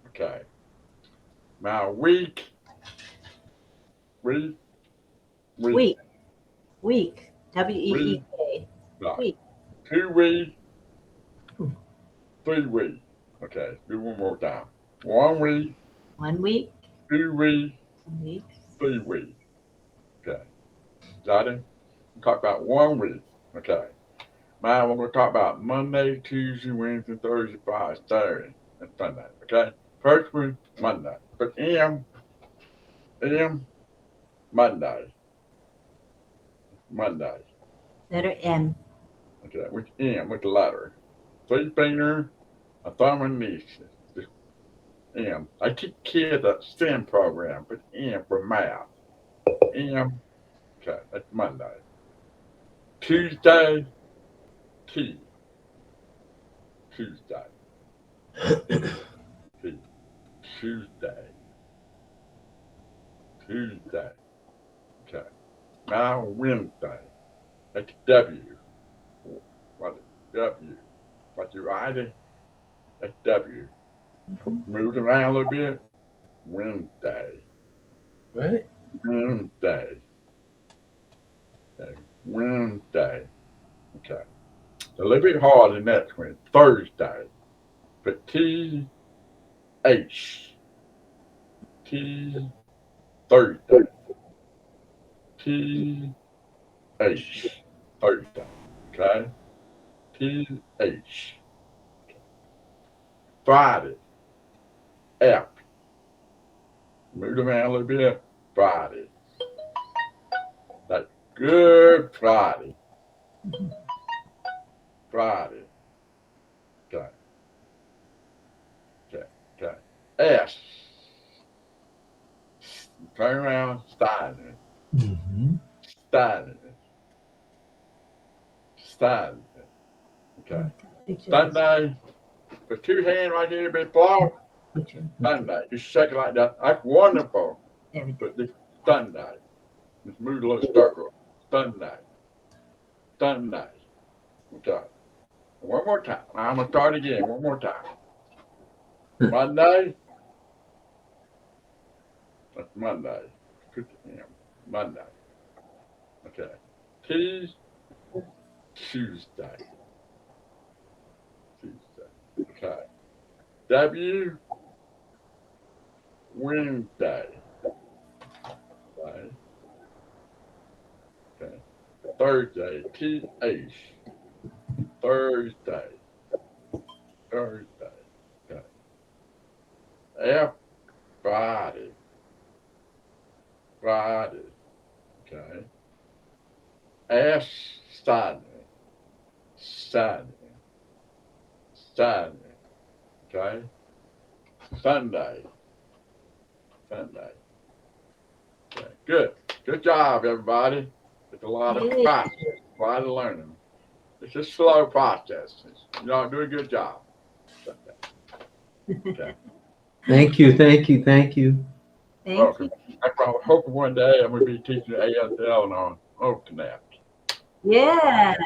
Okay. Now, week. Week. Week. W-E-E-K. Right. Week. 2 weeks. 3 weeks. Okay, do one more time. 1 week. 1 week. 2 weeks. 1 week. 3 weeks. Okay. Got it? We'll talk about 1 week. Okay. Now we're going to talk about Monday, Tuesday, Wednesday, Thursday, Friday, Saturday, and Sunday. Okay? First one, Monday. But M, Monday. Monday. Letter M. Okay, with M, with the letter. 3 finger, a thumb and knee. M. I teach kids a STEM program, but M for math. M. Okay, that's Monday. Tuesday, T. Tuesday. T. Tuesday. Tuesday. Okay. Now Wednesday. That's W. What is W? What you writing? That's W. Move it around a little bit. Wednesday. Right. Wednesday. Okay. Wednesday. Okay. A little bit harder than that one. Thursday. But T H. T Thursday. T H. Thursday. Okay. T H. Friday. F. Move it around a little bit. Friday. That's Good Friday. Friday. Okay. Okay. Okay. S. Turn around. Steiner. Steiner. Steiner. Okay. Sunday. Put 2 hands right here, big block. Sunday. Just shake it like that. That's wonderful. But this Sunday. Just move a little circle. Sunday. Sunday. Okay. One more time. I'm going to start again. One more time. Monday. That's Monday. Monday. Okay. T. Tuesday. Tuesday. Okay. W. Wednesday. Okay. Okay. Thursday. T. H. Thursday. Thursday. Okay. F. Friday. Friday. Okay. S. Saturday. Saturday. Saturday. Okay. Sunday. Sunday. Okay. Good. Good job, everybody. It's a lot of practice, a lot of learning. It's a slow process. Y'all do a good job. Okay. Thank you, thank you, thank you. Thank you. I hope one day I'm going to be teaching ASL on OConnect. Yeah,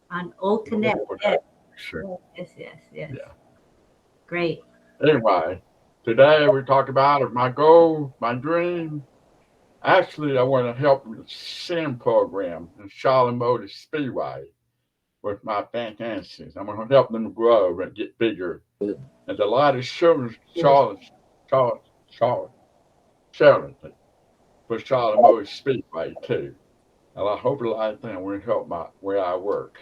on OConnect. Yes. Sure. Yes, yes, yes. Yeah. Great. Anyway, today we talk about my goal, my dream. Actually, I want to help with the SIM program in Charlotte Speedway with my finances. I'm going to help them grow and get bigger. And a lot of children, Charlotte for Charlotte Speedway too. And I hope a lot of things will help where I work.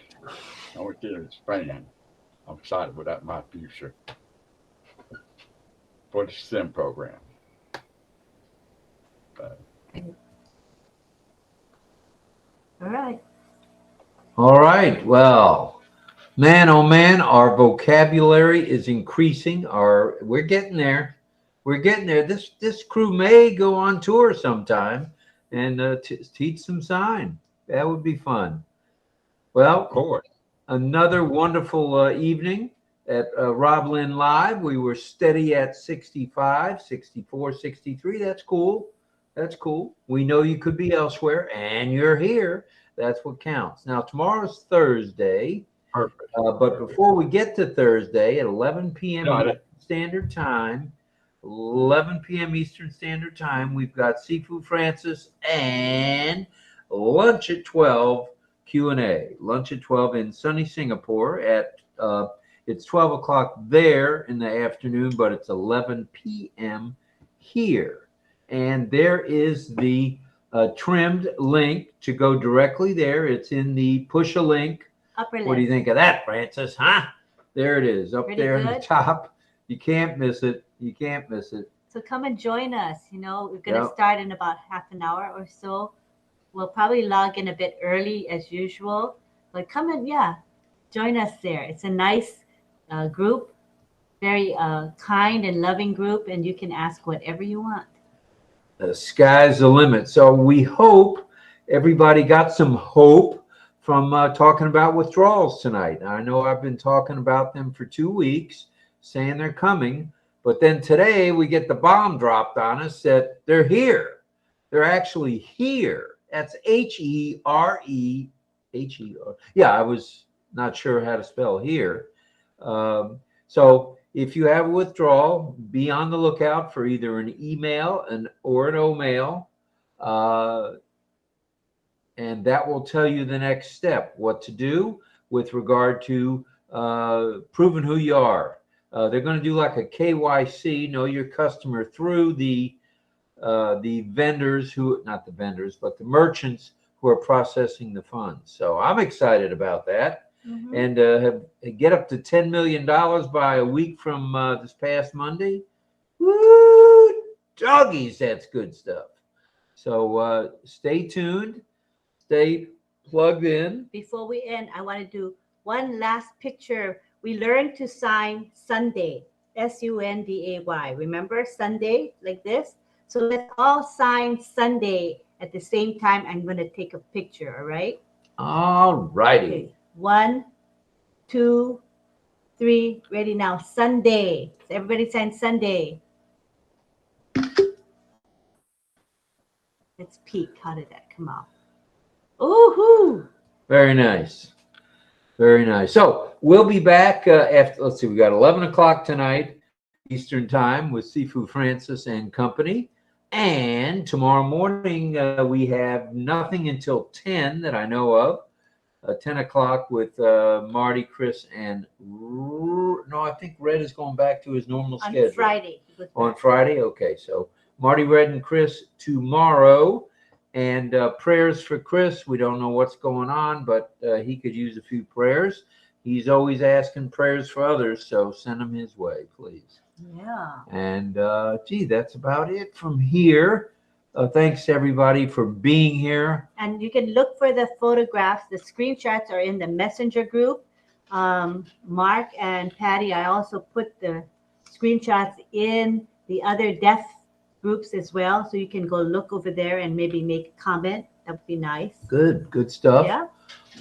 I want to expand. I'm excited about my future for the SIM program. All right. All right. Well, man, oh man, our vocabulary is increasing. We're getting there. We're getting there. This crew may go on tour sometime and teach some sign. That would be fun. Well, of course. Another wonderful evening at RobLynnLive. We were steady at 65, 64, 63. That's cool. That's cool. We know you could be elsewhere, and you're here. That's what counts. Now, tomorrow's Thursday. Perfect. But before we get to Thursday at 11 p.m. Eastern Standard Time, 11 p.m. Eastern Standard Time, we've got Seafood Francis and Lunch at 12 Q&A. Lunch at 12 in sunny Singapore at it's 12 o'clock there in the afternoon, but it's 11 p.m. here. And there is the trimmed link to go directly there. It's in the push a link. Upper What do you think of that, Francis? Huh? There it is, up Pretty there in good. the top. You can't miss it. You can't miss it. So come and join us. You know, we're going to start in about half an hour or so. We'll probably log in a bit early as usual, but come and join us there. It's a nice group, very kind and loving group, and you can ask whatever you want. The sky's the limit. So we hope everybody got some hope from talking about withdrawals tonight. I know I've been talking about them for 2 weeks, saying they're coming, but then today we get the bomb dropped on us that they're here. They're actually here. That's H-E-R-E. H-E-R. Yeah, I was not sure how to spell here. So if you have a withdrawal, be on the lookout for either an email or an O-mail. And that will tell you the next step, what to do with regard to proving who you are. They're going to do like a KYC, know your customer, through the vendors who, not the vendors, but the merchants who are processing the funds. So I'm excited about that. Mm-hmm. And get up to $10 million by a week from this past Monday. Woo! Doggies, that's good stuff. So stay tuned. Stay plugged in. Before we end, I want to do one last picture. We learned to sign Sunday, S-U-N-D-A-Y. Remember Sunday, like this? So let's all sign Sunday at the same time. I'm going to take a picture, all right? All righty. Okay. 1, 2, 3. Ready now. Sunday. So everybody sign Sunday. Let's peek. How did that come out? Ooh-hoo. Very nice. Very nice. So we'll be back after, let's see, we got 11 o'clock tonight, Eastern time, with Sifu Francis and company. And tomorrow morning, we have nothing until 10 that I know of. 10 o'clock with Marty, Chris, and no, I think Red is going back to his normal schedule. On Friday. On Friday? Okay. So Marty, Red, and Chris tomorrow. And prayers for Chris. We don't know what's going on, but he could use a few prayers. He's always asking prayers for others, so send them his way, please. Yeah. And gee, that's about it from here. Thanks everybody for being here. And you can look for the photographs. The screenshots are in the messenger group. Mark and Patty, I also put the screenshots in the other deaf groups as well. So you can go look over there and maybe make a comment. That would be nice. Good stuff. Yeah.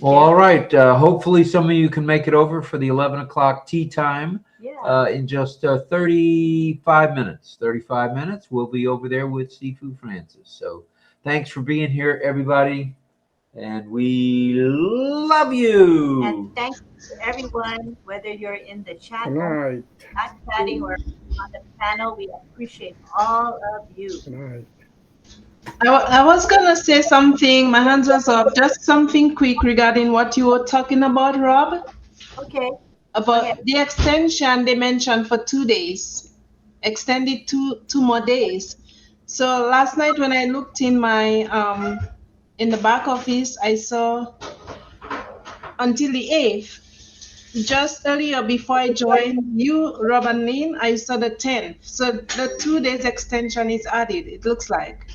Well, all right. Hopefully some of you can make it over for the 11 o'clock tea time. Yeah. In just 35 minutes. 35 minutes. We'll be over there with Sifu Francis. So thanks for being here, everybody. And we love you. And thanks to everyone, whether you're in the chat Good night. not chatting or on the panel. We appreciate all of you. Good night. I was gonna say something. My hands was up. Just something quick regarding what you were talking about, Rob. Okay. About the extension they mentioned for 2 days, extended two more days. So last night when I looked in my in the back office, I saw until the 8th. Just earlier before I joined you, RobLynn, I saw the 10th. So the 2 days extension is added. It looks like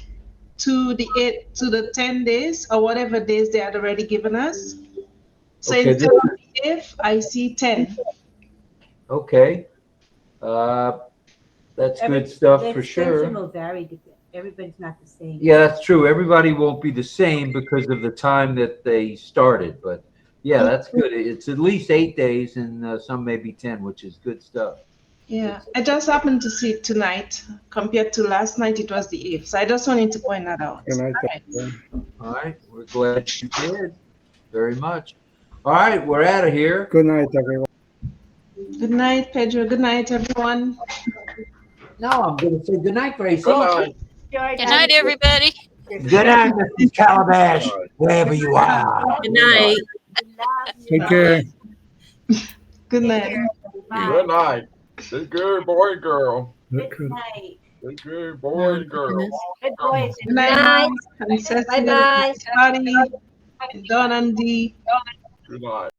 to the 10 days or whatever days they had already given us. So Okay, instead of 8th, I see 10. Okay. That's good stuff The for extension sure. will vary. Everybody's not the same. Yeah, that's true. Everybody won't be the same because of the time that they started. But yeah, that's good. It's at least 8 days and some maybe 10, which is good stuff. Yeah, I just happened to see it tonight. Compared to last night, it was the 8th. So I just wanted to point that out. Good night. All right. Everyone. All right. We're glad you did very much. All right. We're out of here. Good night, everyone. Good night, Pedro. Good night, everyone. No, I'm going to say good night, Gracie. Good night, everybody. Good night, Mrs. Calabash, wherever you are. Good night. Take care. Good night. Good night. Take care, boy and girl. Good night. Take care, boy and girl. Good boys. Good night, Mom. And Cecily, Bye-bye. Scotty, Don and Dee. Good night.